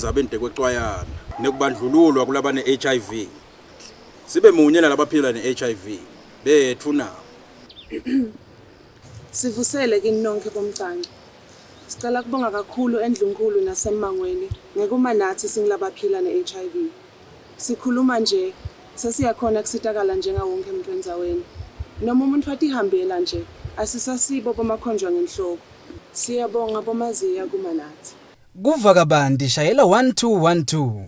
zabente kwexwayana nekubandlululwa kulabane HIV sibe munye nalabaphila ne-HIV bethu na Sivusele kini nonke bomntwana. Sicela kubonga kakhulu endlunkulu nasemangweni ngekuma nathi singilabaphila ne-HIV. Sikhuluma nje sesiyakhona kusitakala njenga wonke umuntu endzaweni. Noma umuntu wathi ihambela nje asisasibo bomakhonjwa ngenhloko. Siyabonga bomaziya kuma nathi. Kuva kabandi shayela 1212.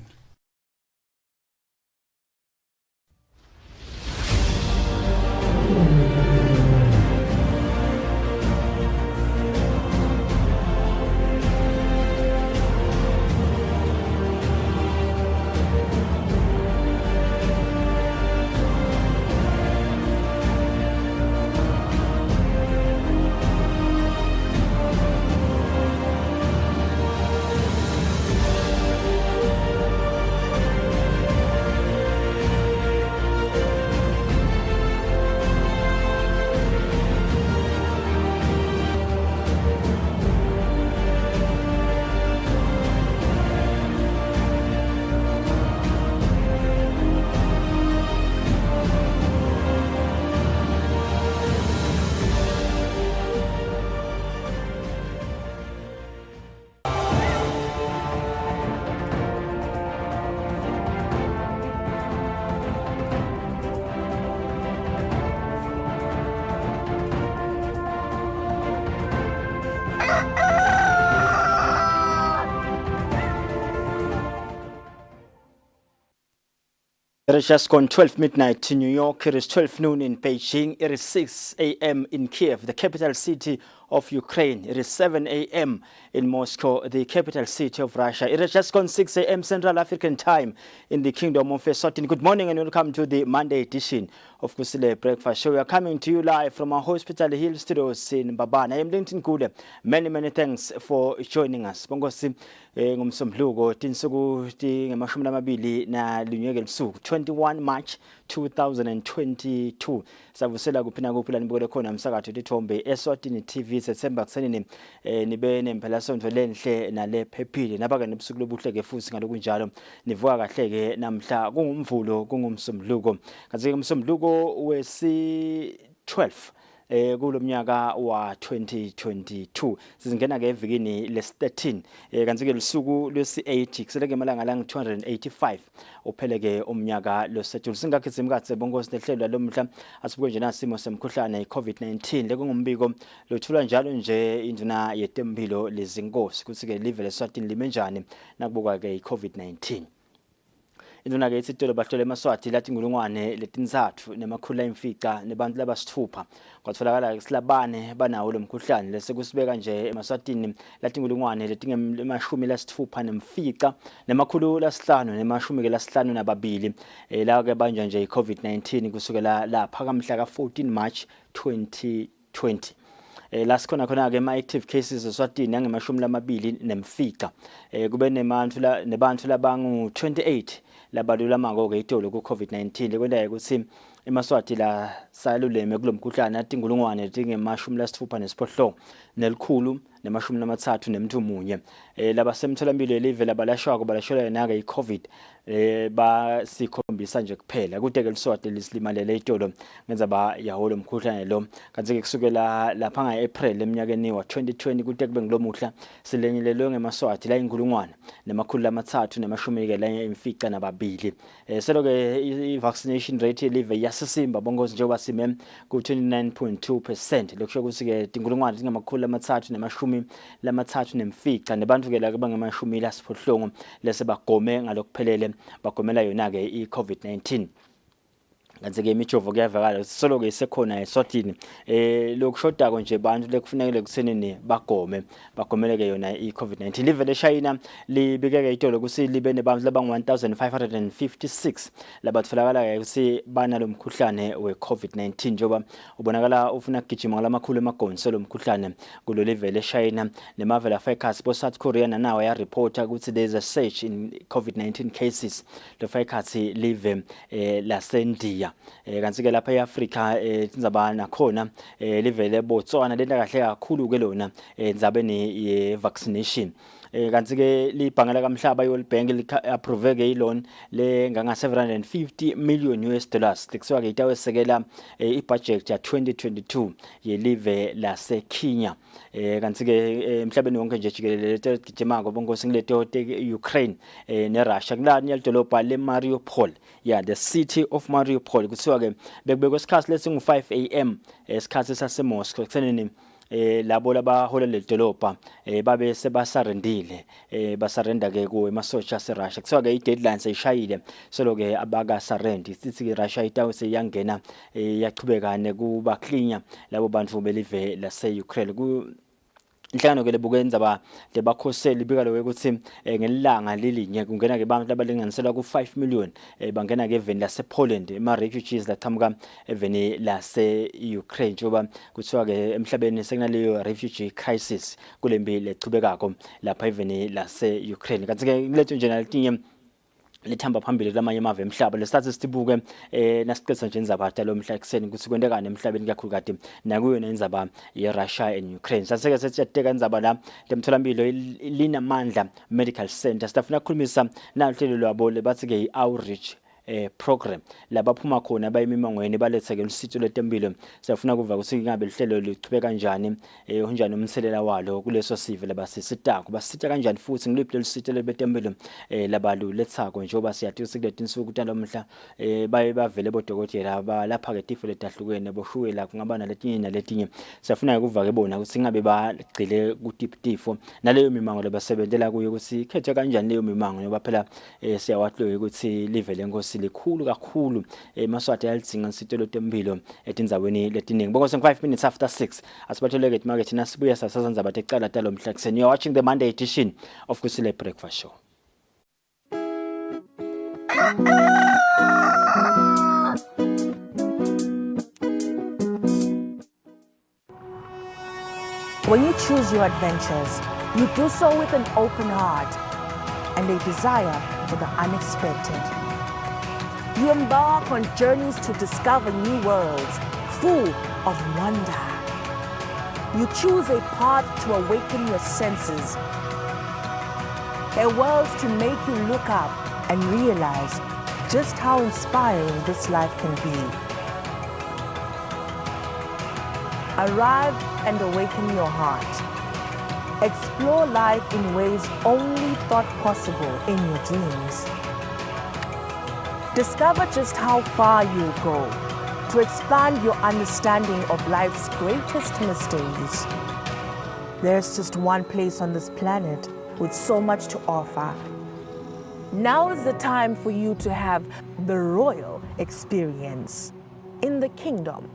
It is just gone 12 midnight to New York. It is 12 noon in Beijing. It is 6 a.m. in Kiev, the capital city of Ukraine. It is 7 a.m. in Moscow, the capital city of Russia. It has just gone 6 a.m. Central African time in the Kingdom of Eswatini. Good morning and welcome to the Monday edition of Kusile Breakfast Show. We are coming to you live from our Hospital Hill studios in Mbabane. I am Linton Kude. Many thanks for joining us. Bongosi ngumsombuluko tinsuku tingemashumi lamabili na lunyeke lusuku 21 March 2022. Savusela kuphina kuphila nibukele khona umsakatho lithombe Eswatini TV September kusenini nibe nempelasonto lenhle nale phephile nabake nebusuku lobuhleke futhi ngalokunjalo nivuka kahle ke namhla kungumvulo kungumsombuluko kaze umsombuluko wesi 12 kulomnyaka wa 2022 sizingena ke evikini les13 kanti ke lusuku lwesi8 kuseleke emalanga la 285 upheleke umnyaka losethu singakhithi imkathe bongosi nehlelo lomhla asibuke nje nasimo semkhuhlane iCovid-19 lekungumbiko lothulwa njalo nje induna yetempilo lezinkosi kuthi ke live leSwatini limenjani nakubuka ke iCovid-19. Induna ke isitolo bahlole eMaswati lathi ngulungwane letinzathu nemakhulu ayimfica nebantu labasithupha kwatholakala isilabane banawo lomkhuhlane lese kusibeka nje eMaswatini lathi ngulungwane letingemashumi lasithupha nemfica nemakhulu lasihlanu nemashumi ke lasihlanu nababili la ke banja nje iCovid-19 kusukela lapha kamhla ka14 March 2020. Last khona ke ma-active cases eSwatini yangemashumi lamabili nemfica kube nebantu labangu 28 labalula mango ke itolo ku COVID-19 lekwenda ukuthi eMaswati la saluleme kulomkhuhlane atingulungwane letingemashumi lasithupha nesiphohlongo nelikhulu nemashumi namathathu nemntu munye labasemtholampilo elive labalashwa balashela naka iCovid basikhombisa nje kuphela kude ke liswati lisilimalele itolo ngenza ba yaholo umkhuhlane lo kanti ke kusukela lapha ngaApril eminyakeni wa 2020 kude kube ngilomuhla silenyelelwe ngeMaswati la ingulungwane nemakhulu lamathathu nemashumi ke la imfica nababili selo ke i-vaccination rate elive yasisimba bongozi njengoba sime ku 29.2% lokusho ukuthi ke ingulungwane ngamakhulu lamathathu nemashumi lamathathu nemfica nebantu ke la bangamashumi lasiphohlongo lese bagome ngalokuphelele bagomela yona ke iCovid-19 kanti ke imijovo kuyavakala solo ke isekhona eSwatini lokushoda konje abantu lekufanele kusenini bagomeleke yona iCovid-19 live leShayina libikeke itolo kusi libe nebantu labangu 1556 labatholakala ke kusi bana lomkhuhlane weCovid-19 njoba ubonakala ufuna kugijima ngamakhulu emagonso lomkhuhlane kulo live leShayina nemavela facts bo South Korea nawo ya reporta ukuthi there is a surge in COVID-19 cases le facts live laseNdiya kanti ke lapha eAfrica sizaba nakhona livele Botswana lenta kahle kakhulu ke lona ndzabeni ye vaccination kanti ke libhanga la kaMhlaba iWorld Bank approve ke iloan le nganga 750 million US dollars likusuka ke itawesekela ibudget ya 2022 yelive laseKenya. Kanti ke emhlabeni wonke nje jikelele legijimako bonkosi ngileto Ukraine neRussia kulani yalidolobha leMariupol, yeah, the city of Mariupol. Kuthiwa ke bekubekwe isikhathi lesingu 5 am esikhathi saseMoscow ekuthenini labo labahola ledolobha babe sebasarendile basarenda ke ku emasotsha aseRussia. Kuthiwa ke i-deadline seyishayile solo ke abaka surrender sithi ke Russia itawu seyangena yachubeka nekubaklinya labo bantu belive lase-Ukraine. Inhlangano ke lebukwenza lebakhoseli bikalo ukuthi ngelanga lilinye kungena ke abantu abalinganiselwa ku 5 million bangena ke eveni lase Poland ema refugees laqhamuka eveni lase Ukraine njoba kuthiwa ke emhlabeni sekunaleyo refugee crisis kulembi lechubekako lapha eveni lase Ukraine. Kanti ke ngilethe nje naletinye lithamba phambili lamanye amave emhlaba lesithathu sibuke nasiqedisa nje indzaba talomhla ekseni ukuthi kwendekana emhlabeni kakhulu kade nakuyona indzaba yeRussia and Ukraine. Saseke sesiyateka indzaba la lemtholampilo linamandla medical center sitafuna ukukhulumisa nahlelo lwabo lebathi ke i-outreach program labaphuma khona bayimimangweni baletheke ulisitho letempilo. Siyafuna kuva ukuthi ngabe lihlelo lichubeka kanjani unjani umthelela walo kuleso sive labasisitako basitha kanjani futhi ngiliphi lelisitho lebetempilo labalu lethako njoba siyathi usikuleti insuku talomhla baye bavele bodokotela abalapha ke tifo letahlukene boshuwela kungaba naletinye. Siyafuna kuva ke bona ukuthi ngabe bagcile kutitifo naleyo mimango lebasebenzela kuyo ukuthi khethe kanjani leyo mimango ngoba phela siyawatloye ukuthi live lenkosi likhulu kakhulu emaswati yalidzinga isitolo tempilo etindzaweni letiningi. Bonke 5 minutes after 6 asibatholeke emarket nasibuya sasazanza bateqala talomhla kuseni. You are watching the Monday edition of Kusile Breakfast Show. When you choose your adventures, you do so with an open heart and a desire for the unexpected. You embark on journeys to discover new worlds full of wonder. You choose a path to awaken your senses, a world to make you look up and realize just how inspiring this life can be. Arrive and awaken your heart. Explore life in ways only thought possible in your dreams. Discover just how far you'll go to expand your understanding of life's greatest mysteries. There's just one place on this planet with so much to offer. Now is the time for you to have the royal experience in the kingdom.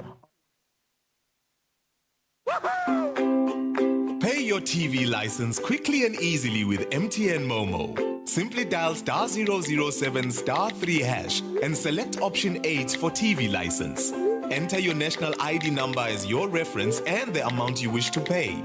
Pay your TV license quickly and easily with MTN Momo. Simply dial *007 *3 hash and select option 8 for TV license. Enter your national ID number as your reference and the amount you wish to pay.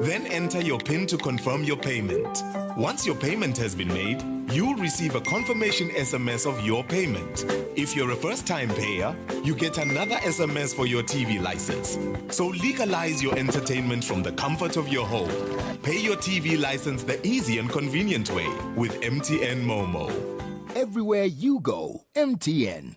Then enter your PIN to confirm your payment. Once your payment has been made, you'll receive a confirmation SMS of your payment. If you're a first-time payer, you get another SMS for your TV license. So legalize your entertainment from the comfort of your home. Pay your TV license the easy and convenient way with MTN Momo. Everywhere you go, MTN.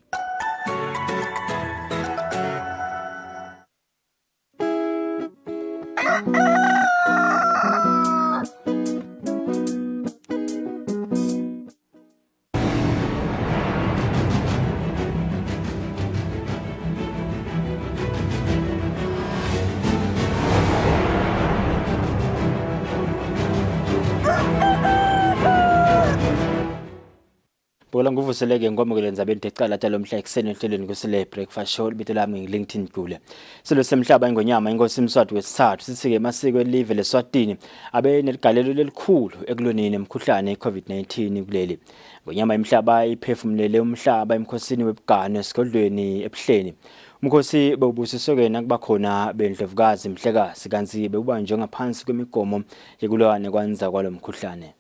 Bola nguvuseleke ngomukele ndzabeni teqala talomhla ekseni ehlelweni Kusile Breakfast Show libito lami ngiLinkedIn Gule. Silo semhlaba ingonyama inkosi iMswati wesithathu sithi ke masiko elive leSwatini abe neligalelo lelikhulu ekulonini emkhuhlane iCovid-19 kuleli. Ngonyama imhlaba iphefumulele umhlaba emkhosini webugane esigodlweni ebuhleni. Umkhosi bewubusiswe ke nakuba khona bendlovukazi Mhlekazi kanti bewubanjwe ngaphansi kwemigomo yekulwane kwanza kwalomkhuhlane.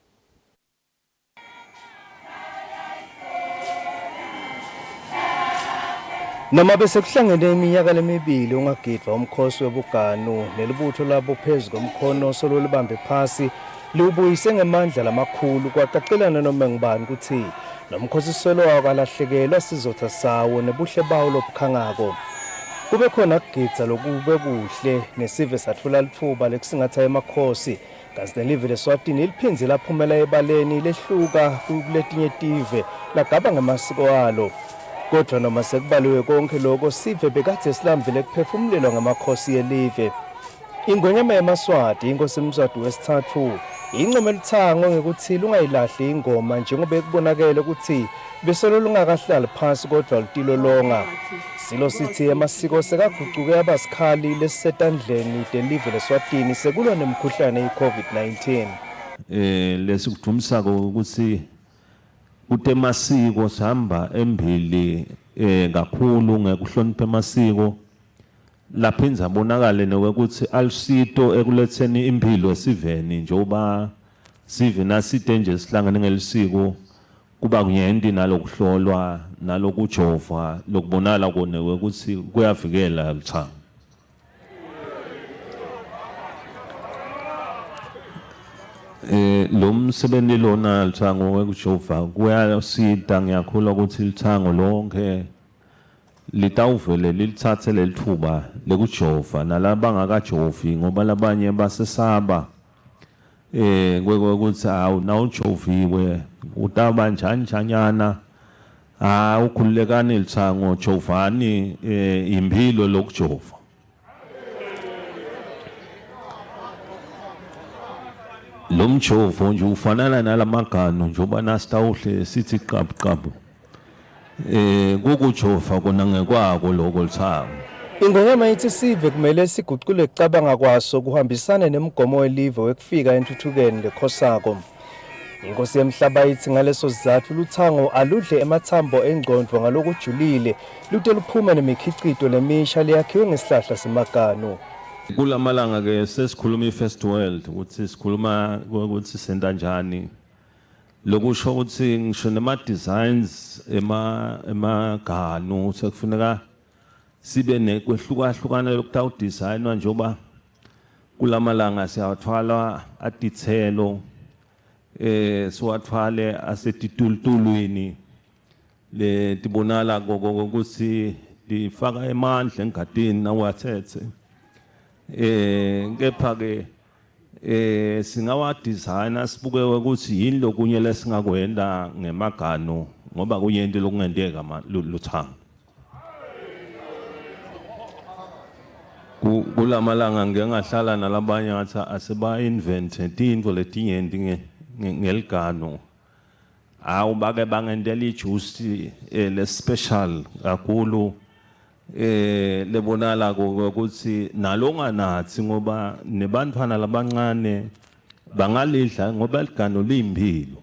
Noma bese kuhlangene iminyaka lemibili ungagidwa umkhosi webuganu nelibutho labo phezulu komkhono solo libambe phasi liwubuyise ngamandla lamakhulu kwaqaqelana noma ngibani ukuthi nomkhosiselo wakalahlekelwa sizotha sawo nebuhle bawo lobukhangako. Kube khona kugidza lokube kuhle nesive sathola lithuba lekusingatha emakhosi kanti nelive leSwatini liphindze laphumela ebaleni lehluka kuletinye tive lagaba ngamasiko alo. Kodwa noma sekubaliwe konke lokho sive bekade silambile kuphefumulelwa ngamakhosi yelive. Ingonyama yamaswati inkosi uMswati wesithathu ingcome lithango ngekuthi lungayilahli ingoma njengoba ekubonakele ukuthi besolo lungakahlali phansi kodwa lutilolonga. Silo sithi amasiko sekaguquke abasikhali lesisetandleni delive leSwatini sekulwa nemikhuhlane ye-COVID-19. Lesikudumisa ukuthi kutemasiko sihamba embili kakhulu ngekuhlonipha amasiko laphinza abonakale nokuthi alusito ekuletheni impilo esiveni njengoba sive naside nje sihlangene ngelisiko kuba kunyenti nalokuhlolwa nalokujova lokubonala kone ukuthi kuyavikela cha. Lo msebenzi lona lithango wekujova kuyasida ngiyakholwa ukuthi lithango lonke litawuvele lilithathe lelithuba lekujova nalaba ngakajovi ngoba labanye basesaba kwekuthi awu nawujoviwe utaba njanyana ukhululekani lithango jovani impilo lokujova. Lo mjovo nje ufanana nalamagano njengoba nasitawuhle sithi qabu kukujova kona ngekwako lokho lithango. Ingonyama ithi sive kumele siguqule icabanga kwaso kuhambisane nemigomo welive wekufika entuthukeni lekhosako. Inkosi yemhlaba ithi ngaleso sizathu luthango aludle emathambo engqondo ngalokujulile lute luphume nemikhicito lemisha leyakhiwe ngesihlahla semagano. Kulamalanga ke sesikhuluma iFirst World ukuthi sikhuluma ukuthi senta njani lokusho ukuthi ngisho nema designs emagano sekufuneka sibe nekwehlukahlukana lokuthawu designwa njoba kulamalanga siyathwala adithelo siwathwale asetitultulwini le tibonala ukuthi lifaka emandla engadini nawathethe kepha ke singawa designer sibuke ukuthi yini lokunye lesingakwenda ngemagano ngoba kuyento lokungendeka luthanga. Kulamalanga ngeke ngahlala nalabanye ngathi aseba invent into letinyenti ngeligano awu bake bangendela ijuice le special kakhulu lebonala ukuthi nalonganathi ngoba nebantwana labancane bangalidla ngoba ligano liyimpilo.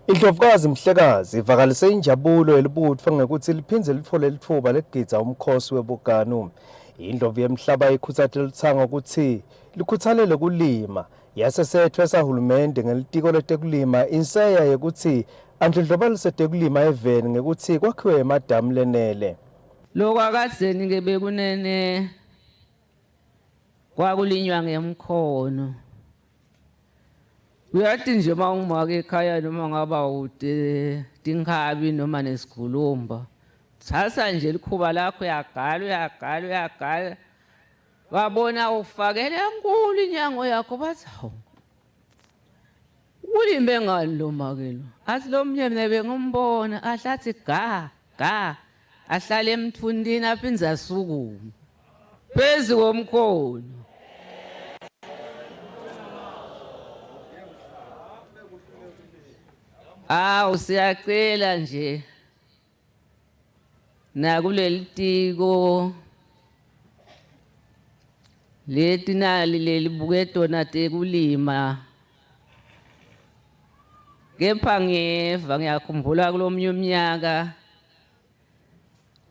Indlovukazi Mhlekazi ivakalise injabulo elibutho ngekuthi liphindze lithole lithuba legidza umkhosi webugano. Indlovu yemhlaba ikhuthathe lithango ukuthi likhuthalele kulima yasesethwe sahulumende ngelitiko letekulima inseya yokuthi andlondlobalise tekulima eveni ngekuthi kwakhiwe emadamu lenele. Lokwakadzeni ke bekunene kwakulinywa ngemkhono. Uyathi nje mawungumaka ekhaya noma ngaba ude tinkhabi noma nesigulumba thatha nje likhuba lakho uyagala wabona ufakele enkulu inyango yakho bathi hawu ulimbe ngani lo makelo athi lo mnyene bengimbona ahlathi ga ahlale emthundini aphinza asukume phezu komkhono. Siyacela nje nakuleli tiko leti nali lelibuke tona tekulima kepha ngeva ngiyakhumbula kulomnye umnyaka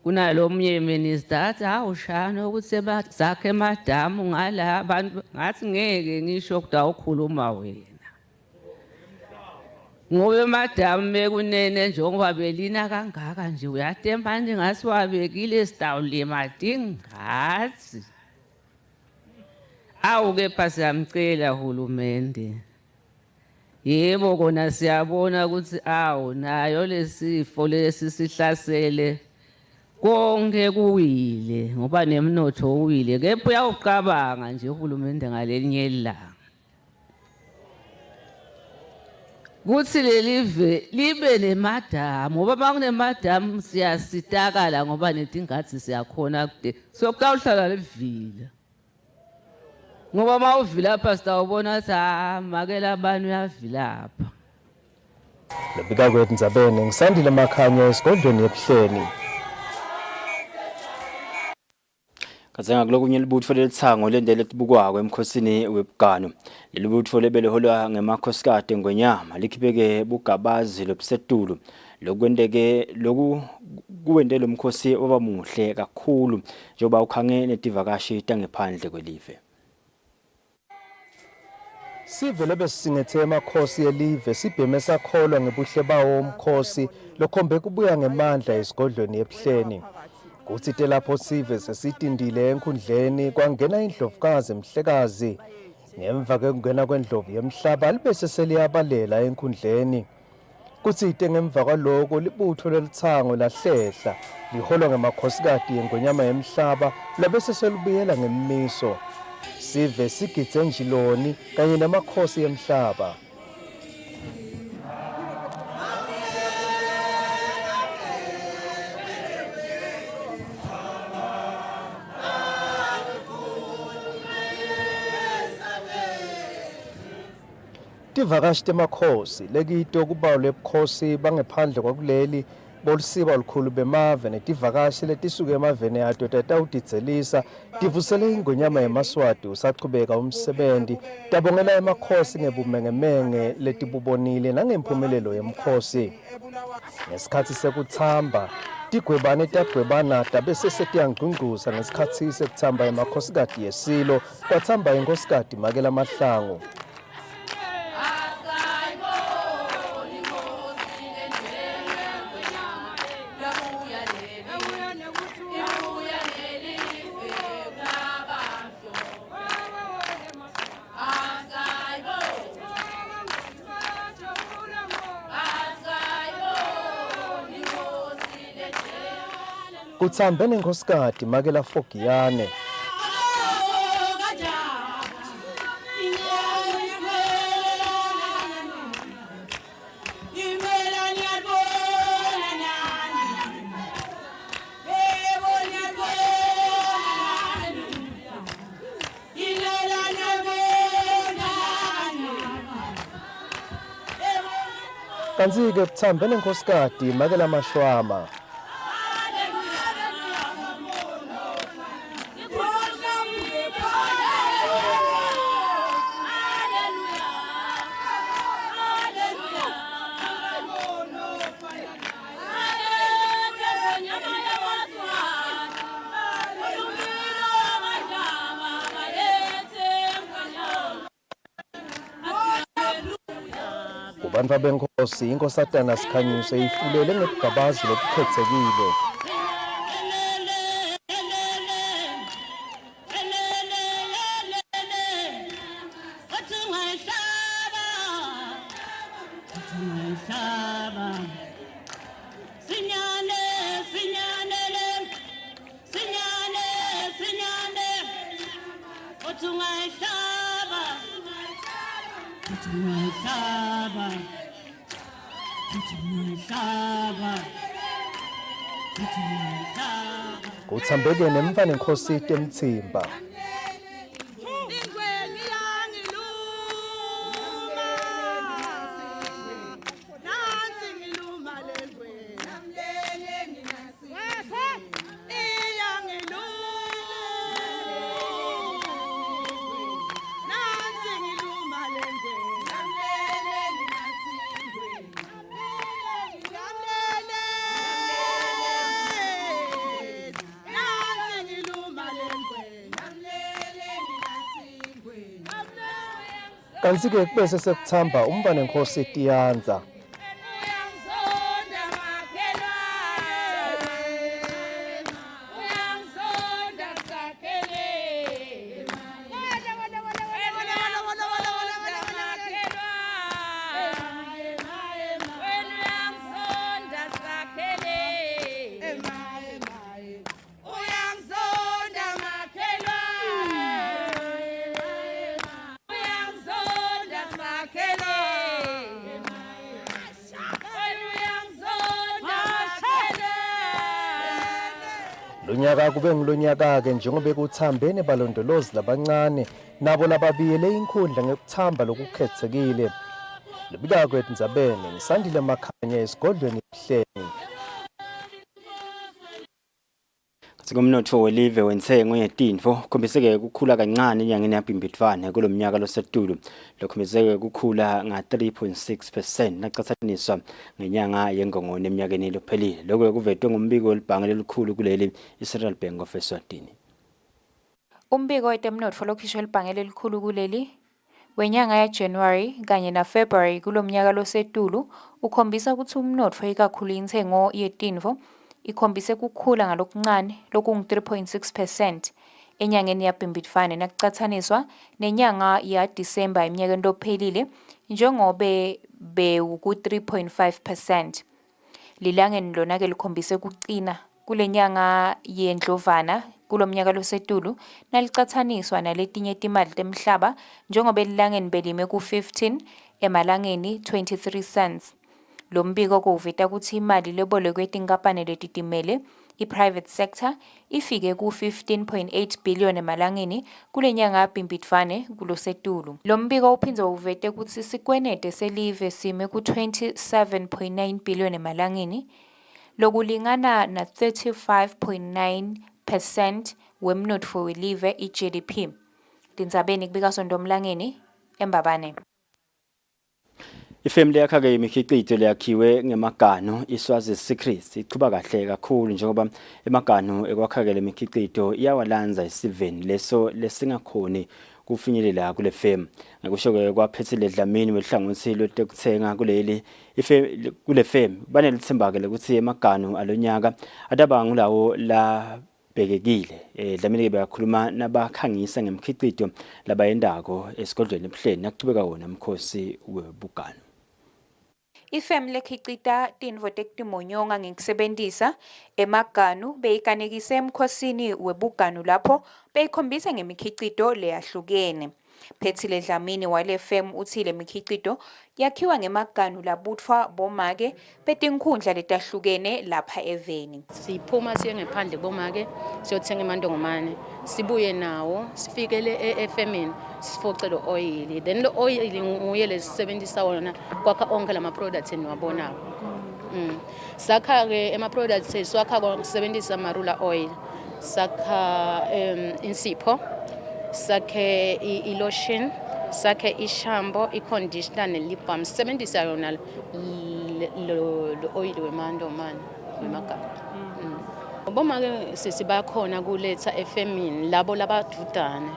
kunalomnye minister athi awushana ukuthi zakhe emadamu ngala abantu ngathi ngeke ngisho ukuthi awukhuluma wena ngoba emadamu bekunene njengoba belina kangaka nje uyatemba nje ngasi wabekile sitawulima dingathi awuke phasiyamcela uhulumende Yebo kona siyabona ukuthi awu nayo lesifo lesi sihlasele konke kuwile ngoba nemnotho uwile kepha uyawuqabanga nje uhulumende ngalelinye ilanga kuthi lelive libe nemadamu ngoba makunemadamu siyasitakala ngoba netingathi siyakhona kude sokuhlala levila ngoba mawuvila lapha sitawubona ukuthi makela abantu uyavilapha Lebika kwethu Ndzabene ngisandile Makhanya esigodlweni ebuhleni. Kazenga kulokunye libutho lelithango lendele etibukwako emkhosini webugano. Leli butho lebeleholwa ngemakhosikazi ngonyama likhibeke bugabazi lobusetulu. Loku kuwende lo mkhosi obamuhle kakhulu njengoba ukhange netivakashi tangephandle kwelive. Sivele besisingethe emakhosi elive sibheme sakholwa ngebuhle bawo umkhosi lokhombe kubuya ngemandla esigodlweni ebuhleni. Kuthi lapho sive sesitindile enkundleni kwangena indlovukazi emhlekazi ngemva kokungena kwendlovu yemhlaba libese seliyabalela enkundleni. Kuthi ngemva kwaloko libutho lelithango lahlehla liholwa ngemakhosikazi engonyama yemhlaba labese selubuyela ngemiso. Sive sigitse njiloni kanye namakhosi yemhlaba. Tivakashi temakhosi lekito kubawo lebukhosi bangephandle kwakuleli bolisiba olukhulu bemave netivakashi letisuke emaveni yato tatawutidzelisa tivusele ingonyama yemaswati usachubeka umsebenzi tabongela emakhosi ngebumengemenge letibubonile nangempumelelo yemkhosi. Ngesikhathi sekuthamba tigwebane tagwebana tabese setiyangqungquza ngesikhathi sekuthamba emakhosikazi yesilo kwathamba inkosikazi Makela Mahlangu. Kuthambene inkosikazi Makela Fogiyane. Kanzi-ke kuthambene inkosikazi Makela Mashwama. Kubantu benkosi inkosatana Sikhanyise ifulele ngebugabazi lobukhethekile. Kuthambeke nemva nenkosi temthimba. Kanti-ke bese sekuthamba umba nenkosi Tiyanza. lo nyaka kube ngilonyaka-ke njengoba kuthambene balondolozi labancane nabo lababiyele inkundla ngekuthamba lokukhethekile. Libika kwethu Ndzabene ngisandile Makhanya esigodlweni Hleni. Sikumnotho welive wentengo yetinfo khombiseke kukhula kancane enyangeni yaBhimbidvwane kulomnyaka losetulu lokhombiseke kukhula nga 3.6% nacathaniswa ngenyanga yengongoni eminyakeni lophelile lokho kuvetwe ngumbiko welibhange lelikhulu kuleli iCentral Bank of Eswatini. Umbiko wetemnotfo lokhishwe libhange lelikhulu kuleli wenyanga ya January kanye na February kulomnyaka losetulu ukhombisa ukuthi umnotfo ikakhulu intengo yetinfo ikhombise kukhula ngalokuncane lokungu 3.6% enyangeni yaBhimbidvwane nakucathaniswa nenyanga ya December eminyakeni lophelile njengobe beku 3.5%. Lilangeni lona ke likhombise kucina kulenyanga yeNdlovana kulomnyaka losetulu nalicathaniswa naletinye timali temhlaba njengobe lilangeni belime ku 15 emalangeni 23 cents. Lo mbiko kuveta ukuthi imali lebolekwe tinkampani letitimele i-private sector ifike ku 15.8 billion emalangeni kulenyanga yaBhimbidvwane kulosetulu. Lo mbiko uphindze uvete ukuthi sikwenete selive sime ku 27.9 billion emalangeni lokulingana na 35.9% wemnotfo welive i-GDP. Tindzabeni kubika Sondomlangeni eMbabane. Ifemeli yakha-ke yemikhicito leyakhiwe ngemaganu iSwazi Secrets iqhuba kahle kakhulu njengoba emaganu ekwakha-ke lemikhicito iyawalanza isiveni leso lesingakhoni kufinyelela kule fem. Ngakusho-ke kwaphethile Dlamini welihlangothi lwetekuthenga kule fem banelithemba-ke lokuthi emaganu alonyaka adaba ngulawo labhekekile. Dlamini-ke beyakhuluma nabakhangisa ngemkhicito labayendako esigodlweni ebuhleni nakuchubeka wona umkhosi webuganu. Ifem lekhicita tinfo tektimonyonga ngekusebentisa emaganu beyikanekise emkhosini webuganu lapho beyikhombisa ngemikhicito leyahlukene. Phethile Dlamini wale fem uthi le mikhicito yakhiwa ngemaganu labutfwa bomake betinkhundla letahlukene lapha eveni. Siphuma siye ngephandle bomake siyothenga emandongomane sibuye nawo sifikele efemini sifocele oil then lo oil nguye lesisebenzisa wona kwakha onke lama products eniwabonako. Sakha ke ema products eswakha kusebenzisa marula oil sakha insipho sakhe ilotion sakhe ishambo iconditioner nelip balm sisebenzisa yona lo oil wemandongomane wemagama. Bomake sisibakhona kuletha efemini labo labadudane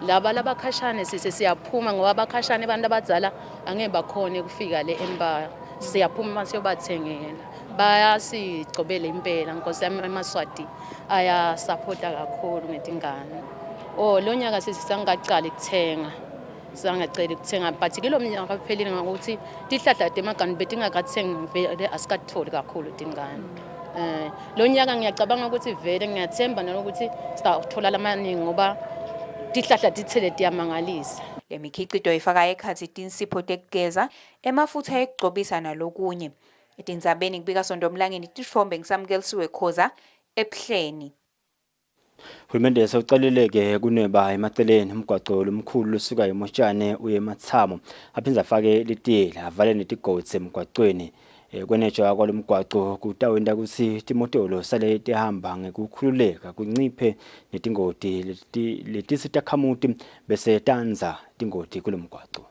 laba labakhashane siyaphuma ngoba abakhashane abantu abadzala angeke bakhone kufika le Empire siyaphuma siyobathengela bayasigcobela impela nkosi yami eMaswati aya supporta kakhulu ngetingane. Lo nyaka sisangaqala ukuthenga sangacela ukuthenga but kilo mnyaka kuphelile ngokuthi tihlahla temaganu betingakathengi vele asikathola kakhulu tingane. Lo nyaka ngiyacabanga ukuthi vele ngiyathemba nalokuthi sizathola lamaningi ngoba tihlahla tithele tiyamangalisa. Le mikhicito ifaka ekhathi tinsipho tekugeza emafutha ekugcobisa nalokunye. Etindzabeni kubika Sondomlangeni titfombe ngisamkelisiwe Khoza ebuhleni. Hulumende sewucalile-ke kuneba emaceleni umgwaqo lomkhulu lusuka eMotshane uye eMathamo aphindza afake litiyela avale netigodi emgwaqweni. Kwenetshwa kwalomgwaqo kutawenta ukuthi timotolo sale tihamba ngekukhululeka kunciphe netingoti letisitakhumuti bese tanza tingoti kulomgwaqo.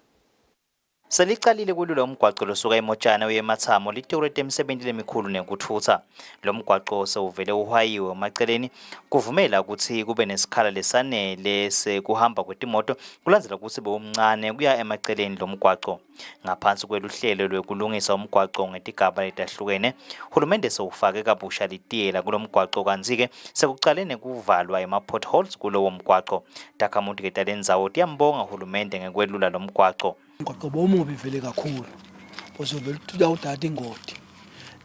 Selicalile kulula umgwaqo losuka eMotshane uye eMathamo litorete emsebenti lemikhulu nekuthutha. Lo mgwaqo sewuvele uhayiwe emaceleni kuvumela ukuthi kube nesikhala lesanele sekuhamba kwetimoto kulandzela ukuthi bewumncane kuya emaceleni lo mgwaqo. Ngaphansi kweluhlelo lwekulungisa umgwaqo ngetigaba letahlukene hulumende sewufake kabusha litiyela kulo mgwaqo kanzi-ke sekucale nekuvalwa ema-potholes kulowo mgwaqo. Takhamuti ke talendzawo tiyambonga hulumende ngekwelula lo mgwaqo. Umgwaqo bomubi vele kakhulu bosovele tutawudada ingoti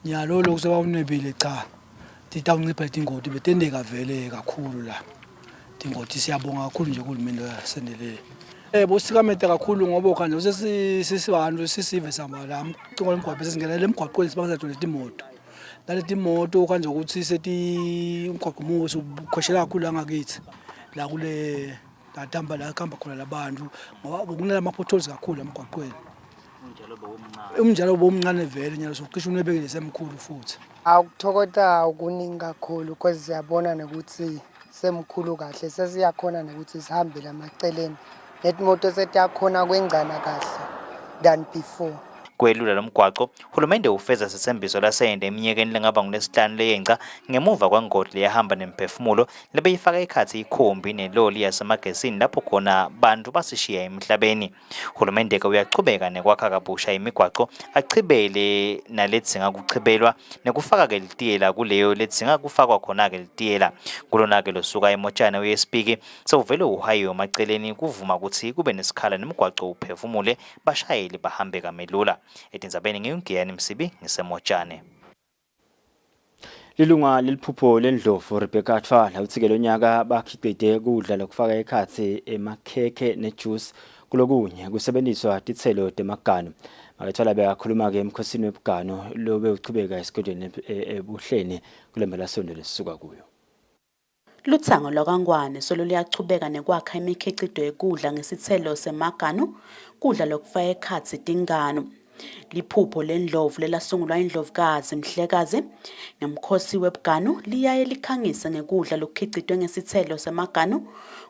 nyalo lokhu sebawunebile cha titawuncipha ingoti betendeka vele kakhulu la tingoti siyabonga kakhulu nje kuhulumende yasendelele bosikamete kakhulu ngoba kanje sisibantu sisive samba la umcingo lomgwaqo sesingena lemgwaqweni sibangazathole timoto naleti moto kanje ukuthi sethi umgwaqo muso ukhoshela kakhulu la ngakithi la kule latamba la khamba khona labantu ngoba kunalama potholes kakhulu emgwaqweni umnjalo bomncane vele nyalo sokucisha unebekele semkhulu futhi Awukuthokota ukuningi kakhulu because siyabona nokuthi semkhulu kahle sesiyakhona nokuthi sihambe lamaceleni netimoto setiyakhona kwengcana kahle than before. Kwelula lomgwaqo uhulumende ufeza sithembiso lasende eminyakeni lengaba ngolesihlanu leyenca ngemuva kwangoti leyahamba nemphefumulo lebeyifaka ekhathi ikhombi neloli yasemagesini lapho khona bantu basishiya emhlabeni. Uhulumende ke uyachubeka nekwakha kabusha imigwaqo achibele naledzinga kuchibelwa nekufaka ke litiyela kuleyo ledzinga kufakwa khona ke litiyela kulona ke losuka emotshana uyespiki sewuvele uhayi emaceleni kuvuma ukuthi kube nesikhala nemigwaqo uphefumule bashayeli bahambe kamelula. Etinzabeni ngiyungiyani Msibi ngisemotshane. Lilunga leliphupho lendlovu Rebecca Thwala uthi ke lonyaka bakhipete kudla lokufaka ekhathi emakhekhe nejuice kulokunye kusebenziswa tithelo temagano. Makethola beyakhuluma ke emkhosini webugano lobe uchubeka esigodini ebuhleni kulembela sonto lesisuka kuyo. Luthango lwakangwane solo liyachubeka nekwakha imikhicido yekudla ngesithelo semagano kudla lokufaka ekhathi tingano. Liphupho lendlovu lelasungulwa indlovukazi Mhlekazi ngemkhosi webugano liyaye likhangise ngekudla lokukhicidwe ngesithelo semagano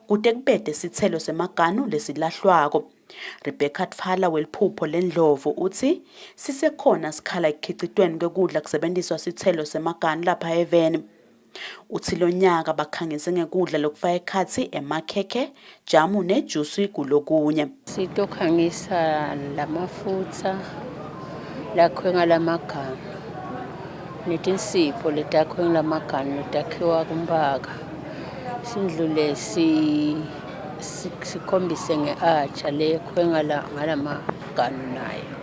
kude kubede isithelo semagano lesilahlwako. Rebecca Thwala weliphupho lendlovu uthi sisekhona sikhala ekukhicidweni kwekudla kusebenziswa isithelo semagano lapha eveni. Uthi lonyaka bakhangise ngekudla lokufaka ekhathi emakhekhe, jamu nejuice kulokunye. Sitokhangisa lamafutha lakho ngalamagama netinsipho letakho ngalamagama letakhiwa kumbaka sindlule sikhombise ngeacha lekho ngalamagama nayo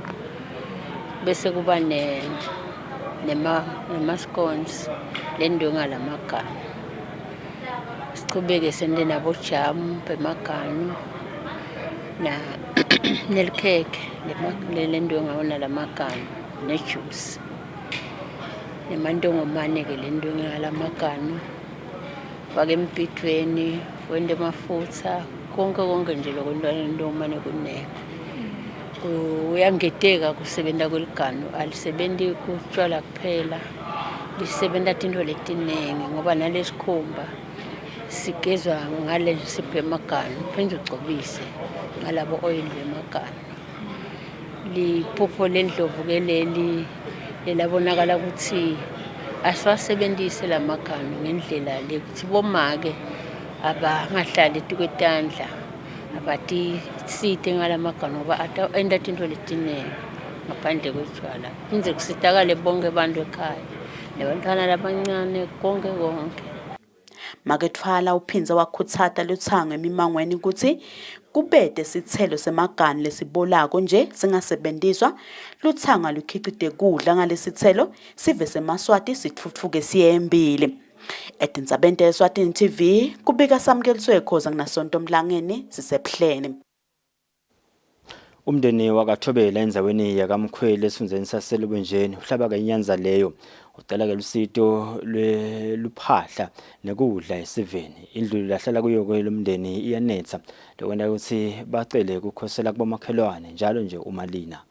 bese kuba nema-scones lendwe ngalamagama sichubeke sende nabo jamu bemagano na nelikhekhe lendwe ngawona lamagano nejuice nemantongomane ke lendwe ngalamagano fake empithweni wende mafutha konke nje lokwendwa lendongomane kunene. Uyangeteka kusebenta kweligano alisebenzi kutshwala kuphela lisebenta tinto letinengi ngoba nalesikhumba sigezwa ngale siphe emagano phenze ugcobise ngalabo oil bemagano. Liphupho lendlovu ke leli elabonakala ukuthi asiwasebenzise lamagano ngendlela lekuthi bomake abangahlali tikwetandla abati site ngalamagano ngoba enda tinto letinengi ngaphandle kwetshwala inze kusitakale bonke bantu ekhaya nebantwana labancane konke. Makethwala uphinze wakhutsata Luthango emimangweni ukuthi kubede isithelo semagano lesibolako nje singasebenziswa. Luthango lukhicide kudla ngalesithelo sive semaswati sithuthuke siye embili. Etinzabeni Eswatini TV kubika samkeliswe khoza nginasonto Mlangeni sisebuhleni. Umndeni wakaThobela endzaweni yakamkhweli esifundeni saselubunjeni uhlaba kanyanza leyo ucela ke lusito lweluphahla nekudla esiveni. Indlu lahlala kuyo kwelomndeni iyanetha lokwenda ukuthi bacele kukhosela kubomakhelwane njalo nje umalina.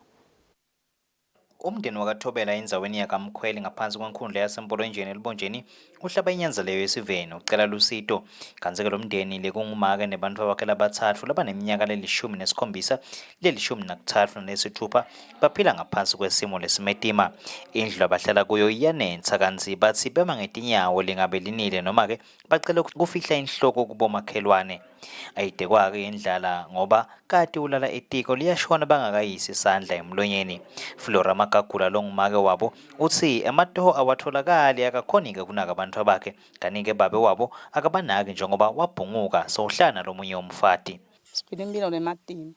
Umndeni wakaThobela endzaweni yakamkhweli ngaphansi kwenkhundla yasempolintsheni elibonjeni uhlaba inyanza leyo esiveni ucela lusito kanti ke lomndeni lekungumake nebantu bakhe labathathu labaneminyaka le-17 le-13 nesithupha baphila ngaphansi kwesimo lesimetima. Indlu abahlala kuyo iyanensa kanti bathi bema ngetinyawo lingabe linile noma ke bacela kufihla inhloko kubomakhelwane. Ayidekwa-ke indlala ngoba kati ulala etiko liyashona bangakayisi isandla emlonyeni. Flora Magagula longumake wabo uthi amatoho awatholakali akakhonike kunaka abantu abakhe kanike babe wabo akabanaki njengoba wabhunguka sohlana lomunye umfati. Siphila impilo nematima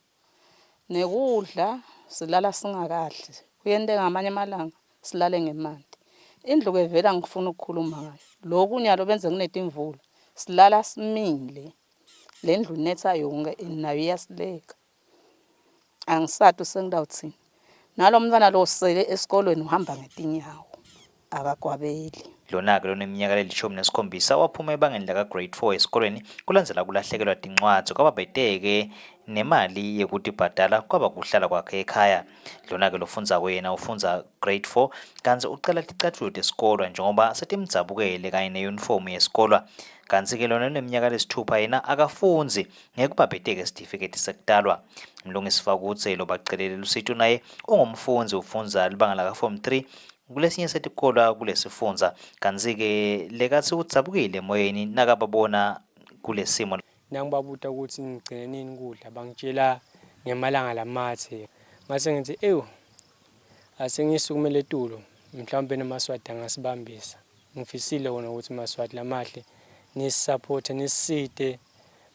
nekudla silala singakahle kuyenteka ngamanye amalanga silale ngemandi. Indlu ke vela ngifuna ukukhuluma ngayo lokhu nyalo benze kunetimvula silala simile le ndlu netha yonke nayo iyasileka angisati sengidawuthini nalo mntwana lo sele esikolweni uhamba ngetinyawo akagwabeli. Lona-ke loneminyaka le-17 waphuma ebangeni laka-grade 4 esikolweni kulandzela kulahlekelwa tincwadzi kwaba bheteke nemali yekuti bhadala kwaba kuhlala kwakhe ekhaya. Lona-ke lofundza yena ufundza grade 4 kantsi ucela ticatfulo tesikolwa njengoba setimdzabukele kanye neyunifomu yesikolwa. Kantsi-ke lona loneminyaka le-6 yena akafundzi ngekuba bheteke isitifiketi sekutalwa. Mlungisi Fakutse lobacelele lusito naye ungumfundzi ufundza libanga laka-form 3 kulesinye setikolo kulesifundza kantsi-ke lekatsi udzabukile emoyeni nakababona kulesimo. Nangibabuta ukuthi ngigcine nini kudla bangitshela ngemalanga lamathe ngase ngithi ewu asengisukumele etulo mhlawumbe namaswati angasibambisa ngifisile wona ukuthi maswati lamahle nisiphote nisite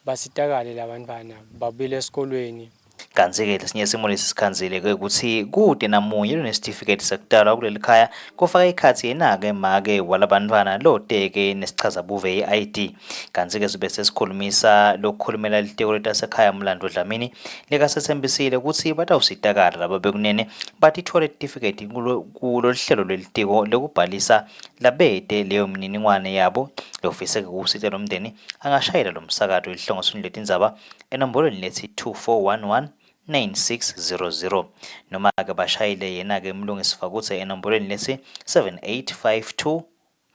basitakale labantwana babile esikolweni. Kantsi-ke lesinye simo lesi sikhandzile-ke ukuthi kude namunye lonesitifiketi sekutalwa kuleli khaya kufaka ikhatsi yena-ke make walabantwana loteke nesichazabuve i-ID. Kantsi-ke sibe sesikhulumisa lokukhulumela liteko letasekhaya Mlando Dlamini lekasethembisile ukuthi batawusitakala laba bekunene batithole isitifiketi kulo hlelo lelitiko lekubhalisa labete leyo mniningwane yabo lofiseke kusita lomndeni angashayela lo msakato elihlongosweni letindzaba enombolweni lethi 2411 9600 noma-ke bashayile yena-ke Mlungisi Fakutse enombolweni lesi 7852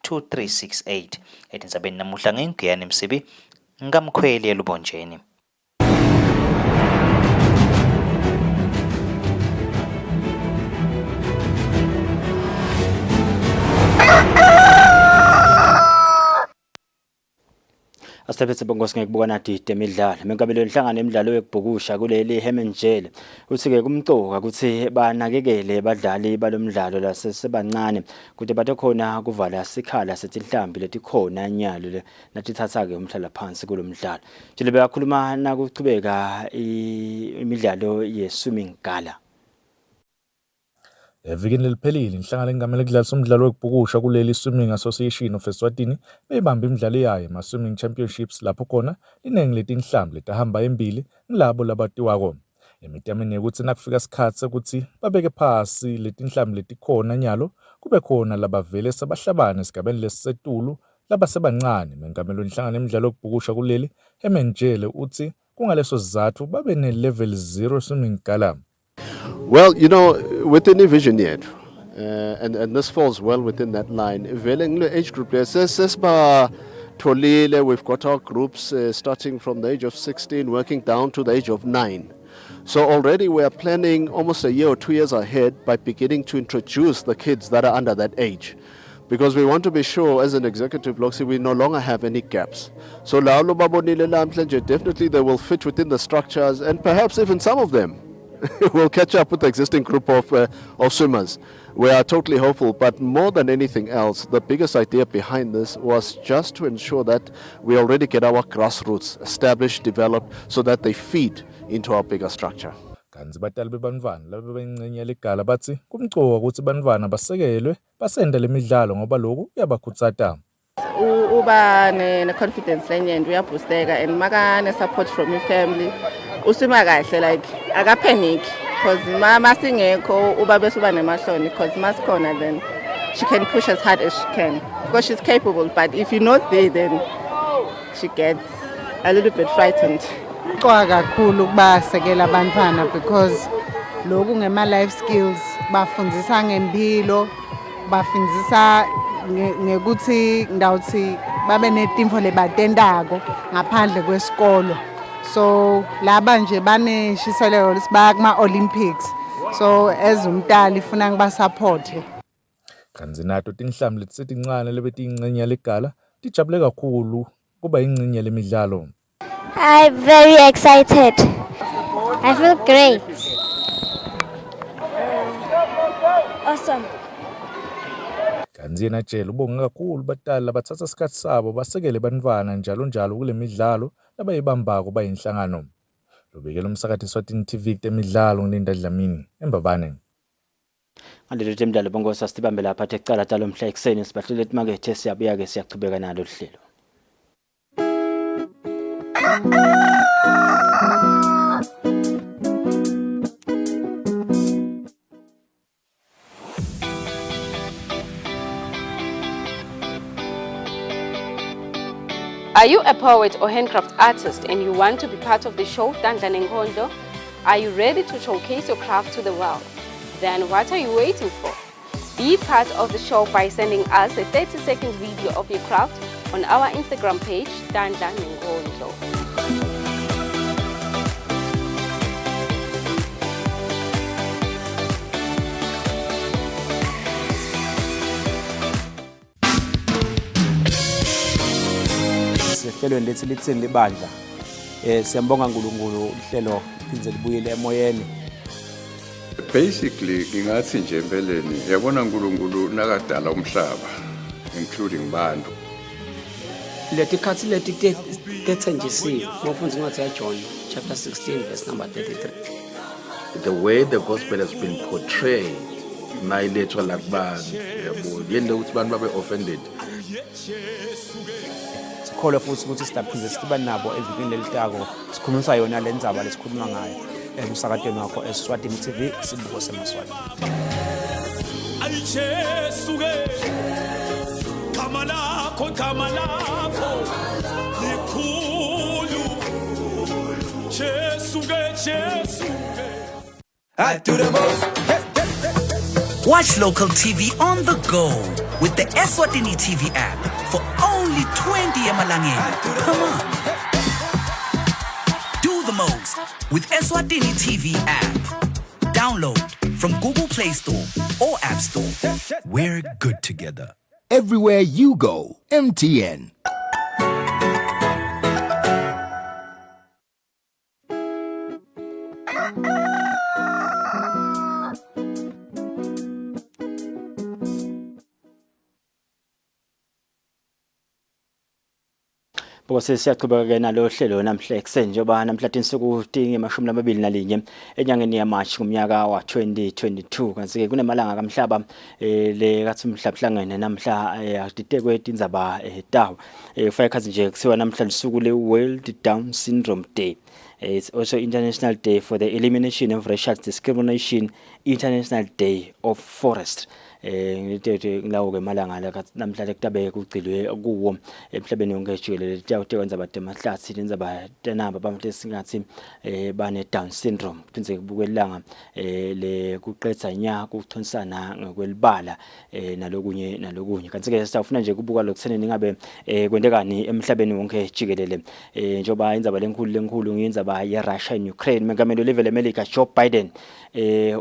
2368. Etindzabeni namuhla ngingiyani Msibi ngamkhweli elubonjeni. Asithaphetse bongosi ngekubuka nadide emidlalo menkabelo inhlangano emidlalo yokubhukusha kuleli Hemenjele uthi-ke kumcoka ukuthi banakekele badlali balomdlalo lasesebancane kuthi bathe khona kuvala sikhala setinhlambi letikhona nyalo natithatha-ke umhlala phansi kulomdlalo njalo beyakhuluma nakuchubeka imidlalo ye-swimming gala. Evikini leliphelile inhlangano engamele kudlalisa umdlalo wokubhukusha kuleli Swimming Association of Eswatini beyibamba imidlalo yayo ma-swimming championships lapho khona iningi letinhlambi letahamba embili ngilabo labatiwako. Emitameni yokuthi nakufika isikhathi sokuthi babeke phasi letinhlambi letikhona nyalo kube khona labavele sabahlabana esigabeni lesisetulu labasebancane. Mengamelo inhlangano emidlalo yokubhukusha kuleli Hemenjele uthi kungaleso sizathu babe ne-level 0 swimming gala. Well, you know, within a vision yet, and this falls well within that line. Age group, we've got our groups starting from the age of 16, working down to the age of 9. So already we are planning almost a year or 2 years ahead by beginning to introduce the kids that are under that age. Because we want to be sure as an executive block, we no longer have any gaps. So definitely they will fit within the structures and perhaps even some of them will catch up with the existing group of swimmers. We are totally hopeful, but more than anything else, the biggest idea behind this was just to ensure that we already get our grassroots established, developed, so that they feed into our bigger structure. Kanzi batali bebantwana laba bengcenye legala bathi kumcoka ukuthi bantwana basekelwe basende lemidlalo ngoba lokhu kuyabakhutsata. Uba ne-confidence lenyendo uyaboosteka and maka ne-support from your family usima kahle like akapanic because masingekho uba bese uba nemahloni because masikhona then she can push as hard as she can because she's capable, but if you're not there then she gets a little bit frightened. Kuqoka kakhulu ukubasekela abantwana because lokhu ngema life skills bafundisa ngempilo bafundisa ngekuthi ngawuthi babe netimfo lebatendako ngaphandle kwesikolo. So laba nje baneshiselelo lisibaya kuma Olympics. So as umntali ifuna ngibasupport. Kanzi nato tinhlambi letisincane lebetingcenye legala tijabule kakhulu kuba ingcenye lemidlalo. I'm very excited. I feel great. Awesome. Kanzi yena tshela ubonga kakhulu batali labathatha isikhathi sabo basekele bantwana njalo njalo kule midlalo labayibambako bayinhlangano. Lobekela umsakathi Eswatini TV temidlalo ngilinda Dlamini embabane. Ngalelo temidlalo bongosi asibambe lapha ecala talo mhla ekseni sibahlule emakethe siyabuya ke siyachubeka nalo hlelo. Are you a poet or handcraft artist and you want to be part of the show Tandla Nengondo? Are you ready to showcase your craft to the world? Then what are you waiting for? Be part of the show by sending us a 30-second video of your craft on our Instagram page, Tandla Nengondo. Sehlelweni lethi lithini libandla siyambonga uNkulunkulu uhlelo lize libuyele emoyeni. Basically ngingathi nje empeleni yabona uNkulunkulu nakadala umhlaba including bantu. Leti khathi leti tethenjisiwe ngofunza incwadi yaJohn chapter 16 verse number 33. The way the gospel has been portrayed nayiletshwa la kubantu yabo yende ukuthi abantu babe offended. Sikholwa futhi ukuthi sidaphinde siba nabo evikini lelitako sikhulumisa yona le ndzaba lesikhuluma ngayo emsakatweni wakho Eswatini TV sibuko semaswati. Ayijesuke kama lakho likhulu Jesuke I do the most. Watch local TV on the go with the Eswatini TV app for only 20 emalangeni per month. Do the most with Eswatini TV app. Download from Google Play Store or App Store. We're good together. Everywhere you go, MTN. Bose siyaqhubeka nalo hlelo namhla ekseni njengoba namhlanje insuku tingi 21 enyangeni ya March ngomnyaka wa 2022 kanti ke kunemalanga kamhlaba le kathi mhlahlangene namhla aditekwe indzaba tawo ufike khazi nje kusiwa namhlanje insuku le World Down Syndrome Day. It's also International Day for the Elimination of Racial Discrimination, International Day of Forest. Ngithethe lawo ke malanga la namhlanje kutabe kugcilwe kuwo emhlabeni wonke jikelele kwenza bademahlathi lenza batenaba bamhle singathi bane Down syndrome kuphindze kubukelanga le kuqedza nya kuthonisana ngokwelibala nalokunye kanti ke sifuna nje kubuka lokutheneni ngabe kwendekani emhlabeni wonke jikelele njoba indzaba lenkulu ngindzaba ye Russia and Ukraine mengameli level America Joe Biden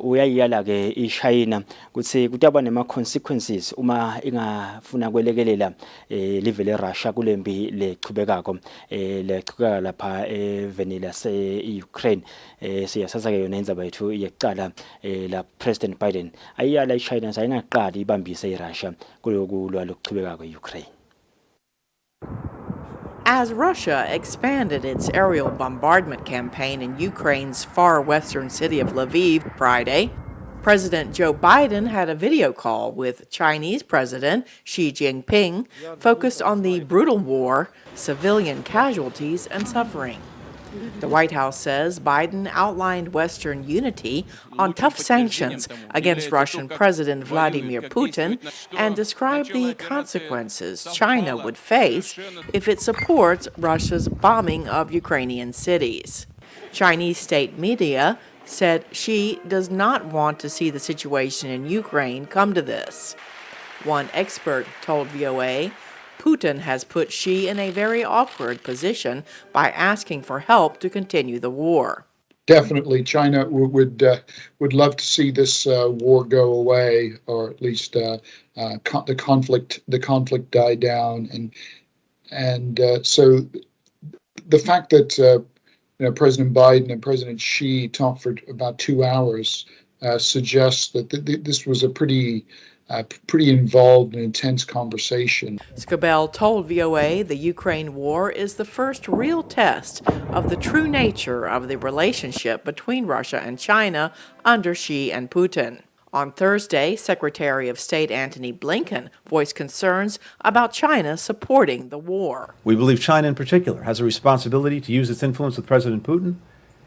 uyayiyala ke iChina kuthi kutaba nema consequences uma ingafuna kwelekelela live le Russia kulembi lechubekako lechubeka lapha evenila se-Ukraine siyasasa ke yona indzaba yethu yekucala la President Biden ayiyala iChina sayingaqali ibambise iRussia kulokulwa lokuchubeka kwe-Ukraine. As Russia expanded its aerial bombardment campaign in Ukraine's far western city of Lviv Friday, President Joe Biden had a video call with Chinese President Xi Jinping focused on the brutal war, civilian casualties, and suffering. The White House says Biden outlined Western unity on tough sanctions against Russian President Vladimir Putin and described the consequences China would face if it supports Russia's bombing of Ukrainian cities. Chinese state media said Xi does not want to see the situation in Ukraine come to this. One expert told VOA Putin has put Xi in a very awkward position by asking for help to continue the war. Definitely, China would love to see this war go away, or at least the conflict die down, and so the fact that President Biden and President Xi talked for about 2 hours suggests that this was a pretty involved and intense conversation. Skobel told VOA the Ukraine war is the first real test of the true nature of the relationship between Russia and China under Xi and Putin. On Thursday, Secretary of State Antony Blinken voiced concerns about China supporting the war. We believe China in particular has a responsibility to use its influence with President Putin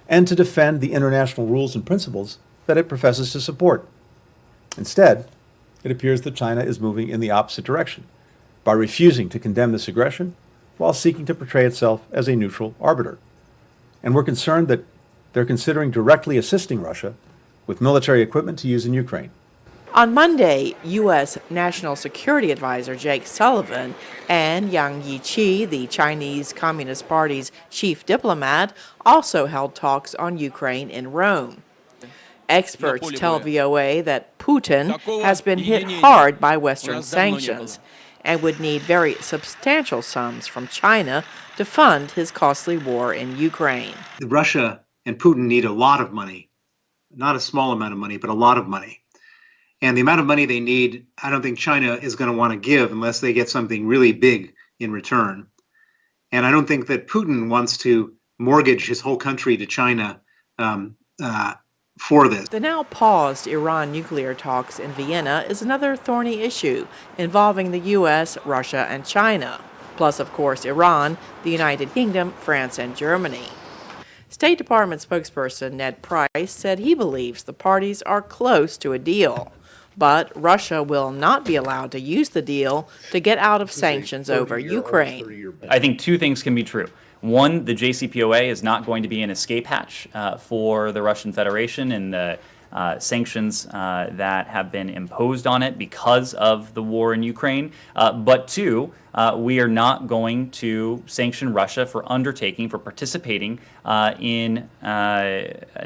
and to defend the international rules and principles that it professes to support. Instead, it appears that China is moving in the opposite direction by refusing to condemn this aggression while seeking to portray itself as a neutral arbiter. And we're concerned that they're considering directly assisting Russia with military equipment to use in Ukraine. On Monday, U.S. National Security Advisor Jake Sullivan and Yang Yiqi, the Chinese Communist Party's chief diplomat, also held talks on Ukraine in Rome. Experts tell VOA that Putin has been hit hard by Western sanctions and would need very substantial sums from China to fund his costly war in Ukraine. Russia and Putin need a lot of money, not a small amount of money, but a lot of money. And the amount of money they need, I don't think China is going to want to give unless they get something really big in return. And I don't think that Putin wants to mortgage his whole country to China for this. The now paused Iran nuclear talks in Vienna is another thorny issue involving the U.S., Russia, and China, plus, of course, Iran, the United Kingdom, France, and Germany. State Department spokesperson Ned Price said he believes the parties are close to a deal, but Russia will not be allowed to use the deal to get out of sanctions over Ukraine. I think two things can be true. One, the JCPOA is not going to be an escape hatch for the Russian Federation and the sanctions that have been imposed on it because of the war in Ukraine. But two, we are not going to sanction Russia for participating in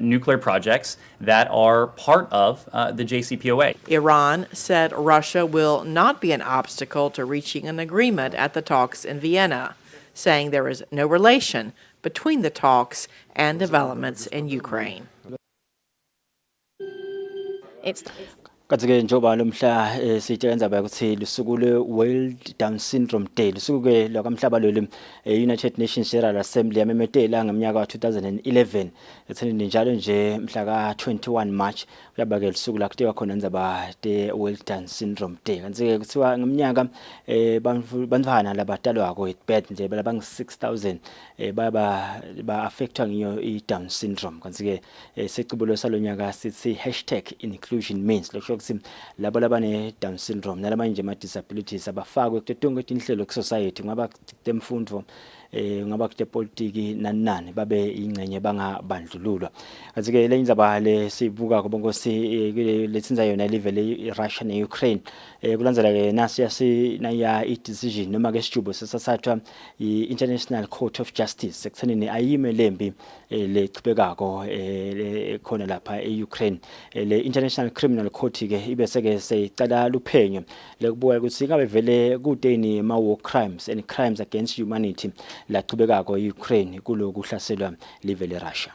nuclear projects that are part of the JCPOA. Iran said Russia will not be an obstacle to reaching an agreement at the talks in Vienna, saying there is no relation between the talks and developments in Ukraine. Kathi-ke njengoba lomhla sitshe kanzaba ukuthi lusuku le-World Down Syndrome Day lusuku-ke lwakamhlaba lolu United Nations General Assembly yamemetela ngeminyaka ka-2011 ethenini njalo nje mhla ka-21 March kuyaba-ke lusuku la kutiwa khona nzaba the-World Down Syndrome Day kanti-ke kuthiwa ngeminyaka bantwana labadalwako bad nje labangu-6,000 ba-affectwa ngiyo i-Down Syndrome kanti-ke secibulo salonyaka sithi #inclusion means ukuthi labo labane Down syndrome nalamanye nje ama disabilities abafakwe kutonke inhlelo ku society ngaba temfundo ngaba kutepolitiki nani babe ingcenye bangabandlululwa kathi ke le indzaba le sibuka kubongosi letsinza yona live le Russia ne Ukraine kulandzela ke nasi yasinaya I decision noma ke sijubo sesasathwa I International Court of Justice sekuthenini ayime lembi lechubekako khona lapha eUkraine le International Criminal Court ke ibese ke seyicala luphenyo lekubuka ukuthi ngabe vele kudeni ma war crimes and crimes against humanity lachubekako eUkraine kuloku hlaselwa live le Russia.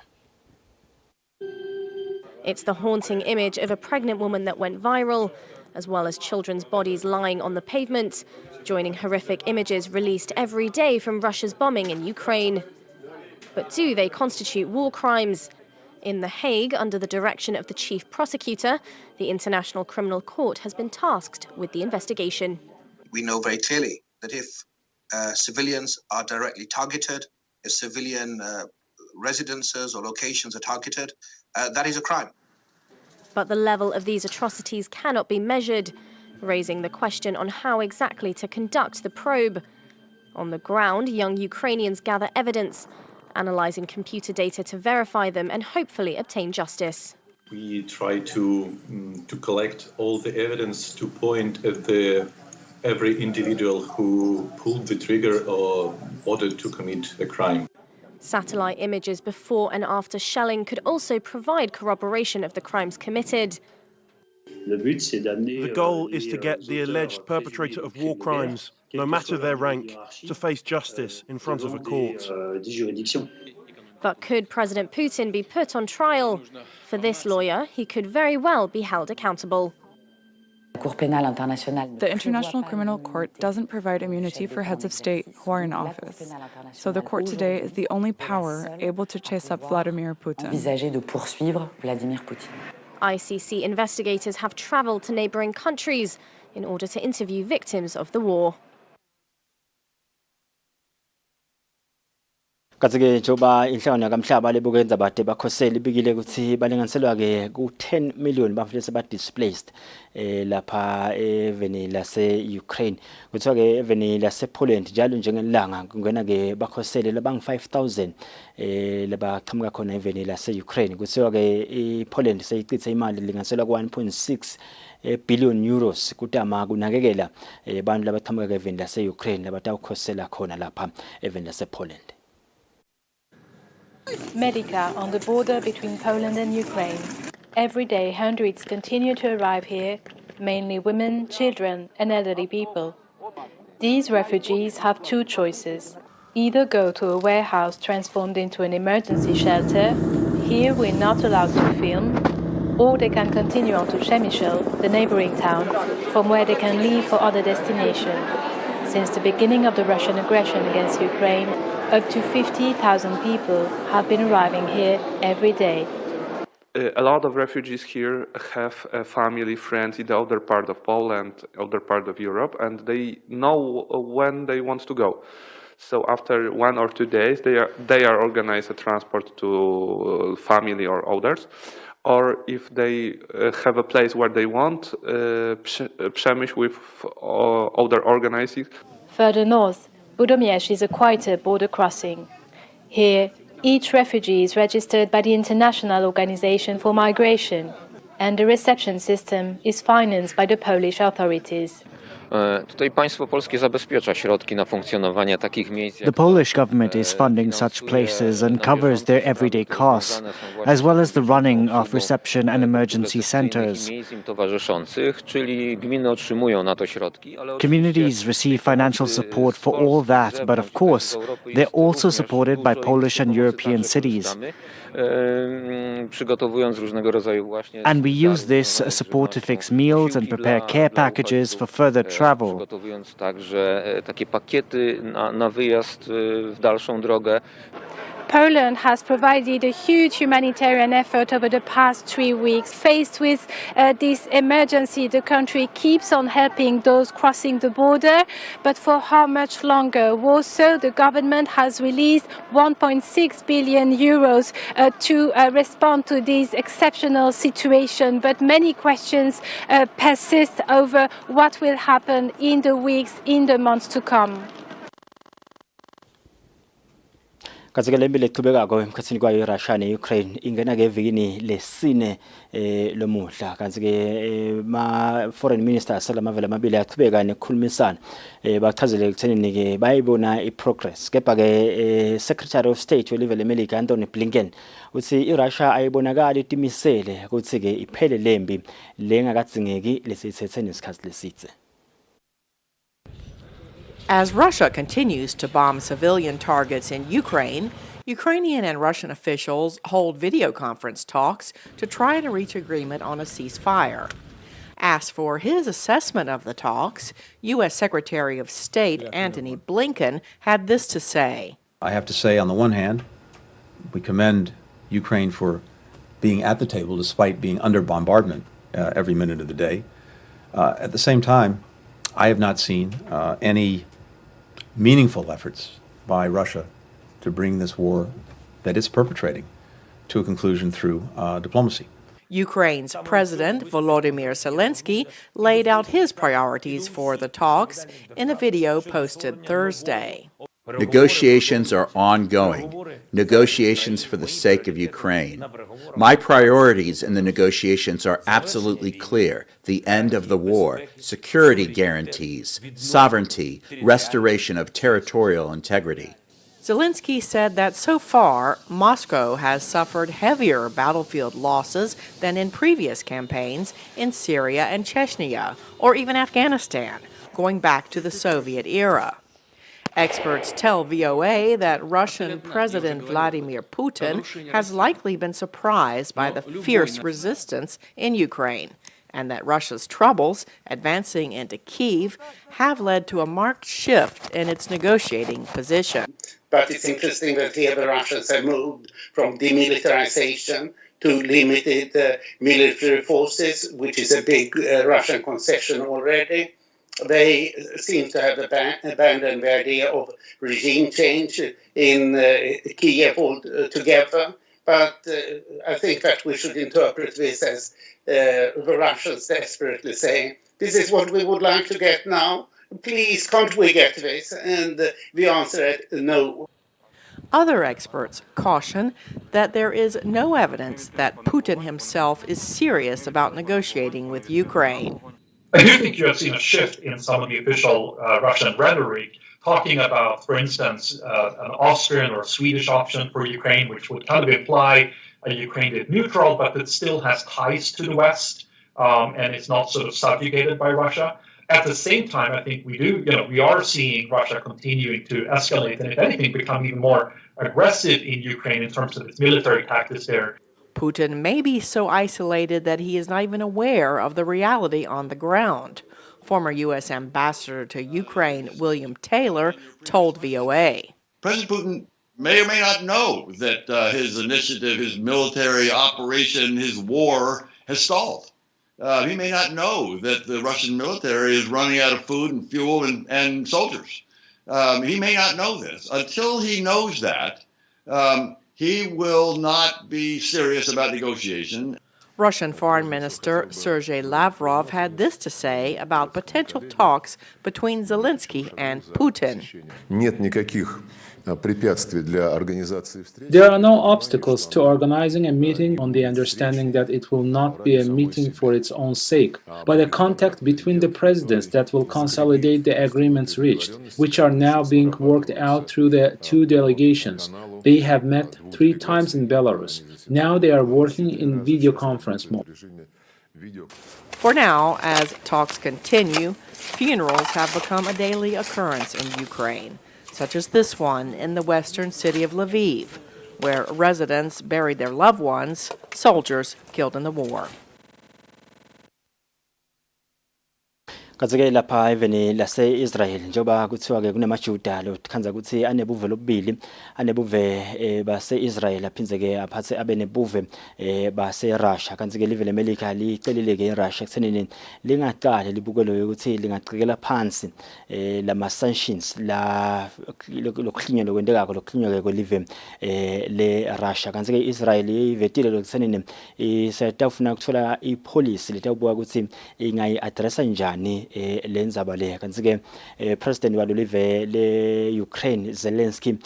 It's the haunting image of a pregnant woman that went viral, as well as children's bodies lying on the pavement, joining horrific images released every day from Russia's bombing in Ukraine. But do they constitute war crimes? In The Hague, under the direction of the chief prosecutor, the International Criminal Court has been tasked with the investigation. We know very clearly that if civilians are directly targeted, if civilian residences or locations are targeted, that is a crime. But the level of these atrocities cannot be measured, raising the question on how exactly to conduct the probe. On the ground, young Ukrainians gather evidence, analysing computer data to verify them and hopefully obtain justice. We try to collect all the evidence to point at every individual who pulled the trigger or ordered to commit a crime. Satellite images before and after shelling could also provide corroboration of the crimes committed. The goal is to get the alleged perpetrator of war crimes, no matter their rank, to face justice in front of a court. But could President Putin be put on trial? For this lawyer, he could very well be held accountable. The International Criminal Court doesn't provide immunity for heads of state who are in office. So the court today is the only power able to chase up Vladimir Putin. ICC investigators have traveled to neighboring countries in order to interview victims of the war. Kathi-ke njengoba inhlangano yakamhlaba lebukwenza bade bakhosela ibikile ukuthi balinganiselwa-ke ku-10 million bafundisa ba-displaced lapha eveni lase-Ukraine. Kuthiwa-ke eveni lase-Poland njalo njengelanga kungena-ke bakhosele labangu-5,000 labaqhamuka khona eveni lase-Ukraine. Kuthiwa-ke i-Poland seyichithe imali linganiselwa ku-1.6 billion euros kutama kunakekela abantu labaqhamuka eveni lase-Ukraine labatawukhosela khona lapha eveni lase-Poland. Medica on the border between Poland and Ukraine. Every day, hundreds continue to arrive here, mainly women, children, and elderly people. These refugees have two choices. Either go to a warehouse transformed into an emergency shelter, here we're not allowed to film, or they can continue on to Przemysl, the neighboring town, from where they can leave for other destinations. Since the beginning of the Russian aggression against Ukraine, up to 50,000 people have been arriving here every day. A lot of refugees here have family, friends in the other part of Poland, other part of Europe, and they know when they want to go. So after 1 or 2 days, they are organized a transport to family or others. Or if they have a place where they want, Przemysl with other organizing. Further north, Budomierz is a quieter border crossing. Here, each refugee is registered by the International Organization for Migration, and the reception system is financed by the Polish authorities. Tutaj państwo polskie zabezpiecza środki na funkcjonowanie takich miejsc. The Polish government is funding such places and covers their everyday costs, as well as the running of reception and emergency centers. Communities receive financial support for all that, but of course, they're also supported by Polish and European cities. And we use this support to fix meals and prepare care packages for further travel. Poland has provided a huge humanitarian effort over the past 3 weeks. Faced with this emergency, the country keeps on helping those crossing the border. But for how much longer? Also, the government has released 1.6 billion euros to respond to this exceptional situation. But many questions persist over what will happen in the weeks, in the months to come. Kathi-ke le mpilo eqhubekako emkhathini kwayo iRussia ne-Ukraine ingena-ke evikini lesine lomuhla. Kanti-ke ma-foreign ministers alamavele amabili aqhubeka nekukhulumisana bachazele ekuthenini-ke bayibona i-progress. Kepha-ke Secretary of State welive le-Melika Anthony Blinken uthi iRussia ayibonakali itimisele ukuthi-ke iphele lembi lengakadzingeki lesiyithethe nesikhathi lesitse. As Russia continues to bomb civilian targets in Ukraine, Ukrainian and Russian officials hold video conference talks to try to reach agreement on a ceasefire. Asked for his assessment of the talks, U.S. Secretary of State Antony Blinken had this to say. I have to say, on the one hand, we commend Ukraine for being at the table despite being under bombardment every minute of the day. At the same time, I have not seen any meaningful efforts by Russia to bring this war that it's perpetrating to a conclusion through diplomacy. Ukraine's President Volodymyr Zelensky laid out his priorities for the talks in a video posted Thursday. Negotiations are ongoing, negotiations for the sake of Ukraine. My priorities in the negotiations are absolutely clear: the end of the war, security guarantees, sovereignty, restoration of territorial integrity. Zelensky said that so far, Moscow has suffered heavier battlefield losses than in previous campaigns in Syria and Chechnya, or even Afghanistan, going back to the Soviet era. Experts tell VOA that Russian President Vladimir Putin has likely been surprised by the fierce resistance in Ukraine, and that Russia's troubles advancing into Kyiv have led to a marked shift in its negotiating position. But it's interesting that here the Russians have moved from demilitarization to limited military forces, which is a big Russian concession already. They seem to have abandoned the idea of regime change in Kiev altogether. But I think that we should interpret this as the Russians desperately saying, this is what we would like to get now. Please, can't we get this? And the answer is no. Other experts caution that there is no evidence that Putin himself is serious about negotiating with Ukraine. I do think you have seen a shift in some of the official Russian rhetoric, talking about, for instance, an Austrian or Swedish option for Ukraine, which would kind of imply a Ukraine that's neutral, but that still has ties to the West, and it's not sort of subjugated by Russia. At the same time, I think we are seeing Russia continuing to escalate, and if anything, become even more aggressive in Ukraine in terms of its military tactics there. Putin may be so isolated that he is not even aware of the reality on the ground. Former U.S. Ambassador to Ukraine, William Taylor, told VOA. President Putin may or may not know that his initiative, his military operation, his war has stalled. He may not know that the Russian military is running out of food and fuel and soldiers. He may not know this. Until he knows that, he will not be serious about negotiation. Russian Foreign Minister Sergei Lavrov had this to say about potential talks between Zelensky and Putin. There are no obstacles to organizing a meeting on the understanding that it will not be a meeting for its own sake, but a contact between the presidents that will consolidate the agreements reached, which are now being worked out through the two delegations. They have met 3 times in Belarus. Now they are working in video conference mode. For now, as talks continue, funerals have become a daily occurrence in Ukraine, such as this one in the western city of Lviv, where residents buried their loved ones, soldiers killed in the war. Kaze-ke lapha eveni lase-Israel njengoba kuthiwa-ke kunamaJuda lokhanza ukuthi anebuve lobubili, anebuve base-Israel aphindze-ke aphathe abe nebuve base-Russia. Kanti-ke live le-America licelile-ke i-Russia ekuthenini lingaqali libukelwe ukuthi lingacikela phansi lama-sanctions lokuhlinywa lokwendekako lokuhlinywa-ke kwelive le-Russia. Kanti-ke i-Israel ivetile lokuthenini isatafuna ukuthola ipolicy letawubuka ukuthi ingayi-addressa njani lenzaba le. Kanti-ke president walolive le-Ukraine Zelensky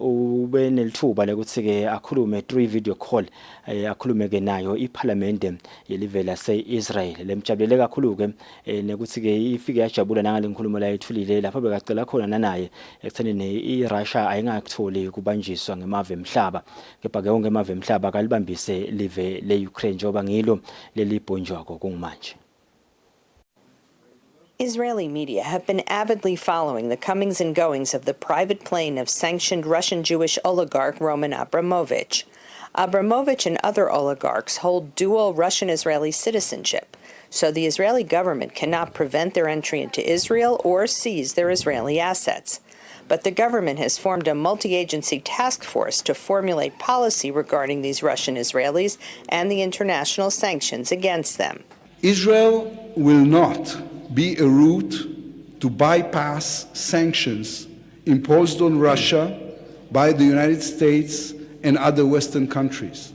ube nelithuba lokuthi-ke akhulume through video call, akhulume-ke nayo iparlamente yelive lase-Israel. Lemjabulele kakhulu-ke nekuthi-ke ifike yajabula nangale ngikhulumo la ethulile lapho bekacela khona nanaye ekuthenini i-Russia ayingakutholi kubanjiswa ngemave emhlaba, kepha-ke wonke emave emhlaba kalibambise live le-Ukraine njengoba ngilo lelibhonjwako kungumanje. Israeli media have been avidly following the comings and goings of the private plane of sanctioned Russian Jewish oligarch Roman Abramovich. Abramovich and other oligarchs hold dual Russian-Israeli citizenship, so the Israeli government cannot prevent their entry into Israel or seize their Israeli assets. But the government has formed a multi-agency task force to formulate policy regarding these Russian Israelis and the international sanctions against them. Israel will not be a route to bypass sanctions imposed on Russia by the United States and other Western countries.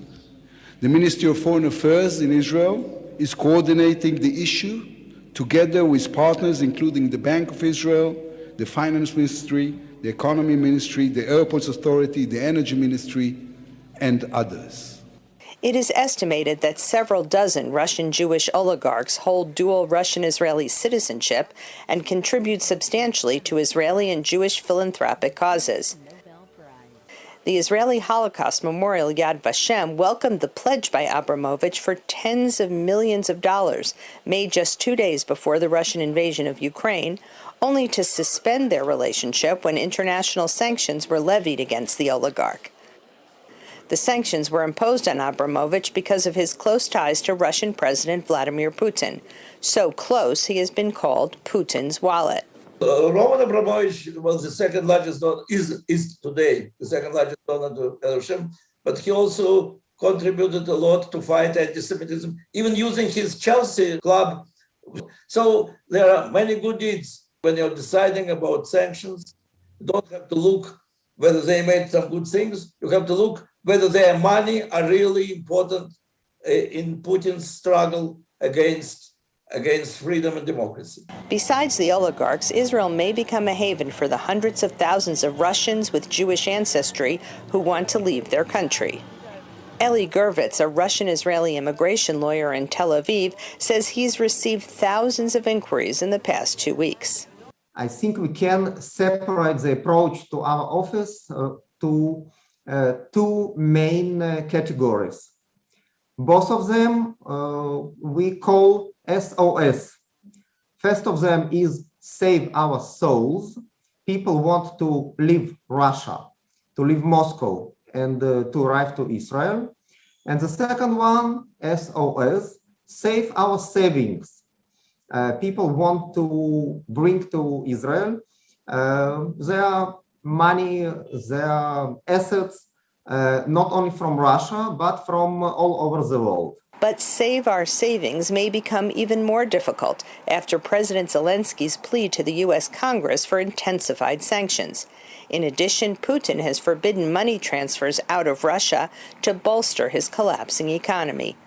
The Ministry of Foreign Affairs in Israel is coordinating the issue together with partners including the Bank of Israel, the Finance Ministry, the Economy Ministry, the Airports Authority, the Energy Ministry, and others. It is estimated that several dozen Russian Jewish oligarchs hold dual Russian-Israeli citizenship and contribute substantially to Israeli and Jewish philanthropic causes. The Israeli Holocaust Memorial Yad Vashem welcomed the pledge by Abramovich for tens of millions of dollars, made just 2 days before the Russian invasion of Ukraine, only to suspend their relationship when international sanctions were levied against the oligarch. The sanctions were imposed on Abramovich because of his close ties to Russian President Vladimir Putin. So close, he has been called Putin's wallet. Roman Abramovich was the second largest donor, is today the second largest donor to Russian, but he also contributed a lot to fight anti-Semitism, even using his Chelsea club So there are many good deeds. When you're deciding about sanctions, you don't have to look whether they made some good things. You have to look whether their money are really important in Putin's struggle against freedom and democracy. Besides the oligarchs, Israel may become a haven for the hundreds of thousands of Russians with Jewish ancestry who want to leave their country. Eli Gervitz, a Russian-Israeli immigration lawyer in Tel Aviv, says he's received thousands of inquiries in the past 2 weeks. I think we can separate the approach to our office to two main categories. Both of them we call SOS. First of them is save our souls. People want to leave Russia, to leave Moscow, and to arrive to Israel. And the second one, SOS, save our savings. People want to bring to Israel their money, their assets, not only from Russia, but from all over the world. But save our savings may become even more difficult after President Zelensky's plea to the U.S. Congress for intensified sanctions. In addition, Putin has forbidden money transfers out of Russia to bolster his collapsing economy.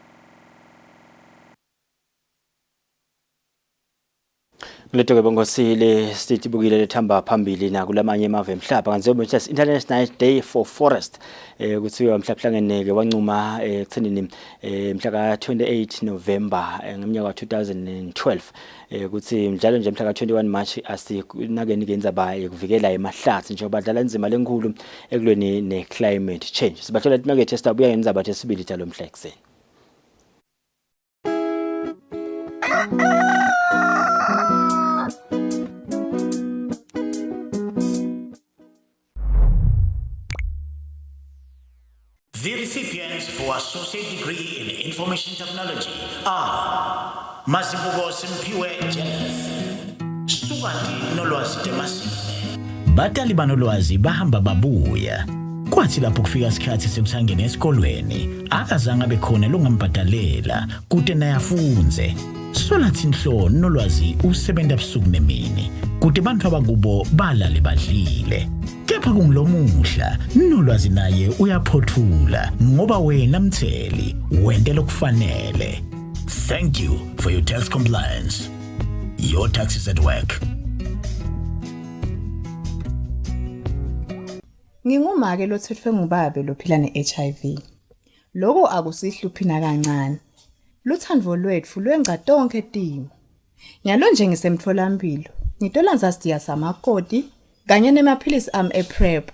Kuleto-ke bongosile sitibukile lethamba phambili nakulamanye amave emhlaba kanjengoba nje International Day for Forest kuthiwa mhlahlangeneke wancuma ekuthenini mhla ka-28 November ngeminyaka ka-2012 kuthi njalo nje mhla ka-21 March asinakeni indzaba yokuvikela emahlathi njengoba badlala inzima lenkulu ekulweni ne-climate change. Sibathola imakethe sitabuya ngendzaba yesibili njalo mhla ekuseni. The recipients for Associate Degree in Information Technology are Mazibuko Simpiwe Jeneth, Sugati Nolwazi Demasine. Batali banolwazi bahamba babuya. Kwathi lapho kufika isikhathi sekuthangena esikolweni, akazange abekhona longampatalela kude nayafunze. Solathi Nhlo nolwazi usebenza ebusuku nemini, kude bantu abakubo balale badlile. Kepha kungilomuhla nolwazi naye uyaphothula ngoba wena mtheli wente lokufanele. Thank you for your tax compliance. Your tax is at work. Ngingumake lothethwe ngubabe lophila ne-HIV. Lokho akusihluphi kancane. Luthando lwethu lwenza tonke timo. Nyalo nje ngisemtholampilo, ngitola nzasiya samakoti kanye nemaphilisi ami ePrep.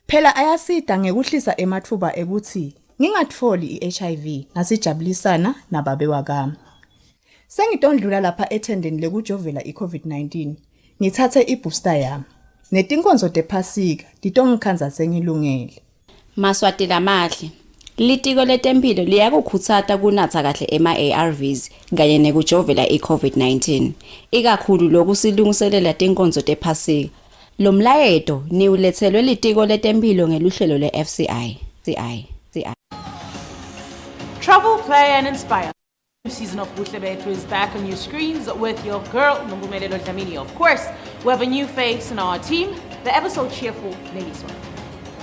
Phela ayasida ngekuhlisa emathuba ekuthi ngingatholi iHIV nasijabulisana nababe wakami. Sengitondlula lapha ethendeni lekujovela iCovid-19. Ngithathe ibooster yami. Netinkonzo tephasika ditongikhanza sengilungele. Maswati lamahle. Litiko letempilo liyakukhutsata kunatsa kahle ema-ARVs kanye nekujovela iCovid-19. Ikakhulu lokusilungiselela tinkonzo tephasika. Lo mlayeto niulethelwe litiko letempilo ngeluhlelo le-FCI. Travel, play and inspire. New season of Buhle Bethu is back on your screens with your girl Nombumelelo Dlamini. Of course, we have a new face in our team, the ever so cheerful Neliswa.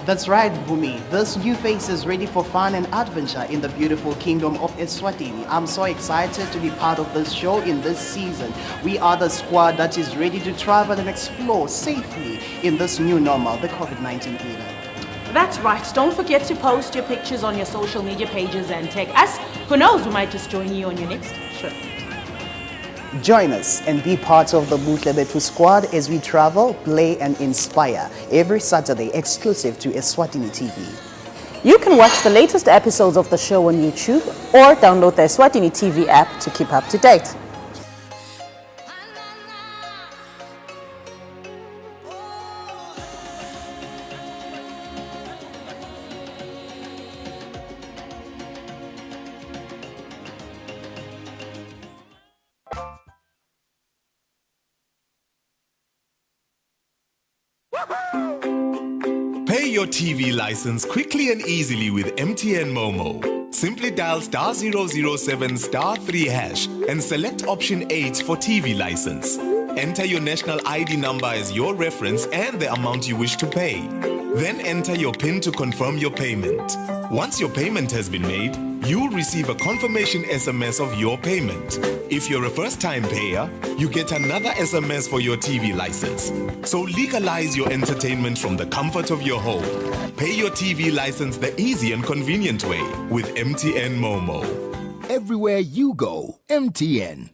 That's right, Bumi. This new face is ready for fun and adventure in the beautiful kingdom of Eswatini. I'm so excited to be part of this show in this season. We are the squad that is ready to travel and explore safely in this new normal, the COVID-19 era. That's right. Don't forget to post your pictures on your social media pages and tag us. Who knows, we might just join you on your next trip. Join us and be part of the Buhle Bethu squad as we travel, play and inspire every Saturday exclusive to Eswatini TV. You can watch the latest episodes of the show on YouTube or download the Eswatini TV app to keep up to date. Pay your TV license quickly and easily with MTN Momo. Simply dial *007 *3 hash and select option 8 for TV license. Enter your national ID number as your reference and the amount you wish to pay. Then enter your PIN to confirm your payment. Once your payment has been made, you'll receive a confirmation SMS of your payment. If you're a first-time payer, you get another SMS for your TV license. So legalize your entertainment from the comfort of your home. Pay your TV license the easy and convenient way with MTN Momo. Everywhere you go, MTN.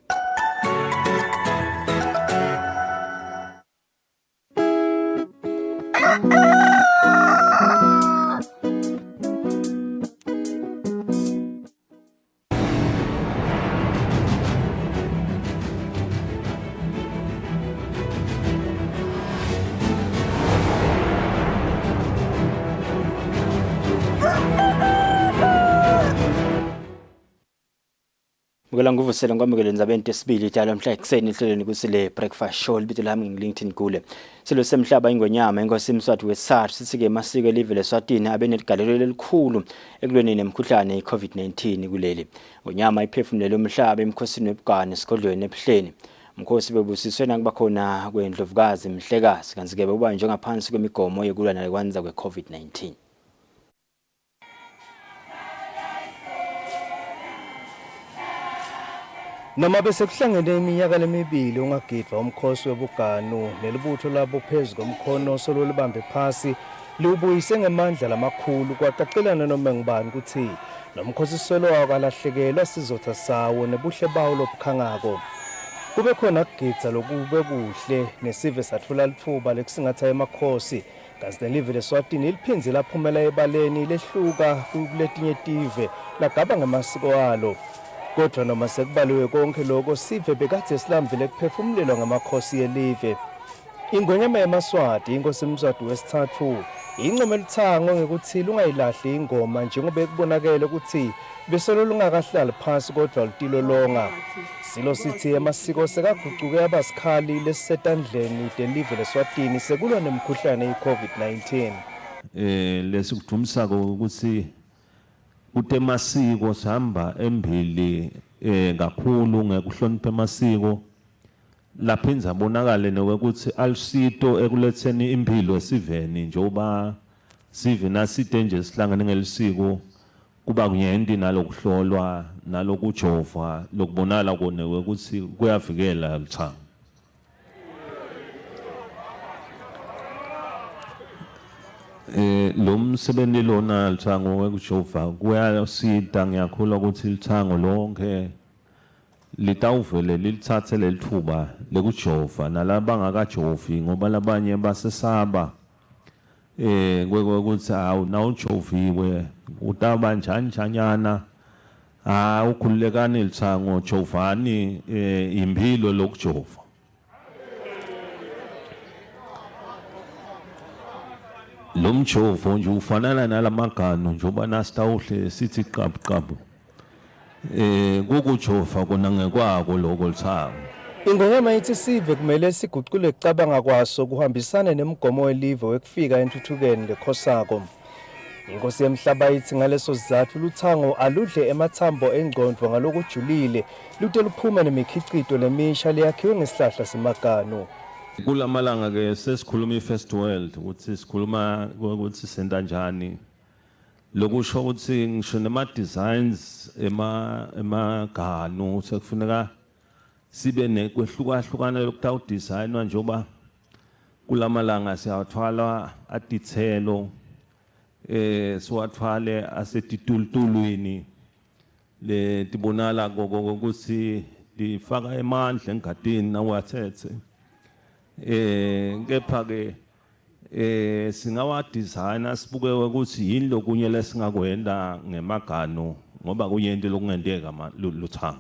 Ngicela ngivusele ngokwamukela ndzabeni tesibili njalo mhla ekseni ehlelweni kusile breakfast show libito lami ngiLinkedIn Gule. Silo semhlaba ingonyama inkosi imswati weSARS sisike masiko elive leSwatini abeneligalelo elikhulu ekulweni nemkhuhlane iCovid-19 kuleli. Ngonyama iphefumulele umhlaba emkhosini webugane esigodlweni ebuhleni. Umkhosi bebusiswe nakubakhona kwendlovukazi mhlekazi kanti ke bebanjwe ngaphansi kwemigomo yokulwa nalekwanza kweCovid-19. Noma bese kuhlangene iminyaka lemibili ungagidwa umkhosi webuganu nelibutho labo phezulu komkhono solo libambe phasi liubuyise ngemandla lamakhulu kwaqaqelana noma ngibani ukuthi nomkhosi solo wakalahlekelwa sizotha sawo nebuhle bawo lobukhangako. Kube khona ukugidza lokube kuhle nesive sathola lithuba lekusingatha emakhosi kanti nelive leSwatini liphinze laphumela ebaleni lehluka kuletinye tive lagaba ngemasiko alo. Kodwa noma sekubaliwe konke lokho sive bekade silambile kuphefumulelwa ngamakhosi elive. Ingonyama yamaswati inkosi imswati wesithathu inqome lithango ngekuthi lungayilahli ingoma njengoba ekubonakala ukuthi besolo lungakahlali phansi kodwa lutilolonga. Silo sithi emasiko sekaguquke abasikhali lesetandleni delive leSwatini sekulwa nemkhuhlane iCovid-19. Lesikudumisa ukuthi utemasiko sihamba embili kakhulu ngekuhlonipha emasiko laphinza bonakale nokuthi alusito ekuletheni impilo esiveni njoba sive nasite nje sihlangane ngelisiko kuba kunyenti nalokuhlolwa nalokujova lokubonala kone ukuthi kuyavikela lithanga. Lo msebenzi lona lithango wekujova kuyasida ngiyakholwa ukuthi lithango lonke litawuvele lithathe lelithuba lekujova nalaba ngakajovi ngoba labanye basesaba kwekuthi awu nawujoviwe utaba njanyana ukhululekani lithango jovani impilo lokujova. Lo mjovo nje ufanana nalamagano njoba nasitawuhle sithi qabu kukujova kona ngekwako lokho lithango. Ingonyama ithi sive kumele siguqule ukucabanga kwaso kuhambisane nemigomo welive wekufika entuthukeni ngekhosako. Inkosi yemhlaba ithi ngaleso sizathu luthango aludle emathambo engcondvo ngalokujulile lute luphume nemikhiqido lemisha leyakhiwe ngesihlahla semagano. Kulamalanga ke sesikhuluma iFirst World ukuthi sikhuluma ukuthi senta njani lokusho ukuthi ngisho nema designs emagano sekufuneka sibe nekwehlukahlukana lokuthawu designwa njoba kulamalanga siyathwala adithelo siwathwale asetitultulwini le tibonala ukuthi difaka emandla engadini nawathethe kepha ke singawa designer sibuke ukuthi yini lokunye lesingakwenda ngemagano ngoba kuyento lokungenteka luthanga.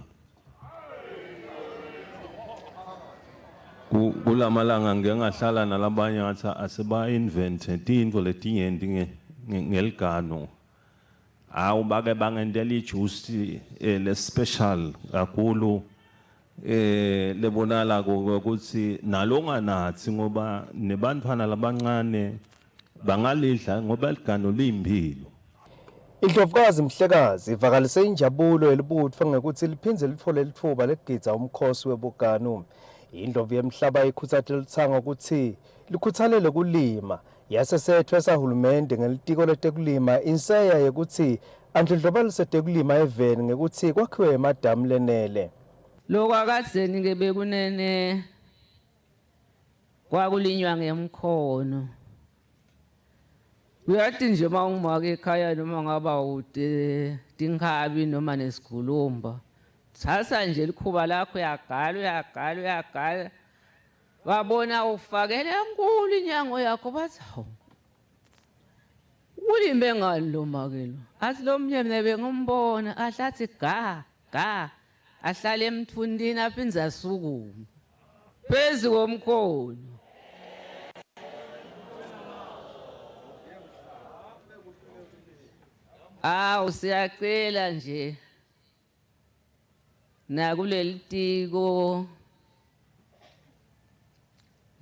Kulamalanga ngeke ngahlala nalabanye ngathi aseba invente into letinyenti ngeligano awu bake bangentela ijuice le special kakhulu lebonala ukuthi nalonganathi ngoba nebantwana labancane bangalidla ngoba ligano liyimpilo. Indlovukazi Mhlekazi ivakalise injabulo elibutho ngekuthi liphindze lithole lithuba legidza umkhosi webuganu. Indlovu yemhlaba ikhuthathele lithanga ukuthi likhuthalele kulima yase sethwe sahulumende ngelitiko letekulima inseya yekuthi andlondlobalise tekulima eveni ngekuthi kwakhiwe emadamu lenele. Lokwakadzeni ke bekunene kwakulinywa ngemkhono. Uyathi nje mawungumaka ekhaya noma ngaba ude tinkhabi noma nesigulumba. Thatha nje likhuba lakho uyagala. Wabona ufakele enkulu inyango yakho bathi hawu. Ulimbe ngani lo makelo? Athi lo mnyene bengimbona ahlathi ga. Ahlale emthundini aphinza asukume. Phezu komkhono. Siyacela nje nakuleli tiko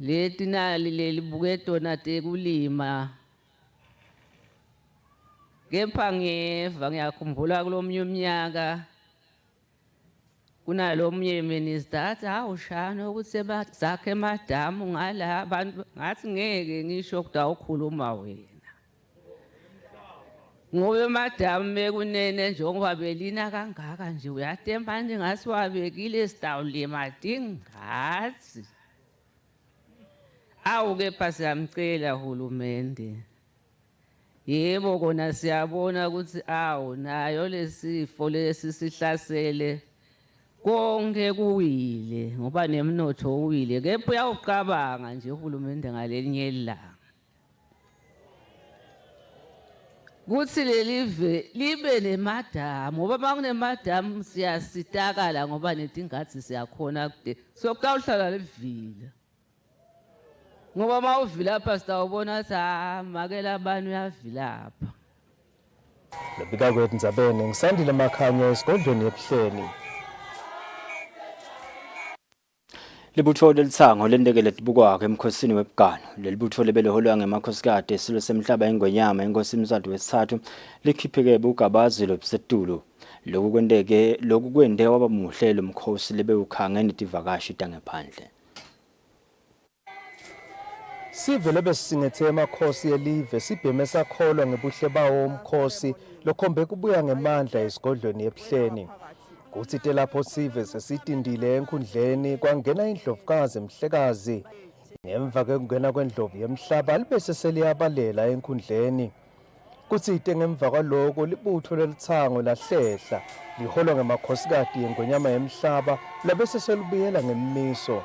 leti nali lelibukedona tekulima kepha ngeva ngiyakhumbula kulomnye umnyaka kunalomnye minister athi awushana ukuthi zakhe emadamu ngala abantu ngathi ngeke ngisho kudawukhuluma wena. Ngoba emadamu bekunene njengoba belina kangaka nje uyatemba nje ngasi wabekile sitawulima dingathi. Kepha siyamcela hulumende. Yebo kona siyabona ukuthi nayo lesifo lesi sihlasele konke kuwile ngoba nemnotho uwile kepha uyawucabanga nje uhulumende ngalelinye ilanga. Kuthi lelive libe nemadamu ngoba makunemadamu siyasitakala ngoba netingathi siyakhona kude sokutawuhlala livila ngoba mawuvila lapha sitawubona athi makela abantu uyavila lapha. Lebika kwethu Ndzabene ngisandile Makhanya esigodlweni ebuhleni. Libutho lelitsango lendekele tibukwakhe emkhosini webugano. Lelibutho lebeleholwa ngemakhosikazi esilo semhlaba engwenyama inkosi Mzantu wesithathu likhipheke bugabazi lobusetulo. Lokhu kwende wabamuhle lo mkhosi lebewukhanga netivakashi tangephandle. Sivele besisingethe emakhosi yelive sibheme sakholwa ngebuhle bawo umkhosi lokhombe kubuya ngemandla esigodlweni ebuhleni. Kuthi lapho sive sesitindile enkundleni kwangena indlovukazi Mhlekazi ngemva kungena kwendlovu yemhlaba libe seseliyabalela enkundleni. Kuthi ngemva kwaloko libutho lelitsango lahlehla liholwa ngemakhosikazi engonyama yemhlaba labe seselibuyela ngemiso.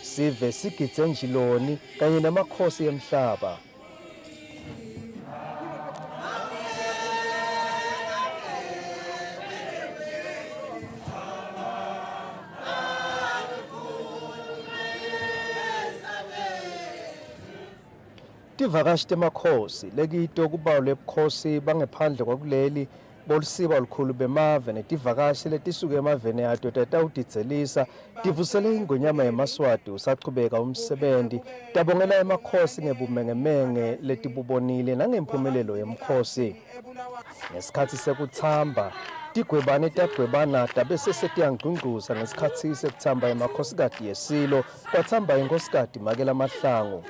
Sive sigidze njiloni kanye namakhosi yemhlaba. Tivakashi temakhosi lekito kubawo lebukhosi bangephandle kwakuleli bolisiba olukhulu bemave netivakashi letisuke emaveni ato tatawutidzelisa tivusele ingonyama yemaswati usachubeka umsebenzi tabongela emakhosi ngebumengemenge letibubonile nangemphumelelo yemkhosi. Ngesikhathi sekuthamba tigwebane tagwebana tabe sesetiyangqungquza ngesikhathi sekuthamba emakhosikazi yesilo kwathamba inkosikazi Makela Mahlangu.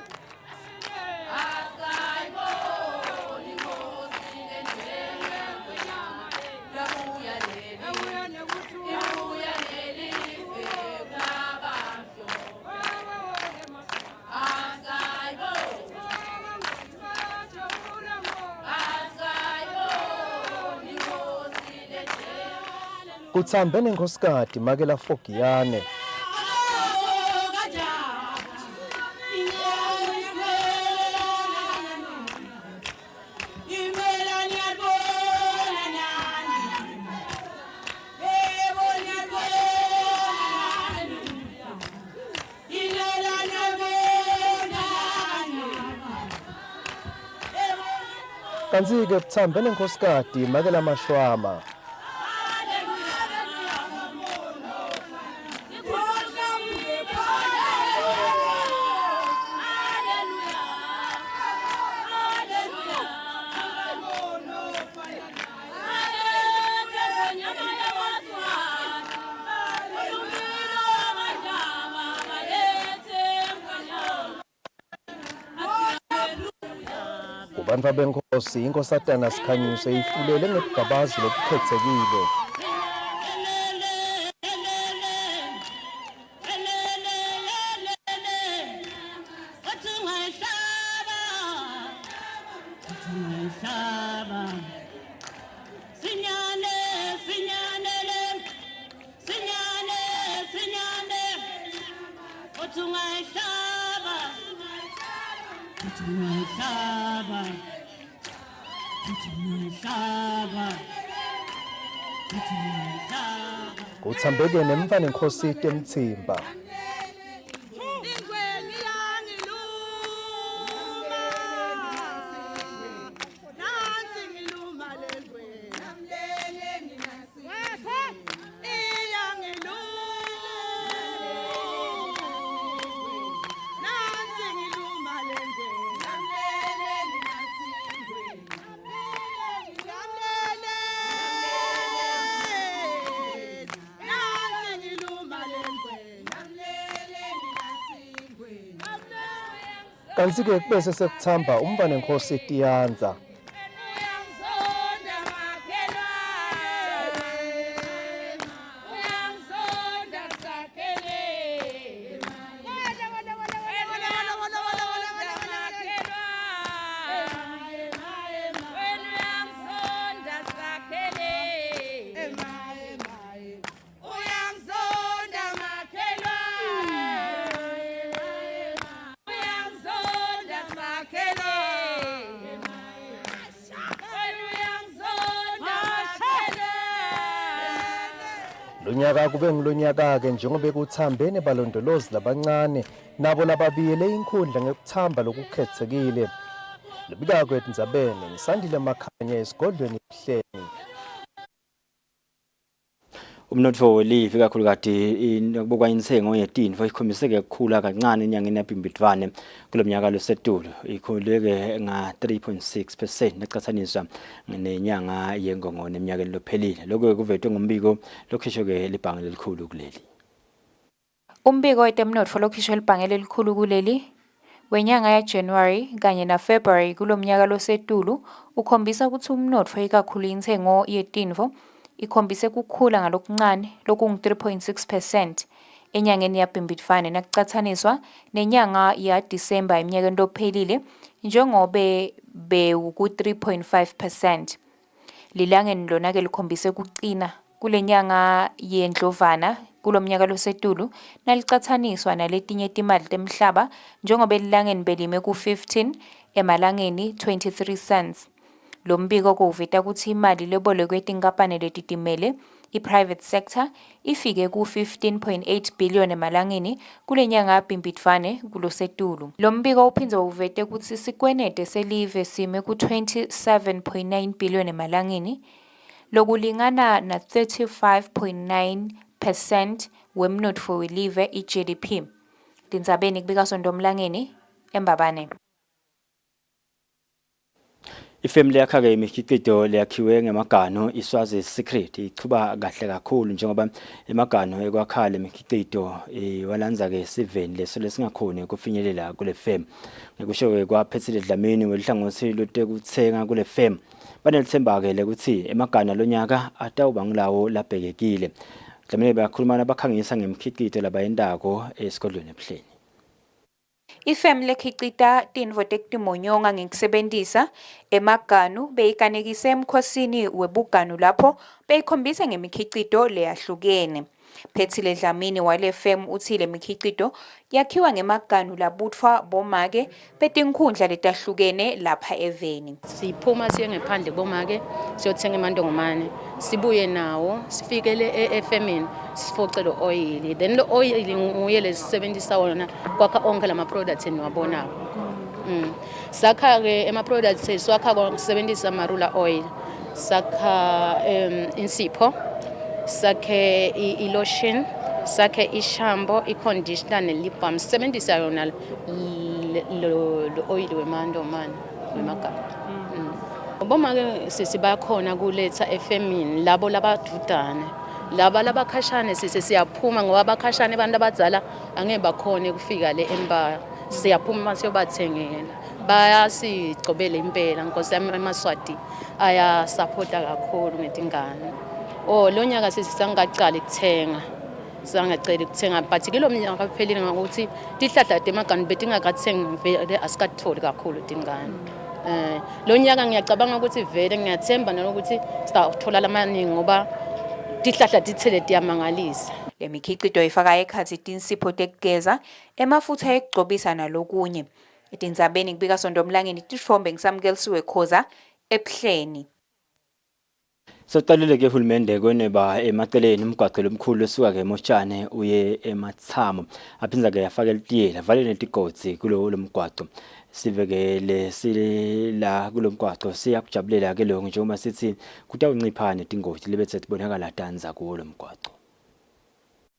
Kuthambe nenkosikazi Makela Fogiyane. Kanzi-ke kuthambe nenkosikazi Makela Mashwama. Bantu benkosi inkosatana Sikhanyise ifulele ngebugabazi lobukhethekile. Kuthambeke nemva nenkosi Temthimba. Kanti-ke bese sekuthamba umva nenkosi Tiyanza. Lonyaka kube ngilonyaka-ke njengoba kuthambene balondolozi labancane nabo lababiyele inkundla ngekuthamba lokukhethekile. Libika kwethu Ndzabene ngisandile Makhanya esigodlweni ebuhleni. Umnotfo welive kakhulukazi nokubukwa insengo yetinfo ikhombiseke ukukhula kancane enyangeni yaBhimbidvwane kulomnyaka losetulu ikhuleke nga 3.6% necathaniswa nenyanga yengongoni eminyakeni lophelile. Lokho kuvetwe ngumbiko lokhishwe libhange lelikhulu kuleli. Umbiko wetemnotfo lokhishwe libhange lelikhulu kuleli wenyanga ya January kanye na February kulomnyaka losetulu ukhombisa ukuthi umnotfo ikakhulu insengo yetinfo ikhombise kukhula ngalokuncane lokungu 3.6% enyangeni yaBhimbidvwane nakucathaniswa nenyanga ya December eminyakeni lophelile njengobe beku 3.5%. Lilangeni lona ke likhombise kucina kulenyanga yeNdlovana kulomnyaka losetulu nalicathaniswa naletinye timali temhlaba njengobe lilangeni belime ku 15 emalangeni 23 cents. Lo mbiko kuveta ukuthi imali lebolekwe tinkampani letitimele i-private sector ifike ku 15.8 billion emalangeni kulenyanga yaBhimbidvwane kulosetulu. Lo mbiko uphindze uvete ukuthi sikwenete selive sime ku 27.9 billion emalangeni lokulingana na 35.9% wemnotfo welive i-GDP. Tindzabeni kubika Sondomlangeni eMbabane. Ifamily yakhe imikhiqido leyakhiwe ngemagano iswazi secret ichuba kahle kakhulu njengoba emagano ekwakhala imikhiqido walanza ke siveni leso lesingakhona kufinyelela kule firm. Ngekusho kwaPhethile Dlamini welihlangothi lotekuthenga kule firm. Banelithemba ke ukuthi emagano lonyaka atawuba ngilawo labhekekile. Dlamini bayakhuluma nabakhangisa ngemikhiqido labayendako esigodlweni ebuhleni. Ifamily lekhicita tinvo tektimonyonga ngekusebentisa emaganu beyikanekise emkhosini webuganu lapho beyikhombisa ngemikhicito leyahlukene. Phethile Dlamini wale firm uthi le mikhicito yakhiwa ngemaganu labutfwa bomake betinkhundla letahlukene lapha eveni. Siphuma siye ngephandle bomake siyothenga emandongomane sibuye nawo sifikele efemini sifocele oil then lo oil nguye lesisebenzisa wona kwakha onke lama products eniwabonako. Sakha ke ema products siwakha kusebenzisa marula oil sakha insipho sakhe ilotion sakhe ishambo iconditioner nelip balm sebenzisa yona lo oil wemandongomane wemagama. Boma ke sisibakhona kuletha efemini labo labadudane laba labakhashane siyaphuma ngoba abakhashane abantu abadzala angeke bakhone kufika le siyaphuma siyobathengela bayasigcobela impela Nkosi yami eMaswati ayasupporta kakhulu ngetingane. Lo nyaka sisangaqala ukuthenga sangacela ukuthenga but kilo mnyaka kuphelile ngokuthi tihlahla temaganu betingakathengi vele asikatholi kakhulu tingane. Lo nyaka ngiyacabanga ukuthi vele ngiyathemba nalokuthi sizathola lamaningi ngoba tihlahla tithele tiyamangalisa. Le mikhicito ifaka ekhathi tinsipho tekugeza, emafutha ekugcobisa nalokunye. Etindzabeni kubika Sondomlangeni titfombe ngisamkelisiwe Khoza ePhleni. Sotalile ke hulumende koneba emaceleni umgwaqo lomkhulu osuka ke eMotshane uye eMatsamo aphinza ke yafaka elitiyela vale netigotsi kulo mgwaqo. Sivekele sila kulomgwaqo siyakujabulela ke lo njengoba sithi kutawuncipha netingoti lebethe tibonakala danza kulo mgwaqo.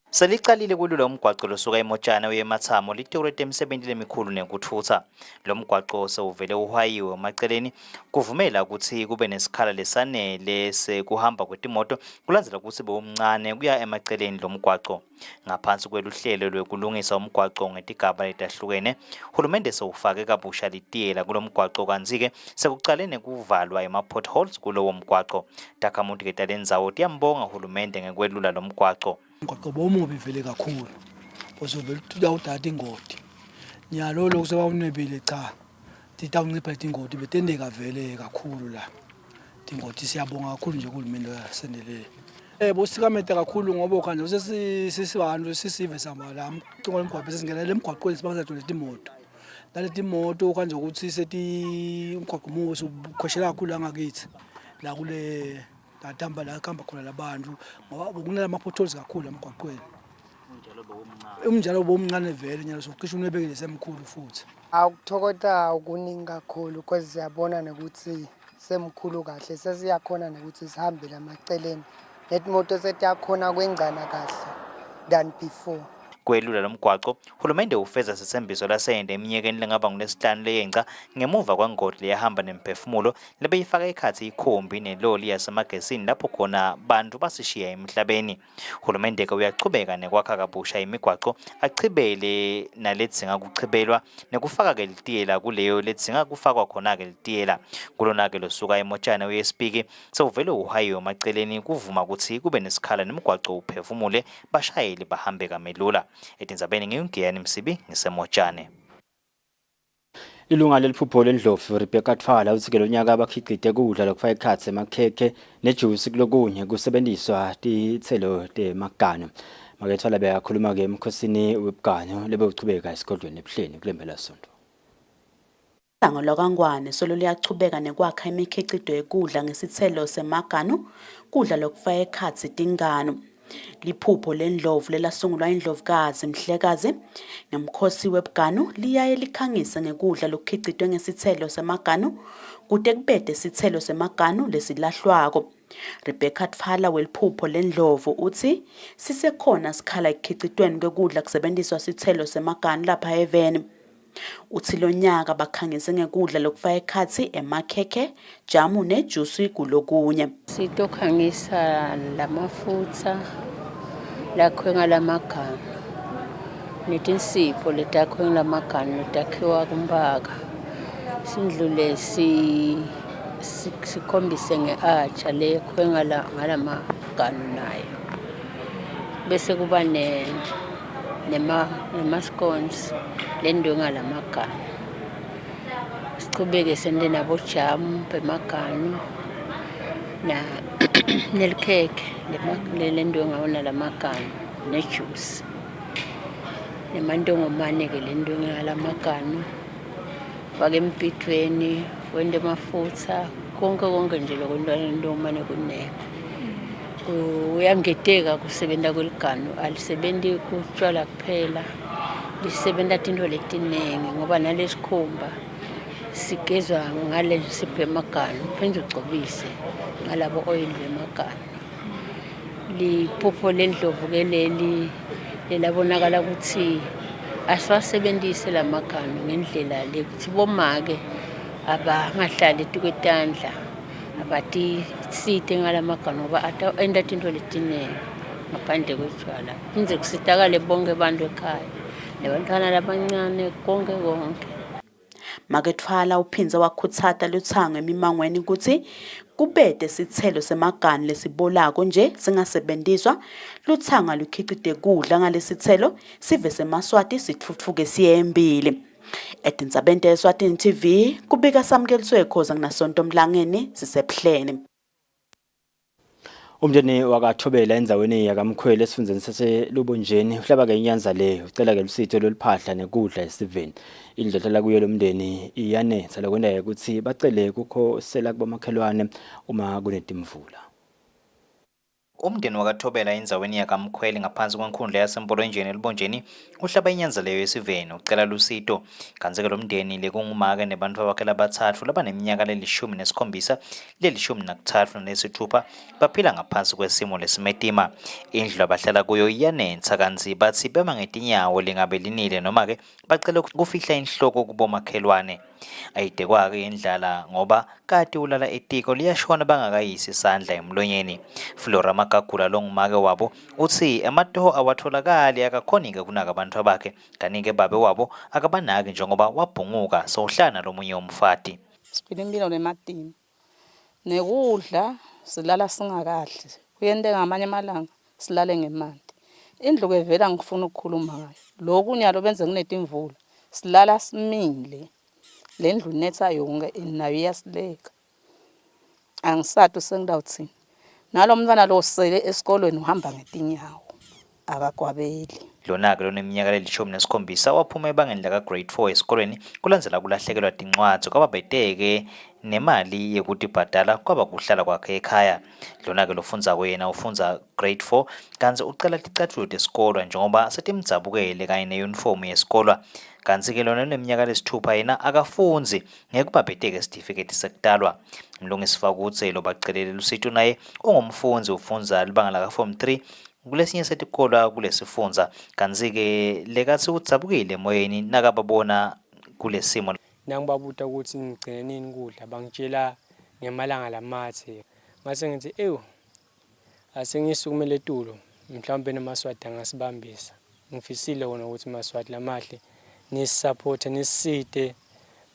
Selicalile kulo mgwaqo losuka eMotshane uye eMatsamo litorete emsebenzini emikhulu nekuthutha. Lo mgwaqo sewuvele uhayiwe emaceleni kuvumela ukuthi kube nesikhala lesanele sekuhamba kwetimoto kulandzela ukuthi bewumncane kuya emaceleni lo mgwaqo. Ngaphansi kweluhlelo lwekulungisa umgwaqo ngetigaba letahlukene, hulumende sewufake kabusha litiyela kulo mgwaqo kanzi-ke sekucale nekuvalwa ema-potholes kulowo mgwaqo. Takhamuti ke talendzawo tiyambonga hulumende ngekwelula lo mgwaqo. Umgwaqo bomubi vele kakhulu uzovele utawudada ingoti nyalo lokho sebawunebile cha titawuncipha ingoti betendeka vele kakhulu la ingoti siyabonga kakhulu nje kuhulumende yasendelele bosikamete kakhulu ngoba kanje sesibantu sisive samba la mcingo lemgwaqo sesingena lemgwaqweni sibangazathole timoto naleti moto kanje ukuthi sethi umgwaqo muso ukhoshela kakhulu angakithi la kule Tamba la kamba khona labantu ngoba kunalama potholes kakhulu emgwaqweni. Umnjalo bomncane vele nyalo socisha unebekele semkhulu futhi. Akuthokota ukuningi kakhulu because siyabona ukuthi semkhulu kahle sesiyakhona ukuthi sihambe lamaceleni. Netimoto setiyakhona kwengcana kahle than before. Kwelula lo mgwaqo hulumende ufeza sithembiso lasende eminyakeni lengaba ngolesihlanu leyenca ngemuva kwangoti leyahamba nemphefumulo lebeyifaka ekhathi ikhombi neloli yasemagesini lapho khona bantu basishiya emhlabeni. Hulumende ke uyachubeka nekwakha kabusha imigwaqo achibele naledzinga kuchibelwa nekufaka ke litiyela kuleyo ledzinga kufakwa khona ke litiyela. Kulona ke losuka eMotshane uyespiki sewuvele uhayiwe emaceleni kuvuma ukuthi kube nesikhala nemigwaqo uphefumule bashayeli bahambe kamelula. Etindzabeni ngiyungiyani Msibi ngiseMotshane. Ilunga leliphupho lendlovu Rebecca Tfala uthi ke lonyaka abakhicite kudla lokufaka ekhatsi emakhekhe nejuice kulokunye kusebenziswa tithelo temaganu. Makethola beyakhuluma ke emkhosini webugano lebewuchubeka esigodlweni ePhleni kulembela sonto. Isango lokangwane solo liyachubeka nekwakha imikhicido yekudla ngesithelo semaganu kudla lokufaka ekhatsi tingano. Liphupho lendlovu lelasungulwa indlovukazi Mhlekazi ngemkhosi webugano liyaye likhangise ngekudla lokukhicitwe ngesithelo semaganu kude kubede isithelo semaganu lesilahlwako. Rebecca Tfala weliphupho lendlovu uthi sisekhona sikhala ekukhicitweni kwekudla kusebenziswa isithelo semaganu lapha eveni. Uthi lo nyaka bakhangise ngekudla lokufaka ekhatsi emakhekhe, jamu nejuice kulokunye. Sitokhangisa lamafutha lakho ngalamaganu netinsipho letakho ngalamaganu takhiwa kumbaka. Sindlule sikhombise ngeacha lekho ngalamaganu nayo. Bese kuba nema-scones lendonga lamaganu. Siqhubeke sende nabo jamu bemaganu na nelikhekhe lendonga wona lamaganu nejuice. Nemandongomane ke lendonga lamaganu. Fake empithweni wende mafutha konke nje lokundongomane kunene. Uyangeteka kusebenta kweliganu alisebenzi kutshwala kuphela lisebenta tinto letinengi ngoba nalesikhumba sigezwa ngale siphe emaganu phenze ugcobise ngalabo oil bemaganu. Liphupho lendlovu ke leli lelabonakala ukuthi asiwasebenzise lamaganu ngendlela lekuthi bomake abangahlali tikwetandla abati site ngalamaganu ngoba enda tinto letinengi ngaphandle kwetshwala. Inze kusitakale bonke abantu ekhaya nebantwana labancane konke konke. Makethwala uphinze wakhutsata Luthango emimangweni ukuthi kubede sithelo semaganu lesibolako nje singasebenziswa. Luthango lukhicite kudla ngalesithelo sive seMaswati sithuthuke siye embili. Edintsabente Eswatini TV kubika samkeliswe ekhoza kunasonto Mlangeni sisePhlene. Umndeni wakathobela endzaweni yakamkhwele esifundeni saseLubunjeni uhlaba ke inyanza leyo ucela ke lusitho loluphahla nekudla esiveni. Indlela kuyo lomndeni iyanetha lokwenda ukuthi bacele kukho sela kubomakhelwane uma kunetimvula. Umndeni wakathobela endzaweni yakamkhwele ngaphansi kwenkhundla yasempolintsheni eLubunjeni uhlaba inyanza leyo esiveni ucela lusito. Kanzeke lo mndeni lekungumake nebantfu bakhe labathathu labaneminyaka le-17 le-13 nesithupha baphila ngaphansi kwesimo lesimetima. Indlu abahlala kuyo iyanetha kanzi bathi bema ngetinyawo lingabe linile noma ke bacela kufihla inhloko kubomakhelwane. Ayidekwa-ke indlala ngoba kati ulala etiko liyashona bangakayisi isandla emlonyeni. Flora Magagula longumake wabo uthi amatoho awatholakali akakhonike kunaka abantu bakhe kanike babe wabo akabanaki njengoba wabhunguka sohlana lomunye umfati. Siphila impilo nematima nekudla silala singakahle kuyenteka ngamanye amalanga silale ngemandi. Indlu ke vela ngifuna ukukhuluma ngayo lokhu nyalo benze kunetimvula silala simile. Le ndlu netha yonke inayo iyasileka angisatu sengidawuthini nalo mntwana lo sele esikolweni uhamba ngetinyawo akagwabeli. Lona-ke loneminyaka le-17 waphuma ebangeni laka grade 4 esikolweni kulandzela kulahlekelwa tincwadzi kwaba beteke nemali yekuti bhadala kwaba kuhlala kwakhe ekhaya. Lona-ke lofundza yena ufundza grade 4 kanzi ucela ticatfulo tesikolo njengoba setimdzabukele kanye neuniform yesikolo. Kanzi-ke lona leminyaka le-6 yena akafundzi ngekuba beteke certificate sekutalwa. Mlungisi Fakutse lo bacelele lusito naye ungumfundzi ufundza libanga laka form 3 kulesinye setikolo kulesifundza kanzi-ke lekatsi udzabukile emoyeni nakababona kulesimo. Nangibabuta ukuthi ngigcine nini kudla bangitshela ngemalanga lamathe ngase ngithi asengisukumele etulo mhlawumbe neMaswati angasibambisa. Ngifisile wona ukuthi Maswati lamahle nisupporte nisite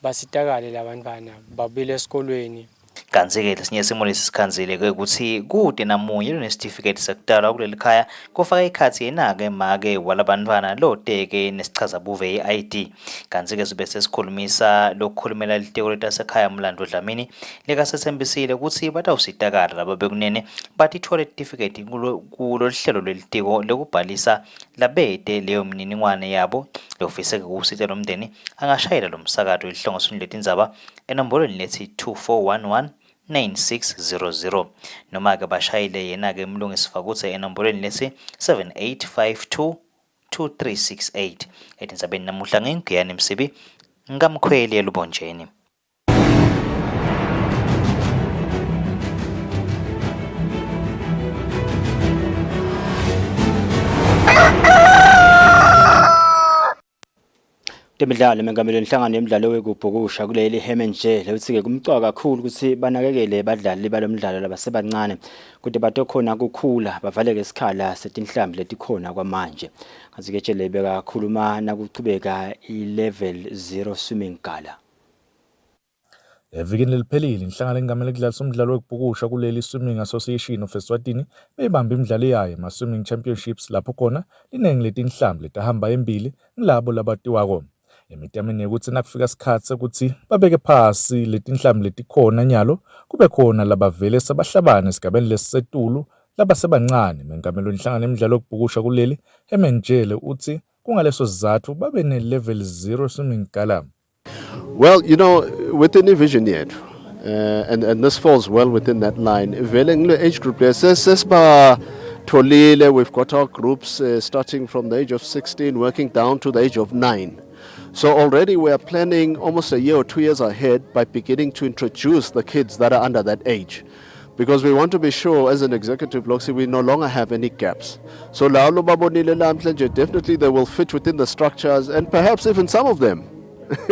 basitakale labantwana babile esikolweni. Kanzi-ke lesinye simo lesi sikhanzile-ke ukuthi kude namunye lonesitifiketi sekutalwa kuleli khaya kufaka ikhathi yena-ke make walabantwana loteke nesichazabuve i-ID. Kanzi-ke sibe sesikhulumisa lokukhulumela liteko letasekhaya Mlando Dlamini lekasethembisile ukuthi batawusitakala laba bekunene batithole itifiketi kulo hlelo lelitiko lokubhalisa labete leyo mniningwane yabo. Lofiseke kusita lo mndeni angashayela lo msakato elihlongosweni letindzaba enombolweni lethi 2411-9600 noma-ke bashayile yena-ke Mlungisi Fakutse enombolweni lethi 7852-2368. Etindzabeni namuhla ngingiyani Msibi ngamkhweli eLubunjeni. Temidlalo mengameli enhlangano yemidlalo wekubhukusha kuleli Hemenje lethi ke kumcwa kakhulu ukuthi banakekele badlali balomdlalo labasebancane kude batokhona kukhula bavaleke isikhala setinhlambi letikhona kwamanje. Kanti ke tshele bekakhuluma nakuchubeka i-level 0 swimming gala. Evikini leliphelile inhlangano engamele kudlalisa umdlalo wekubhukusha kuleli Swimming Association of Eswatini beyibamba imidlalo yayo ma-swimming championships lapho khona linengi letinhlambi letahamba embili ngilabo labatiwako. Imitameni ukuthi nakufika isikhathi sokuthi babeke phasi letinhlambi letikhona nyalo kube khona labavele sabahlabana esigabeni lesisetulu labasebancane. Mengameli wenhlangano emidlalo wekubhukusha kuleli Hemenjele uthi kungaleso sizathu babe ne-level 0 swimming gala. Well, you know, within a vision yet, and this falls well within that line. Age group, we've got our groups starting from the age of 16, working down to the age of 9. So already we are planning almost a year or 2 years ahead by beginning to introduce the kids that are under that age. Because we want to be sure as an executive block, we no longer have any gaps. So definitely they will fit within the structures and perhaps even some of them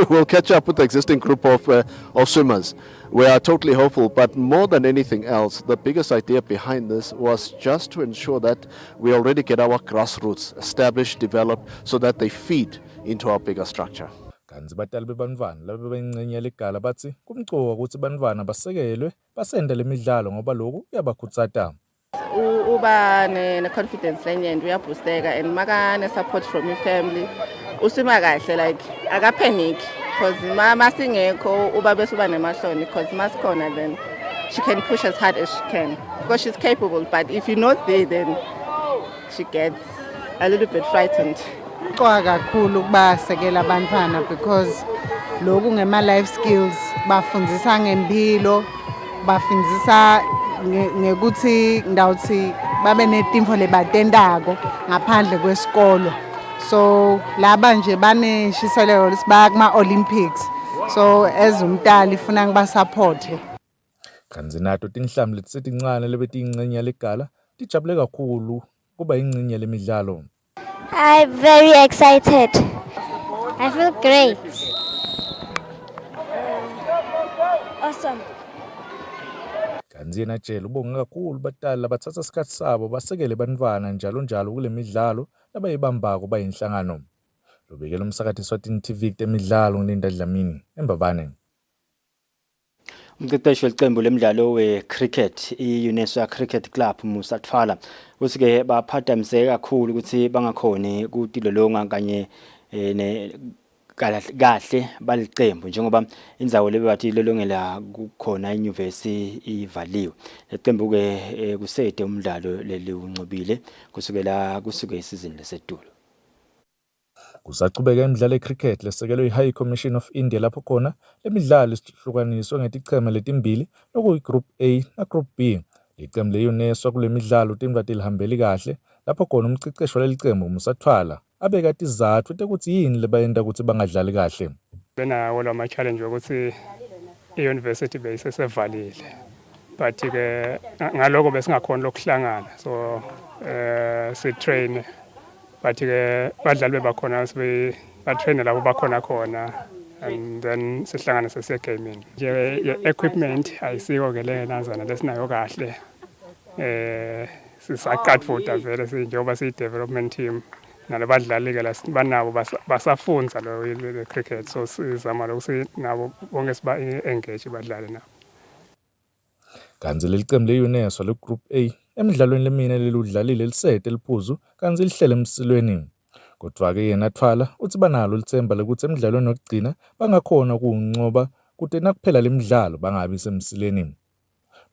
we'll catch up with the existing group of swimmers. We are totally hopeful, but more than anything else, the biggest idea behind this was just to ensure that we already get our grassroots established, developed, so that they feed into our bigger structure. Kanti batali bebantwana laba bengcenye yeligala bathi kumcoka ukuthi bantwana basekelwe basende lemidlalo ngoba lokhu kuyabakhutsata. Uba ne-confidence lenye and uyaboosteka and maka ne-support from your-family uswima kahle like akapanic because masingekho uba bese uba nemahloni because masikhona then she can push as hard as she can because she's capable, but if you're not there then she gets a little bit frightened. Kuqoka kakhulu ukubasekela abantwana because lokhu ngema-life skills bafundisa ngempilo, bafundisa ngekuthi ngawuthi babe netimfo lebatendako ngaphandle kwesikolo. So laba nje baneshiselelo lisibaya kuma-Olympics. So as umntali ifuna ngibasupporte. Kanti nato tinhlambi letitsetincane lebetiyingcenye yeligala tijabule kakhulu kuba yingcenye lemidlalo. I'm very excited. I feel great. Awesome. Kanti yena tshela ubonga kakhulu batali labathatha isikhathi sabo basekele bantwana njalo njalo kule midlalo labayibambako bayinhlangano. Lobekela umsakathi Eswatini TV temidlalo ngilinda Dlamini eMbabane. Umqeqeshi weqembu lemidlalo wecricket i-UNESCO Cricket Club Musa Tfala usike baphadamise kakhulu ukuthi bangakhoni kutilolonga kanye kahle baliqembu njengoba indzawo lebathi lolongela kukhona inyuvesi ivaliwe. Leqembu ke kusede umdlalo leli uncobile kusuke isizini lesetulo. Kusaqhubeka imidlalo yecricket lesekelwe i-High Commission of India lapho khona lemidlalo isihlukaniswe ngeticheme letimbili lokuyi-Group A na-Group B. Iqembu le-UNESCO kule midlalo timkati lihambeli kahle lapho khona umqeqeshi walelicembu Musa Tfala abeka izizathu ukuthi yini lebayenda ukuthi bangadlali kahle. Benawo la ma-challenge ukuthi i-university beyisesevalile but ke ngaloko besingakhona lokuhlangana so si-train but ke badlali bebakhona batraine labo bakhona khona and then sihlangana sesiye-gaming. Nje equipment ayisiko ke lenazana lesinayo kahle sisaqatfuta vele njengoba siyi-development team nalabadlali ke banabo basafunza lo cricket so sizama lokuthi nabo bonke siba engage badlale nabo. Kanti leli qembu le-UNESCO le-Group A emidlalweni lemine leludlalile lisete eliphuzu kanti lihlele emsilweni. Kodwa ke yena Tfala uthi banalo lithemba lokuthi emidlalweni wokugcina bangakhona ukunqoba kude nakuphela lemidlalo bangabi semsileni.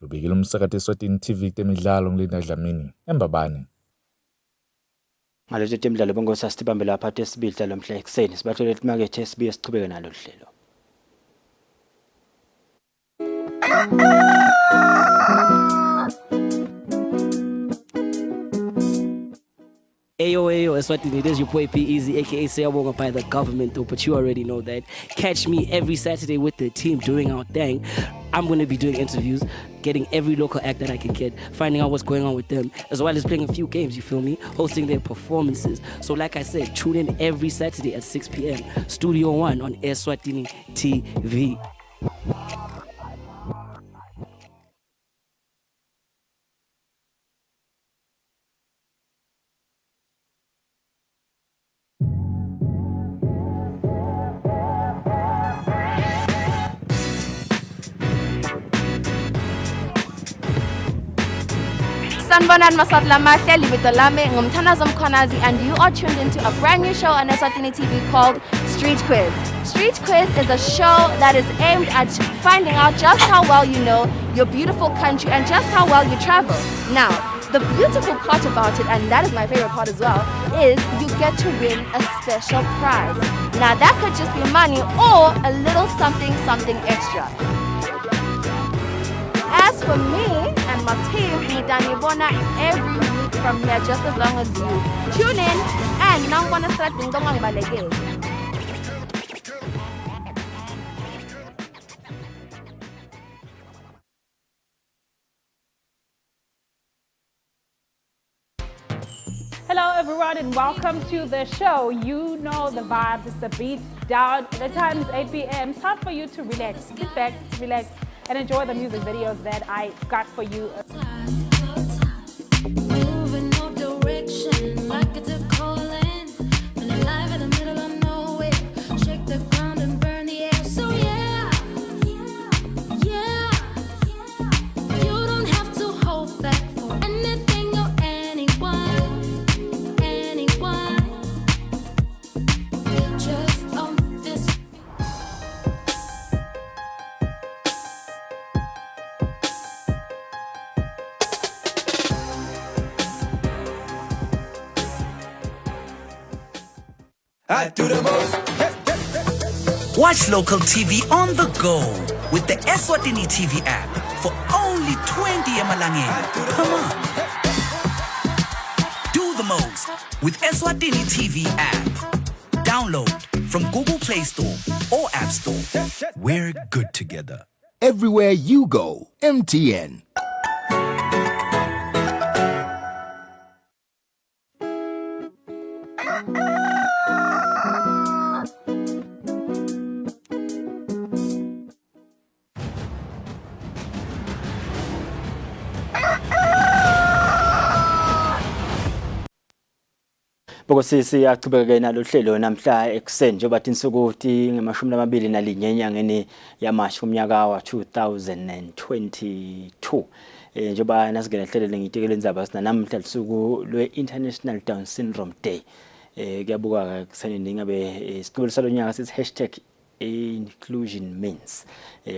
Lubikile umsakathi Eswatini TV temidlalo ngilinda Dlamini eMbabane. Ngalezo temidlalo bongosa sitibambe lapha tesibili lamhla ekseni sibathole emakethe sibuye sichubeke nalo hlelo. Ayo, Eswatini, it is your boy P Easy, aka Sayabonga by the government though, but you already know that. Catch me every Saturday with the team doing our thing. I'm going to be doing interviews, getting every local act that I can get, finding out what's going on with them, as well as playing a few games, you feel me? Hosting their performances. So like I said, tune in every Saturday at 6 p.m. Studio 1 on Eswatini TV. Sanibonani maswati mahle libito lami ngumthanazo Mkhwanazi and you are tuned into a brand new show on Eswatini TV called Street Quiz. Street Quiz is a show that is aimed at finding out just how well you know your beautiful country and just how well you travel. Now, the beautiful part about it, and that is my favorite part as well, is you get to win a special prize. Now that could just be money or a little something extra. As for me and my team, Nidanibona every week from here just as long as you tune in and now I'm gonna start doing the Hello everyone and welcome to the show. You know the vibes, it's the beat. down. The time is 8 p.m. It's time for you to relax. Sit back, relax, and enjoy the music videos that I got for you. Moving no direction, like it's a calling. Been alive in the middle of nowhere. Shake the ground and burn the air. So yeah, yeah. You don't have to hold back for anything or anyone. Just on this. I do the most. Watch local TV on the go with the Eswatini TV app for only 20 emalangeni per month. Do the most with Eswatini TV app. Download from Google Play Store or App Store. We're good together. Everywhere you go, MTN. Bokosisi yachubeka nalo hlelo namhla ekseni njengoba insuku ngemashumi amabili nalinye enyangeni yaMashi kumnyaka wa 2022 njengoba nasingena hlelo lengitekele indzaba sinamhla lisuku lwe-International Down Syndrome Day kuyabuka kusenini ngabe isiqubelo salonyaka sithi #inclusion means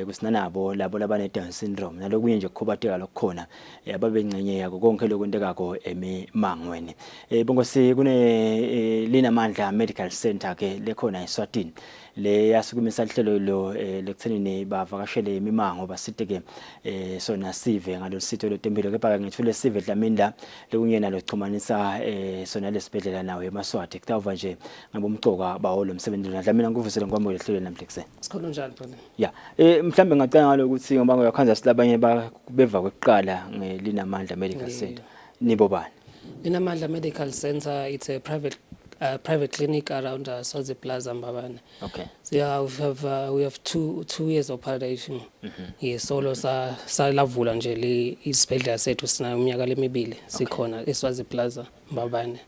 kusinanabo labo labane Down syndrome nalokunye nje ukukhubateka lokukhona ababengcenye yako konke lokwentekako emimangweni bongosi kune linamandla medical center ke lekhona eSwatini le yasukumisa ihlelo lo lekuthenini bavakashele imimango basiteke sona sive ngalositho lotempilo kepha ngithule sive Dlamini lokunye nalo xhumanisa sona lesibedlela nawe eMaswati kutava nje ngabomcoka bawo lo msebenzi Dlamini ngikuvusele ngwami lehlelo namhla kuseni sikhona njani bona ya mhlambe ngacanga ngalokuthi ngoba ngiyakhanza silabanye beva kweqala ngelinamandla medical center nibo bani Linamandla medical center it's a private clinic around Swazi Plaza Mbabane. Okay. So yeah, we have two years of operation. Yes, solo sa lavula nje le isibhedlela sethu sina uminyaka lemibili sikhona eSwazi Plaza Mbabane.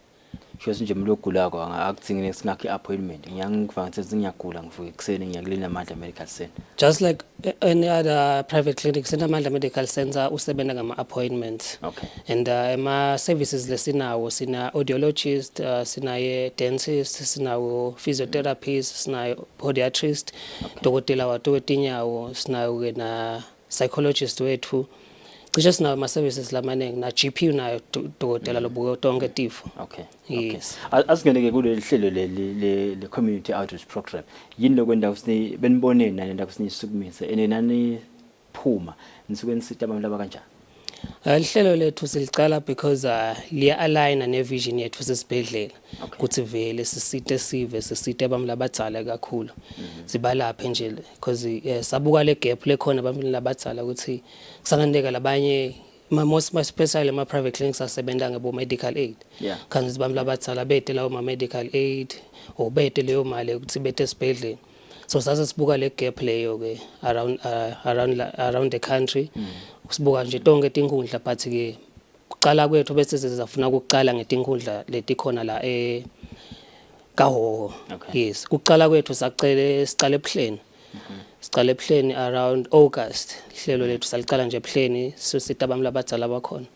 Shosi nje mlogula kwa akuthingi singakhi appointment ngiyangivangise ngiyagula ngivuke ekseni ngiyakulina Amandla Medical Center. Just like any other private clinic, Amandla Medical Center usebenza ngama appointments. Okay. And ema services lesinawo sina audiologist, sina dentist, sina physiotherapist, sina podiatrist, dokotela watu wetinyawo, sina na psychologist wethu. Just now my services lamaneng na GP na dokotela lobuka tonke tifo. Okay. Yes. Asingeneke kule hlelo le community outreach program. Yini lokwenda kusini benibone nalenda kusini sukumisa enenani phuma nisuke nisita abantu laba kanjani? Ihlelo lethu silicala because liya align ne vision yethu sesibhedlela ukuthi vele sisite abantu labadzala kakhulu sibalaphe nje because sabuka le gap lekhona abantu labadzala ukuthi kusangandeka labanye most especially ama private clinics asebenza ngebo medical aid kanti abantu labadzala bete lawo ma medical aid or bete leyo mali ukuthi bete esibhedlela. So sasa sibuka le gap leyo ke around the country. Sibuka nje tonke tinkundla but ke kuqala kwethu bese sizafuna ukuqala ngetinkundla letikhona la kaHhohho. Yes, kuqala kwethu sicale ePleni. Sicale ePleni around August. Ihlelo lethu saliqala nje ePleni sisita abantu labadzala bakhona.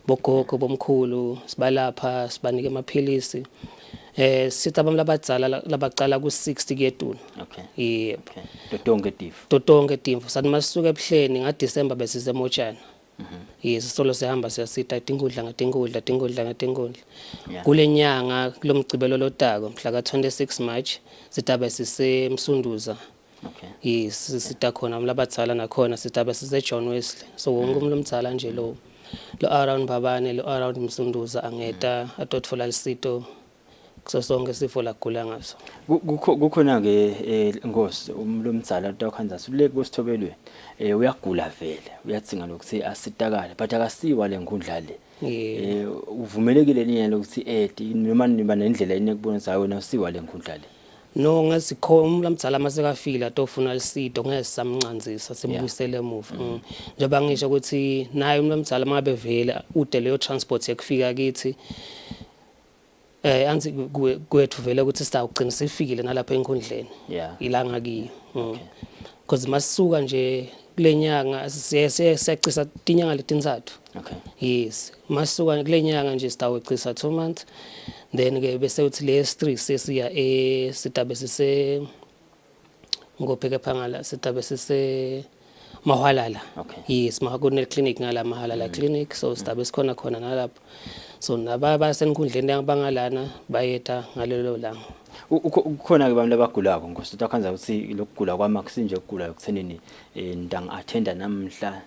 Bogogo bomkhulu sibalapha sibanike amaphilisi. Sita abantu labadzala labaqala ku60 kuyetuna. Okay. Yebo. Totonke tifo. Sathi masisuka ePleni ngaDecember besize eMochana. Yes, solo sihamba siyasita tinkundla ngatinkundla. Kulenyanga kulomgcibelo lotako mhla ka26 March sitabe sise eMsunduza. Okay. Yes, sita khona labadzala nakhona sitabe sise John Wesley. So wonke umuntu omdzala nje lo around Mbabane lo around Msunduza angeta atotfola lisito kusonke sifo lagula ngaso. Kukhona ke Nkosi umlomdzala utakhanza sule kusithobelweni uyagula vele uyatsinga lokuthi asitakala but akasiwa lenkundla le uvumelekile nini lokuthi noma niba nendlela enekubonisa wena usiwa lenkundla le No ngasikho umlamdzala masekafila tofuna lisito ngeke samncanzisa simbuyisele emuva. Njengoba ngisho ukuthi naye umlamdzala mangabe vela ude leyo transport yakufika kithi anzi kwethu vele ukuthi sitawugcina sifikile nalapha enkundleni. Ilanga kiyo. Because masisuka nje kulenyanga siyacisa tinyanga letintsathu. Yes. Masisuka kulenyanga nje sitawucisa 2 months. Then ke bese uthi le S3 sesiya sitabe sise ngopheke phangala sitabe sise Mahalala. Yes, mahakune clinic ngala Mahalala clinic, so sitabe sikhona khona nalapho. So nababa senkundleni abangalana bayeta ngalelo langa. Ukhona ke abantu abagulako ngosithatha khanza ukuthi lokugula kwama kusinje ukugula ekuthenini ndang attenda namhla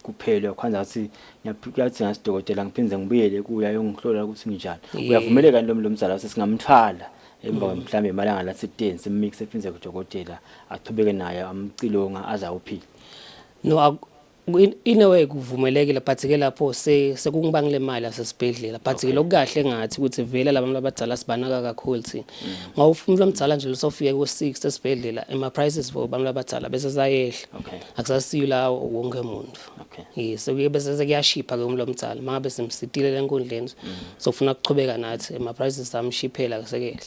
kuphela kwanza ukuthi ngiyathi ngasidokotela ngiphinze ngibuyele kuya yongihlola ukuthi nginjani. Uyavumeleka lo mzala sesingamthwala emva mhlambe emalanga la 10 simix ephinze kudokotela aqhubeke naye amcilonga azawuphila. No in a way kuvumelekile but ke lapho sekungibangile imali asesibhedlela but ke lokukahle ngathi ukuthi vele labantu abadala sibanaka kakhulu thina. Ngawufuna umzala nje usofika ku6 esibhedlela ema prices for abantu abadala bese sayehla. Akusasiyo la wonke umuntu. Yes, so bese sekuyashipha ke umlomzala mangabe simsitile lenkundleni sofuna ukuchubeka nathi ema prices amshiphela kusekehla.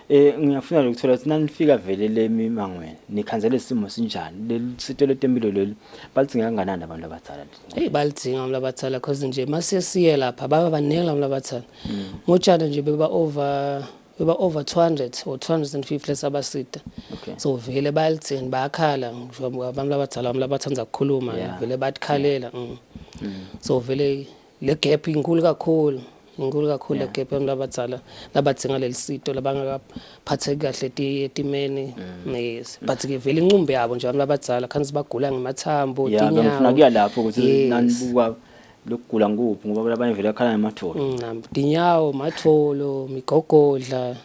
Ngiyafuna ukuthola ukuthi nanifika vele lemimangweni nikhanzele isimo sinjani lesito letempilo leli balidinga kangakanani abantu abadala. Balidinga abantu abadala cause nje masesiye lapha baba baningi abantu abadala. Ngotshana nje beba over 200 or 250 lesabasita. So vele bayalidinga bayakhala ngisho abantu abadala abantu abathanza ukukhuluma vele bathikhalela. So vele le gap inkulu kakhulu. Ngikho kakhulu legap abantu abadala labadinga lelisito labangakaphatheki kahle etimeni. Yes, but ke vele incumbe yabo nje abantu abadala khansi bagula ngemathambo tinyawo. Ngifuna kuya lapho ukuthi nanibuka lokugula nguphi ngoba abanye vele akhala ngematholo. Tinyawo, matholo, migogodla.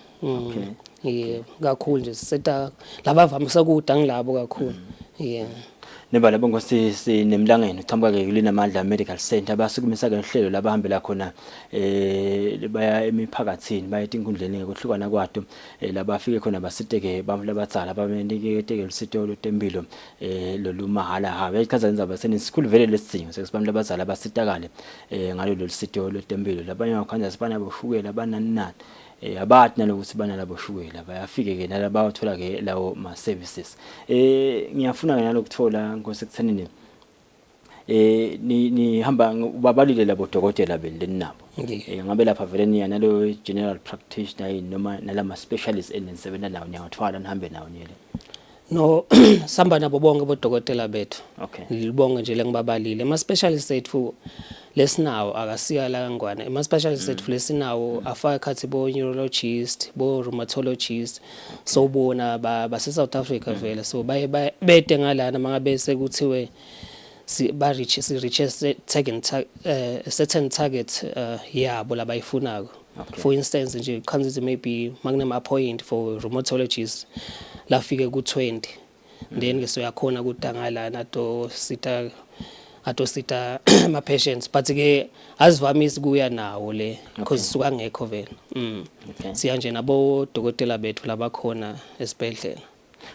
Kakhulu nje seta labavamisa kuda ngilabo kakhulu. Neba labo ngosisi nemlangeni uthamba ke kulinamandla medical center basukumisa ke uhlelo labahambela khona baya emiphakathini baya inkundleni ngokuhlukana kwato labafike khona basiteke abantu abadala bamenike lusito lotempilo lolumahala ha bechaza nzaba senisikhulu vele lesidingo sesibantu abadala basitakale ngalo lusito lotempilo labanye bakhanja sibana boshukela banani abathi nalokuthi bana labo shukela bayafike ke nalabo bathola ke lawo ma services. Ngiyafuna ke nalokuthola ngosekuthenini ni hamba ubabalile labo dokotela beleni nabo. Ngabe lapha vele niya nalo general practitioner noma nalama specialists enisebenza nawo niyathwala nihambe nawo nyele. No samba nabo bonke bodokotela bethu. Libonge nje lengibabalile ama specialists ethu lesinawo akasiya la ngwane ama specialists ethu lesinawo afaka khathi bo neurologist bo rheumatologist so bona base South Africa vele so baye bete ngalana mangabe sekuthiwe reach certain target yabo labayifunako. For instance nje khanzi maybe magnum appoint for rheumatologist lafike ku20 then ke soyakhona kudangalana ato sita ma patients but ke azivamisi kuya nawo le because suka ngekho vele. Siya nje nabo dokotela bethu labakhona esibhedlela.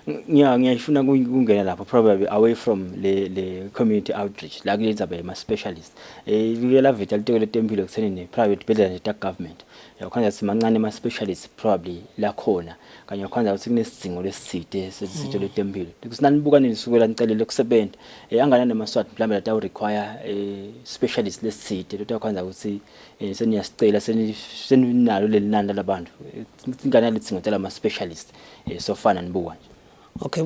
Ngiyafuna kungena lapho probably away from le community outreach la kulenza ba specialist la vital tekelo tempilo kuthenini private bedlela nje ta government yakhanja simancane ama specialists probably la khona kanye yakhanja ukuthi kunesidingo leside sesito letempilo kusinanibuka nilisukela nicelele kusebenza angana nemaswati mhlambe la ta require specialist leside lo yakhanja ukuthi seniyasicela seninalo lelinanda labantu singana lidingo tela ama specialist sofana nibuka nje. Okay,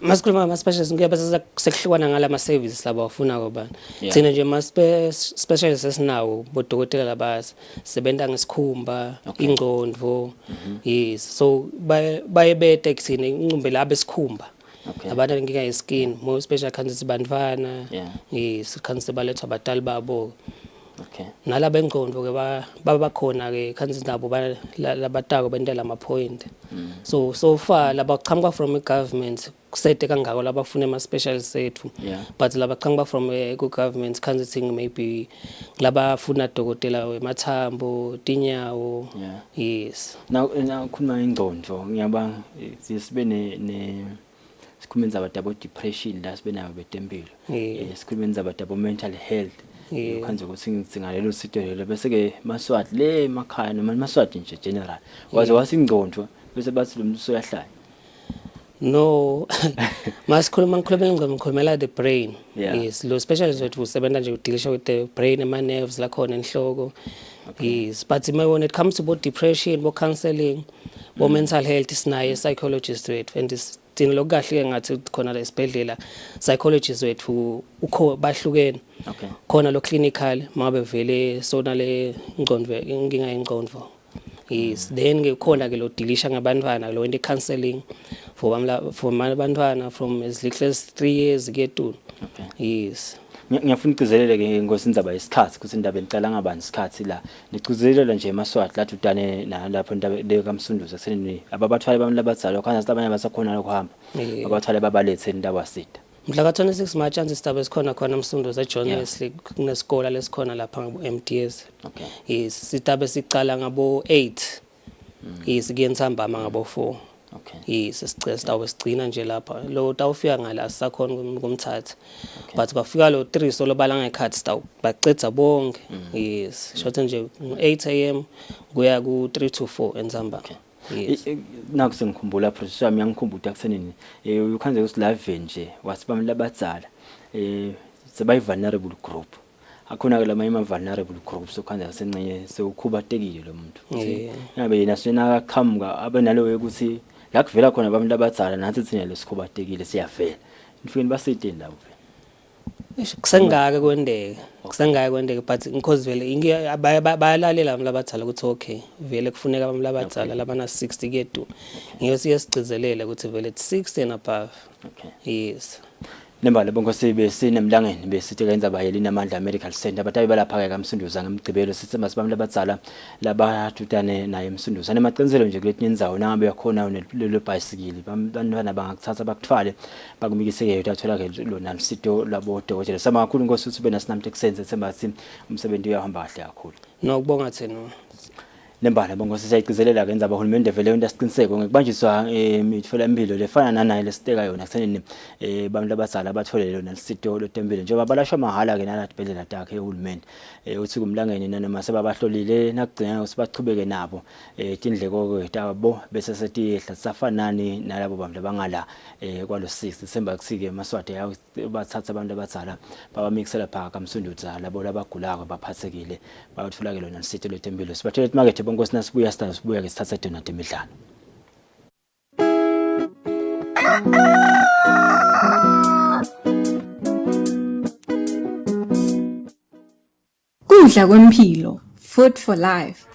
masikhuluma ama specialists ngiyabasa sekuhlukana ngala ma services laba bafuna kobani. Thina nje ma specialists esinawo bodokotela labasi sebenza ngesikhumba, ingqondo. Yes, so baye bete kuthina incumbe laba esikhumba. Abantu ngika iskin, more special khansi sibandvana. Yes, khansi baletha abadala babo. Okay. Nalaba engqondo ke baba khona ke kanzi nabo labatako bentela ama point. So far laba qhamuka from government kusete kangako labafuna ama specialists ethu. Yeah. But laba qhamuka from ku government kanzi thing maybe labafuna dokotela wemathambo, tinyawo. Yeah. Yes. Now khuluma ingqondo ngiyabanga sibe ne sikhuluma abantu abo depression la sibe nayo betempilo. Sikhuluma abantu abo mental health. Ukhanze ukuthi ngizingalelo sito lelo bese ke maswati le emakhaya noma maswati nje general waze wasingqondo bese bathi lo muntu soyahlaya. No, ngikhuluma ngikhulumela the brain. Yeah. Yes, lo specialist wethu usebenza nje udealisha with the brain and nerves la khona enhloko. Yes, but when it comes to both depression, both counseling, both mental health sinaye psychologist wethu and thina lokukahle ngathi khona la esibhedlela psychologist wethu ukho bahlukene. Okay. Khona lo clinical mabe vele sona le ingqondo inkinga yengqondo. Yes, then ke khona ke lo dealisha ngabantwana lo into counseling for abantwana from as little as 3 years get to. Okay. Yes. Ngiyafuna ukucizelele ke ngosindaba isikhathi kuthi indaba engicela ngabani isikhathi la nicuzelela nje emaswati lathi udane nalapho indaba le kaMsunduzi asenini ababathwale bami labadzala khona abanye abasakhona lokuhamba abathwale babalethe indaba sida. Mhla ka 26 March isitaba esikhona khona eMsunduzi eJohannesburg kunesikole lesikona lapha MDS. Okay. Yes, sitaba sicala ngabo 8. Yes, kuyentsambama ngabo 4. Okay. Yes, sicela sigcina nje lapha. Lo tawufika ngala sakhona kumthatha. But bafika lo 3 solo balanga ekhati staw baqedza bonke. Yes, shothe nje 8 am kuya ku 3 to 4 entsambama. Yes. Naku sengikhumbula professor wami yangikhumbuta kusenini ukhanze ukuthi live nje wasibami labadzala sebayi vulnerable group akhona ke lamanye ama vulnerable groups okhanze asencenye sewukhubatekile lo muntu ngabe yena sena akaqhamuka abenalo ukuthi la kuvela khona abantu labadzala nathi thina lesikhubatekile siyavela nifike basite ndawo kusengaka kwendeke but because vele bayalalela abantu labadzala ukuthi okay vele kufuneka abantu labadzala labana 60 ketu ngiyo siyasicezelele ukuthi vele 60 and above. Okay. Yes. Nembala bonke sibe sinemlangeni besithi kenza bayeli namandla medical center abatayi balapha ke kaMsunduzi ngemgcibelo sithi masibami labadzala labathutane naye eMsunduzi anemaqiniselo nje kulethi indzawo nangabe yakhona lelo bicycle bantwana bangakuthatha bakuthwale bakumikiseke uthathola ke lona sito labo dokotela sama kakhulu Nkosi uthi bena sinamthe kusenze sembathi umsebenzi uyahamba kahle kakhulu. Nokubonga thina. Nembala bonke siyayiqizelela kenza abahulumende vele into asiqiniseko ngekubanjiswa imitfola impilo lefana nanayo lesiteka yona kusenini abantu labazala abatholele lona lisito lotempilo njengoba balashwa mahala ke nalatibhedlela takhe ehulumende uthi kumlangeni nanoma sebabahlolile nakugcina usibachubeke nabo tindleko kwetabo bese setihla safanani nalabo bantu labangala kwalo 6 December kusike emaswati yawo bathatha abantu abazala babamixela phaka kaMsunduzi labo labagulako baphathekile bayothola ke lona lisito lotempilo sibathele market bonke nasibuya ke sithatha donate emidlalo. Kudla kwempilo, food for life.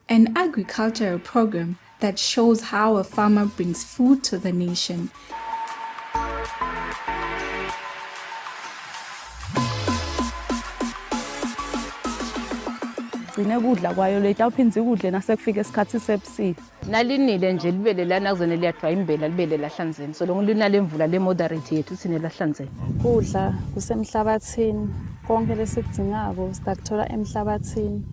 An agricultural program that shows how a farmer brings food to the nation. Gcine kudla kwayo leta uphinze kudle nasekufika isikhathi sebusika nalinile nje libele lana kuzone liyadwa imbela libele lahlanzeni so lonke linale mvula le moderate yethu thine lahlanzeni kudla kusemhlabathini konke lesikudingako sitakuthola emhlabathini.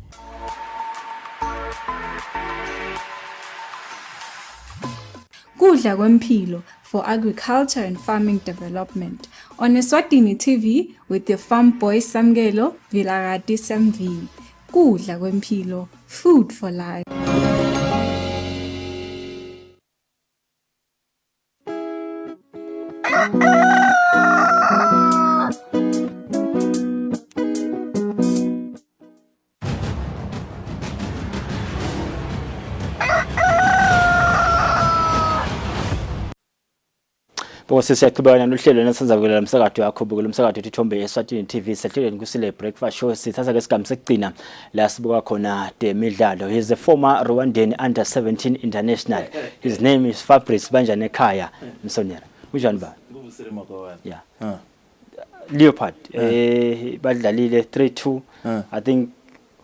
Kudla kwempilo for agriculture and farming development on Eswatini TV with your farm boy Samgelo Villarati Samvi. Kudla kwempilo, food for life. Bose siyaqhubeka nohlelo nesenza kule umsakazo wakho bukela umsakazo uThombe Eswatini TV sehleleni Kusile breakfast show sithatha ke sigaba sekugcina la sibuka khona temidlalo. He is a former Rwandan under 17 international. His name is Fabrice Banjane Khaya Msonera. Unjani ba? Ngubusele makwawana. Yeah. Leopard badlalile 3-2. I think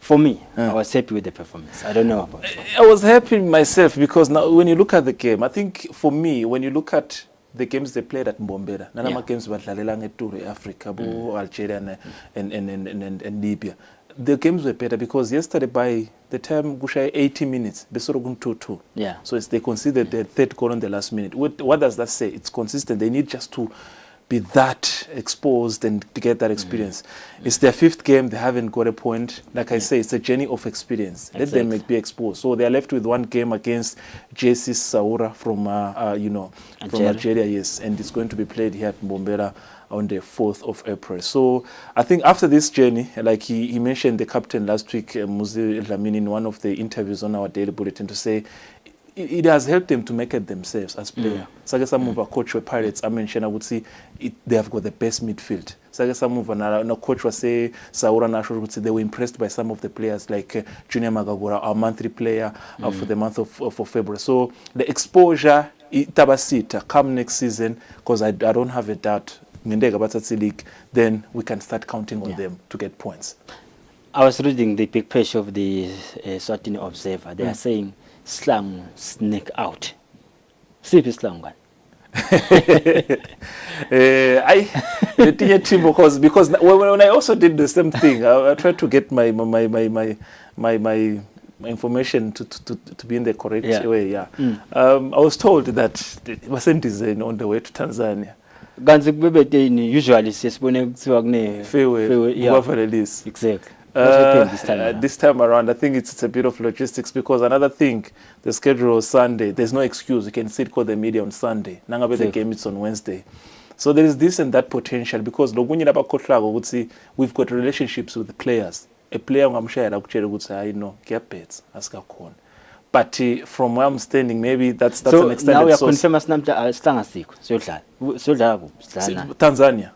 for me I was happy with the performance. I don't know about you. I was happy myself because now when you look at the game, I think for me when you look at the games they played at Mbombela, nalama games badlalela ngeTour Africa, Algeria and Libya. The games were better because yesterday by the time Gusha 80 minutes, Besoro 2-2. Yeah. So they conceded the third goal in the last minute. What does that say? It's consistent. They need just to be that exposed and to get that experience. It's their 5th game. They haven't got a point. Like I say, it's a journey of experience. Let them be exposed. So they are left with 1 game against JC Saoura from from Algeria. Yes, and it's going to be played here at Mbombela on the 4th of April. So I think after this journey, like he mentioned the captain last week, Muzi Dlamini, in one of the interviews on our daily bulletin, to say it has helped them to make it themselves as players. Sake samuva coach wa Pirates, I mentioned, I would see they have got the best midfield. Sake samuva na coach wa say Saoura National would say they were impressed by some of the players like Junior Magagura, our monthly player for the month of February. So the exposure itabasita come next season, because I don't have a doubt league, then we can start counting on them to get points. I was reading the big page of the Eswatini Observer. They are saying slang sneak out. Siphi slang one? I team because when I also did the same thing, I tried to get my information to be in the correct way. Yeah. I was told that it wasn't designed on the way to Tanzania. Usually siyasibone kuthiwa kune farewell. Exactly. This time around, I think it's a bit of logistics, because another thing, the schedule is Sunday. There's no excuse. You can sit call the media on Sunday. Nangabe the game is on Wednesday. So there is this and that potential, because we've got relationships with the players. A player ngamshayela kutshela ukuthi hayi no ngiyabhetha asikakhona. But from where I'm standing, maybe that's an extended source. So now we are confirming sinamhla sihlanga sikho siyodlala kuphi Tanzania.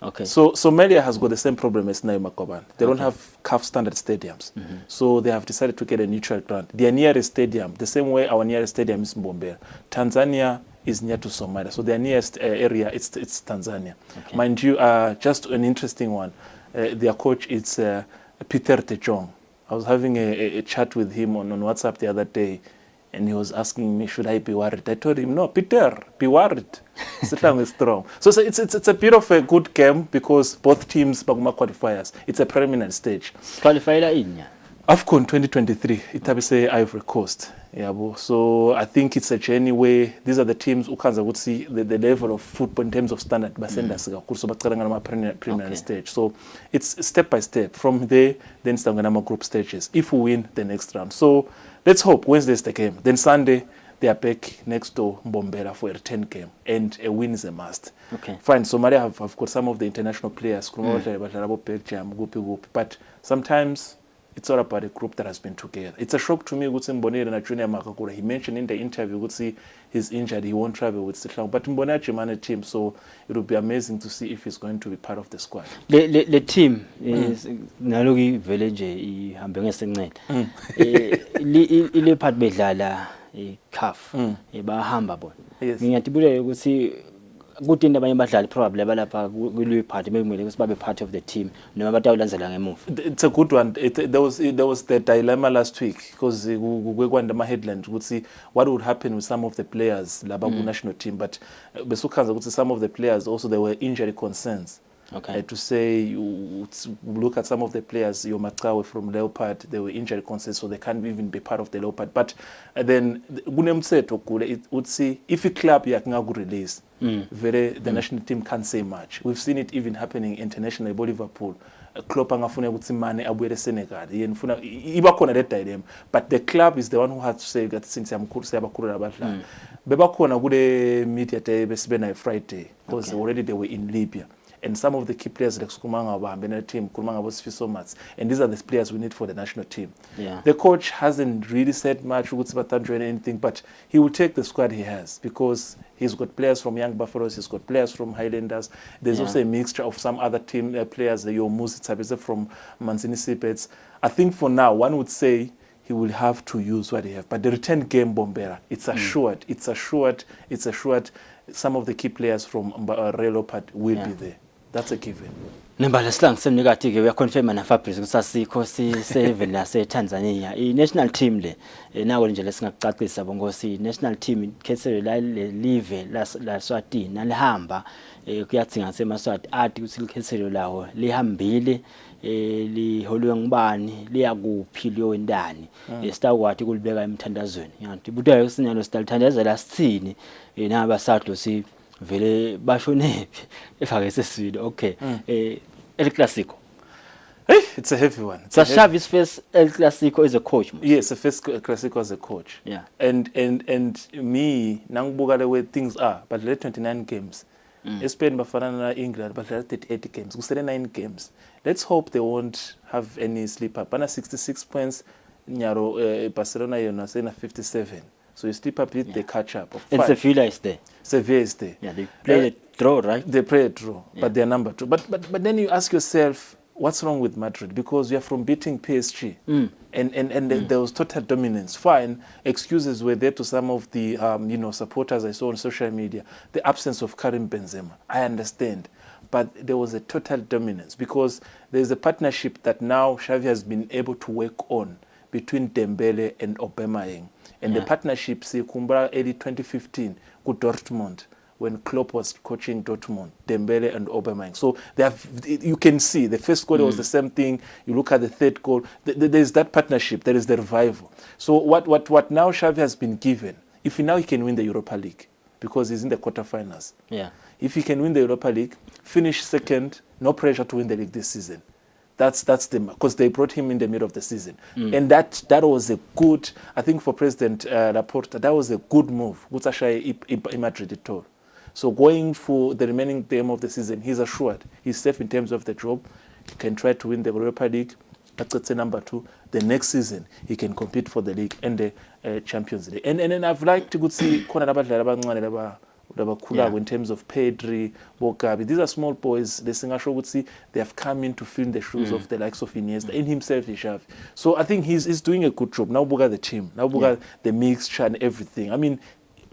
Okay. So Somalia has got the same problem as Naima Koban. They don't have CAF standard stadiums. So they have decided to get a neutral ground. Their nearest stadium, the same way our nearest stadium is Mbombela. Tanzania is near to Somalia. So their nearest area, it's Tanzania. Okay. Mind you, just an interesting one. Their coach is Peter Tejong. I was having a chat with him on WhatsApp the other day, and he was asking me, should I be worried? I told him, no, Peter, be worried. Sitang is strong. So it's a bit of a good game, because both teams baguma qualifiers. It's a preliminary stage. Qualifier in AFCON 2023, Itabise Ivory Coast. So I think it's a journey where these are the teams who would see the level of football in terms of standard. Preliminary stage. So it's step by step. From there, then it's group stages. If we win the next round. So let's hope Wednesday's the game. Then Sunday, they are back next to Mbombela for a return game. And a win is a must. Okay. Fine, Somalia have got some of the international players. But sometimes it's all about a group that has been together. It's a shock to me. Mbonere and Junior Makakura. He mentioned in the interview, he's injured, he won't travel with Sitlang. But Mbonere Chimane team, so it will be amazing to see if he's going to be part of the squad. The team is naloki vele nje ihambe ngesenqele. Ile part bedlala CAF bahamba bona. Ngiyatibule ukuthi good in abanye badlali probably balapha kuleyo part bekumele ukuthi babe part of the team noma batawulandzela ngemuva. It's a good one. There was the dilemma last week, because kwanda ma headlines ukuthi what would happen with some of the players laba ku national team, but besukhanza ukuthi some of the players also there were injury concerns. Okay. To say, you look at some of the players, your Makawe from Leopard, they were injury concerns, so they can't even be part of the Leopard. But then, it would say, if a club could release, the national team can't say much. We've seen it even happening internationally. Liverpool, Klopp angafuna ukuthi Mane abuyele Senegal. Yenfuna ibakhona that dilemma. But the club is the one who has to say that since siyabakhulula abadlali. Bebakhona kule media day besibena Friday, because already they were in Libya. And some of the key players like Sukumanga Bambena team, Kurmanga Bosfiso Mats, and these are the players we need for the national team. Yeah. The coach hasn't really said much about anything, but he will take the squad he has, because he's got players from Young Buffaloes, he's got players from Highlanders. There's also a mixture of some other team players, your Musi Tabeze from Manzini Sipets. I think for now, one would say he will have to use what he has. But the return game, Bombera, it's assured. It's assured. Some of the key players from Leopard will be there. That's a given. Nembala silang semnikati ke uyaconfirma na Fabrice kusasikho si7 lase Tanzania I national team le nawo nje lesingacacisa bongosi national team khethelo la live la Swatini nalihamba kuyathi ngasemaswati athi ukuthi likhethelo lawo lihambile liholwe ngubani liya kuphi liyo ndani sitawuthi kulibeka emthandazweni yanti budayo sinyalo sitalithandazela sithini naba sadlo si vele bashonephi efake seswini okay El Clasico. Hey, it's a heavy one. So Xavi's first El Clasico as a coach. Yes, the first Clasico as a coach. Yeah. And me nangibuka the way things are, but there 29 games. Spain bafana England but there 38 games. Kusele 9 games. Let's hope they won't have any slip up. Bana 66 points. Nyaro Barcelona yona saying 57. So you slip up hit they catch up. And Sevilla is there. Sevilla is there. Yeah, they play a draw, right? They play a draw, but they're number 2. But then you ask yourself, what's wrong with Madrid? Because you are from beating PSG, and there was total dominance. Fine, excuses were there to some of the supporters I saw on social media. The absence of Karim Benzema, I understand, but there was a total dominance because there is a partnership that now Xavi has been able to work on between Dembele and Aubameyang. And the partnership, see, Kumbra early 2015, with Dortmund, when Klopp was coaching Dortmund, Dembele and Aubameyang. So you can see the first goal was the same thing. You look at the third goal. There's that partnership. There is the revival. So what now Xavi has been given, if now he can win the Europa League, because he's in the quarterfinals. Yeah. If he can win the Europa League, finish second, no pressure to win the league this season. That's the because they brought him in the middle of the season, and that was a good. I think for President Laporta, that was a good move. Madrid at all. So going for the remaining game of the season, he's assured he's safe in terms of the job. He can try to win the Europa League. That's number 2. The next season he can compete for the league and the Champions League. And then I've liked to see in terms of Pedri, Bogabi. These are small boys. The Singasho would see they have come in to fill the shoes of the likes of Iniesta. In himself, Xavi. So I think he's doing a good job. Now Boga the team. Now Boga the mixture and everything. I mean,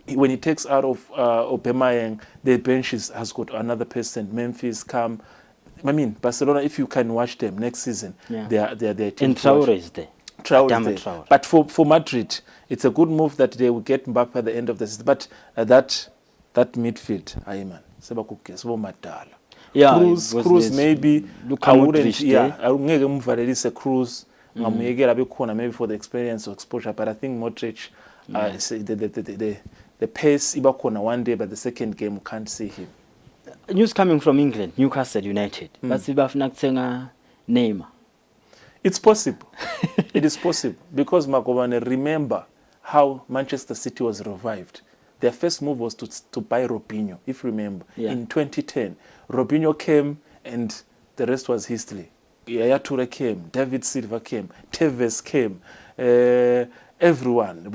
when he takes out of Aubameyang, the bench has got another person. Memphis, Cam. I mean, Barcelona. If you can watch them next season, they are team. And Traore is there. Traore. But for Madrid, it's a good move that they will get Mbappe at the end of the season. But that midfield, Cruz maybe I wouldn't. I wouldn't move Valerice Cruz. Maybe for the experience or exposure. But I think Modric, the pace ibakona one day, but the second game we can't see him. News coming from England, Newcastle United. But sibafuna kuthenga Neymar. It's possible. It is possible because Makobane, remember how Manchester City was revived. Their first move was to buy Robinho, if you remember. In 2010, Robinho came and the rest was history. Yaya Toure came, David Silva came, Tevez came, everyone,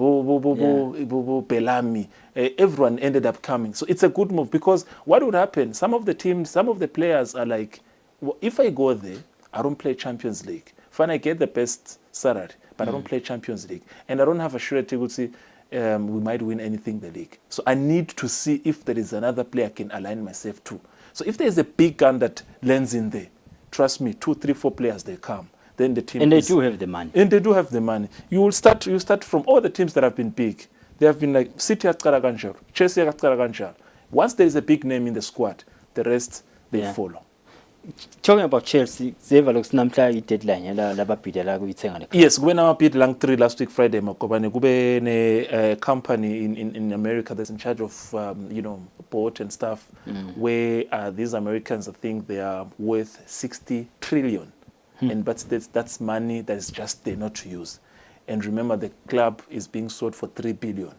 Bellamy, everyone ended up coming. So it's a good move because what would happen? Some of the teams, some of the players are like, well, if I go there, I don't play Champions League. Fine, I get the best salary, but I don't play Champions League. And I don't have a surety to see we might win anything in the league. So I need to see if there is another player I can align myself to. So if there is a big gun that lands in there, trust me, 2, 3, 4 players, they come. Then the team and they do have the money. And they do have the money. You start from all the teams that have been big. They have been like City at Karaganjar, Chelsea at Karaganjar. Once there is a big name in the squad, the rest, they follow. Talking about Chelsea, Zeva looks namhla deadline lababhidela kuyithenga. Yes, when I bid lang 3 last week Friday, makobane kube ne company in America that's in charge of port and stuff, where these Americans, I think they are worth 60 trillion, but that's money that is just there not to use. And remember, the club is being sold for 3 billion.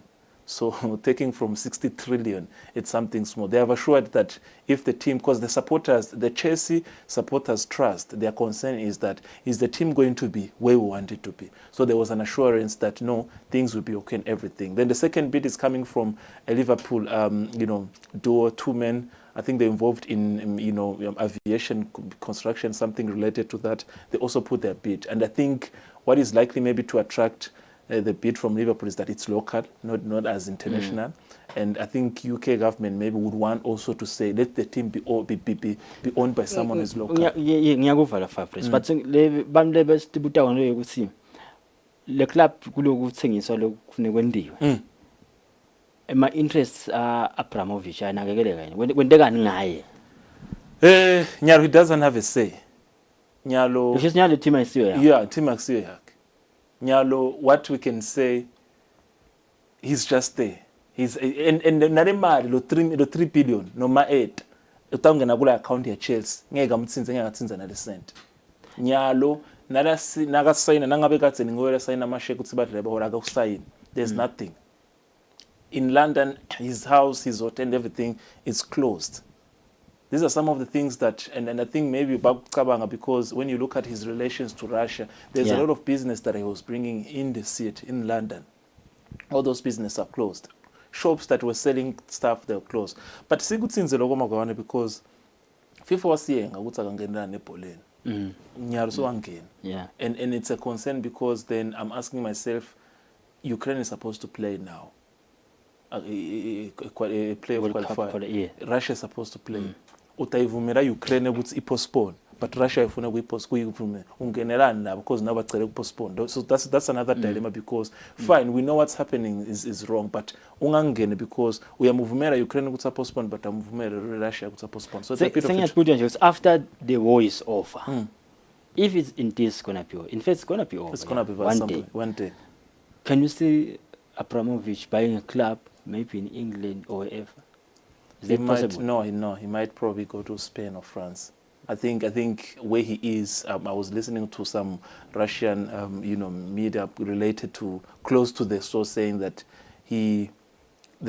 So taking from 60 trillion, it's something small. They have assured that if the team, because the supporters, the Chelsea supporters trust, their concern is that, is the team going to be where we want it to be? So there was an assurance that, no, things will be okay and everything. Then the second bid is coming from a Liverpool, duo, 2 men. I think they're involved in, aviation construction, something related to that. They also put their bid. And I think what is likely maybe to attract the bid from Liverpool is that it's local, not as international. And I think UK government maybe would want also to say let the team be owned by someone who's local. Ngiyakuvala Fabrice, but le bantu lebesibuta ngalo ukuthi le club kuloku thengiswa lokufune kwendiwe. My interests are Abramovich anakekeleka yini. Kwendekani ngaye? Nyalo he doesn't have a say. Nyalo If Nyalo team isiyo yakhe. Yeah, team isiyo yakhe. Nyalo, what we can say, he's just there. He's and nalemali lo 3 billion noma 8 utangena kula account ya Chelsea ngeke amtsinze ngekatsinza na cent. Nyalo naka sign nangabe katse ngoyela sign amasheke uthi badle bahora ka sign. There's nothing. In London, his house, his hotel, and everything is closed. These are some of the things that, and I think maybe Babukabanga, because when you look at his relations to Russia, there's a lot of business that he was bringing in the city, in London. All those businesses are closed. Shops that were selling stuff, they're closed. But Sigutsinze Logomagawane, because FIFA was saying, and it's a concern because then I'm asking myself, Ukraine is supposed to play now. A playoff qualifier. Russia is supposed to play. Utaivumira Ukraine ukuthi postpone, but Russia ifuna kuyipostpone. Ungenelana nabo because now bacela postpone. So that's another dilemma because fine, we know what's happening is wrong, but ungangene because uyamuvumela Ukraine ukuthi postpone, but amuvumela Russia ukuthi postpone. So it's a bit of after the war is over. If it's in this gonna be over. In fact, it's gonna be over. It's gonna be one day. Can you see Abramovich buying a club maybe in England or wherever? Is that possible? No, he might probably go to Spain or France. I think where he is, I was listening to some Russian, media related to close to the source saying that the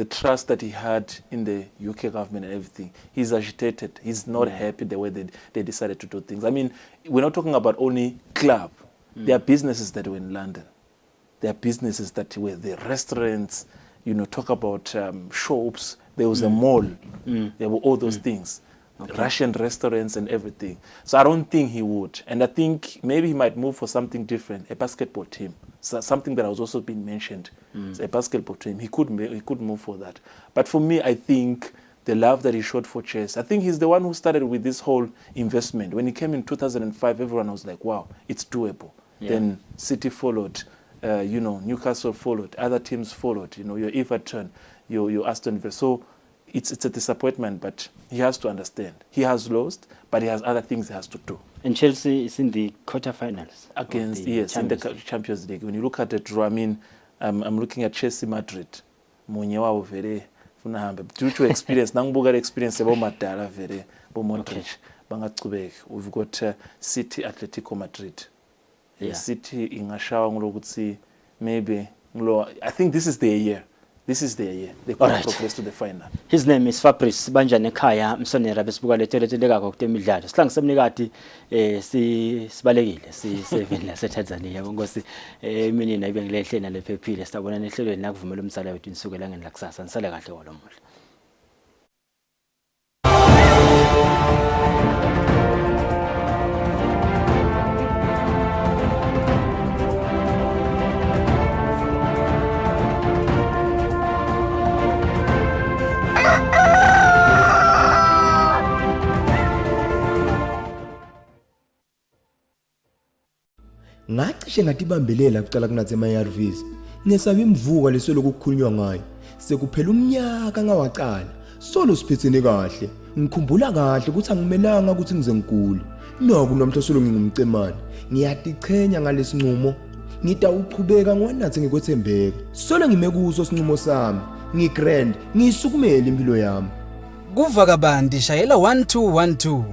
trust that he had in the UK government and everything, he's agitated. He's not happy the way they decided to do things. I mean, we're not talking about only club. There are businesses that were in London. There are businesses that were the restaurants. Talk about shops. There was a mall. There were all those things. Russian restaurants and everything. So I don't think he would. And I think maybe he might move for something different, a basketball team. So something that was also being mentioned. A basketball team. He could move for that. But for me, I think the love that he showed for chess, I think he's the one who started with this whole investment. When he came in 2005, everyone was like, wow, it's doable. Then City followed. Newcastle followed, other teams followed, your Everton, your Aston Villa. So it's a disappointment, but he has to understand. He has lost, but he has other things he has to do. And Chelsea is in the quarterfinals. In the Champions League. When you look at the draw, I mean, I'm looking at Chelsea Madrid. Due to experience, experience about Madala very, Modric, we've got City, Atletico Madrid. City ingashawa ngolokutsi maybe I think this is their year. They could progress to the final. His name is Fabrice Banjani Khaya Msonera besibuka letheletheka kokutemidlalo. Sihlanga semnikati sibalekile si7 la seTanzania ngosi mina nayibe ngilehle na lephephile sibona nehlelweni nakuvumela umsala wethu insukela ngeni lakusasa nisale kahle kwalomuhle. Ngacishe ngatibambelela kucala kunathe ama-ARVs ngesaba imvuka lesoloko kukhulunywa ngayo sekuphela umnyaka ngawaqala solo siphethene kahle ngikhumbula kahle ukuthi angimelanga ukuthi ngize ngigule noku namhla solo ngingumcemane ngiyatichenya ngalesinqumo ngitawuqhubeka ngwanathe ngikwethembeka solo ngimekuso sinqumo sami ngigrand ngisukumele impilo yami kuva kabandi shayela 1212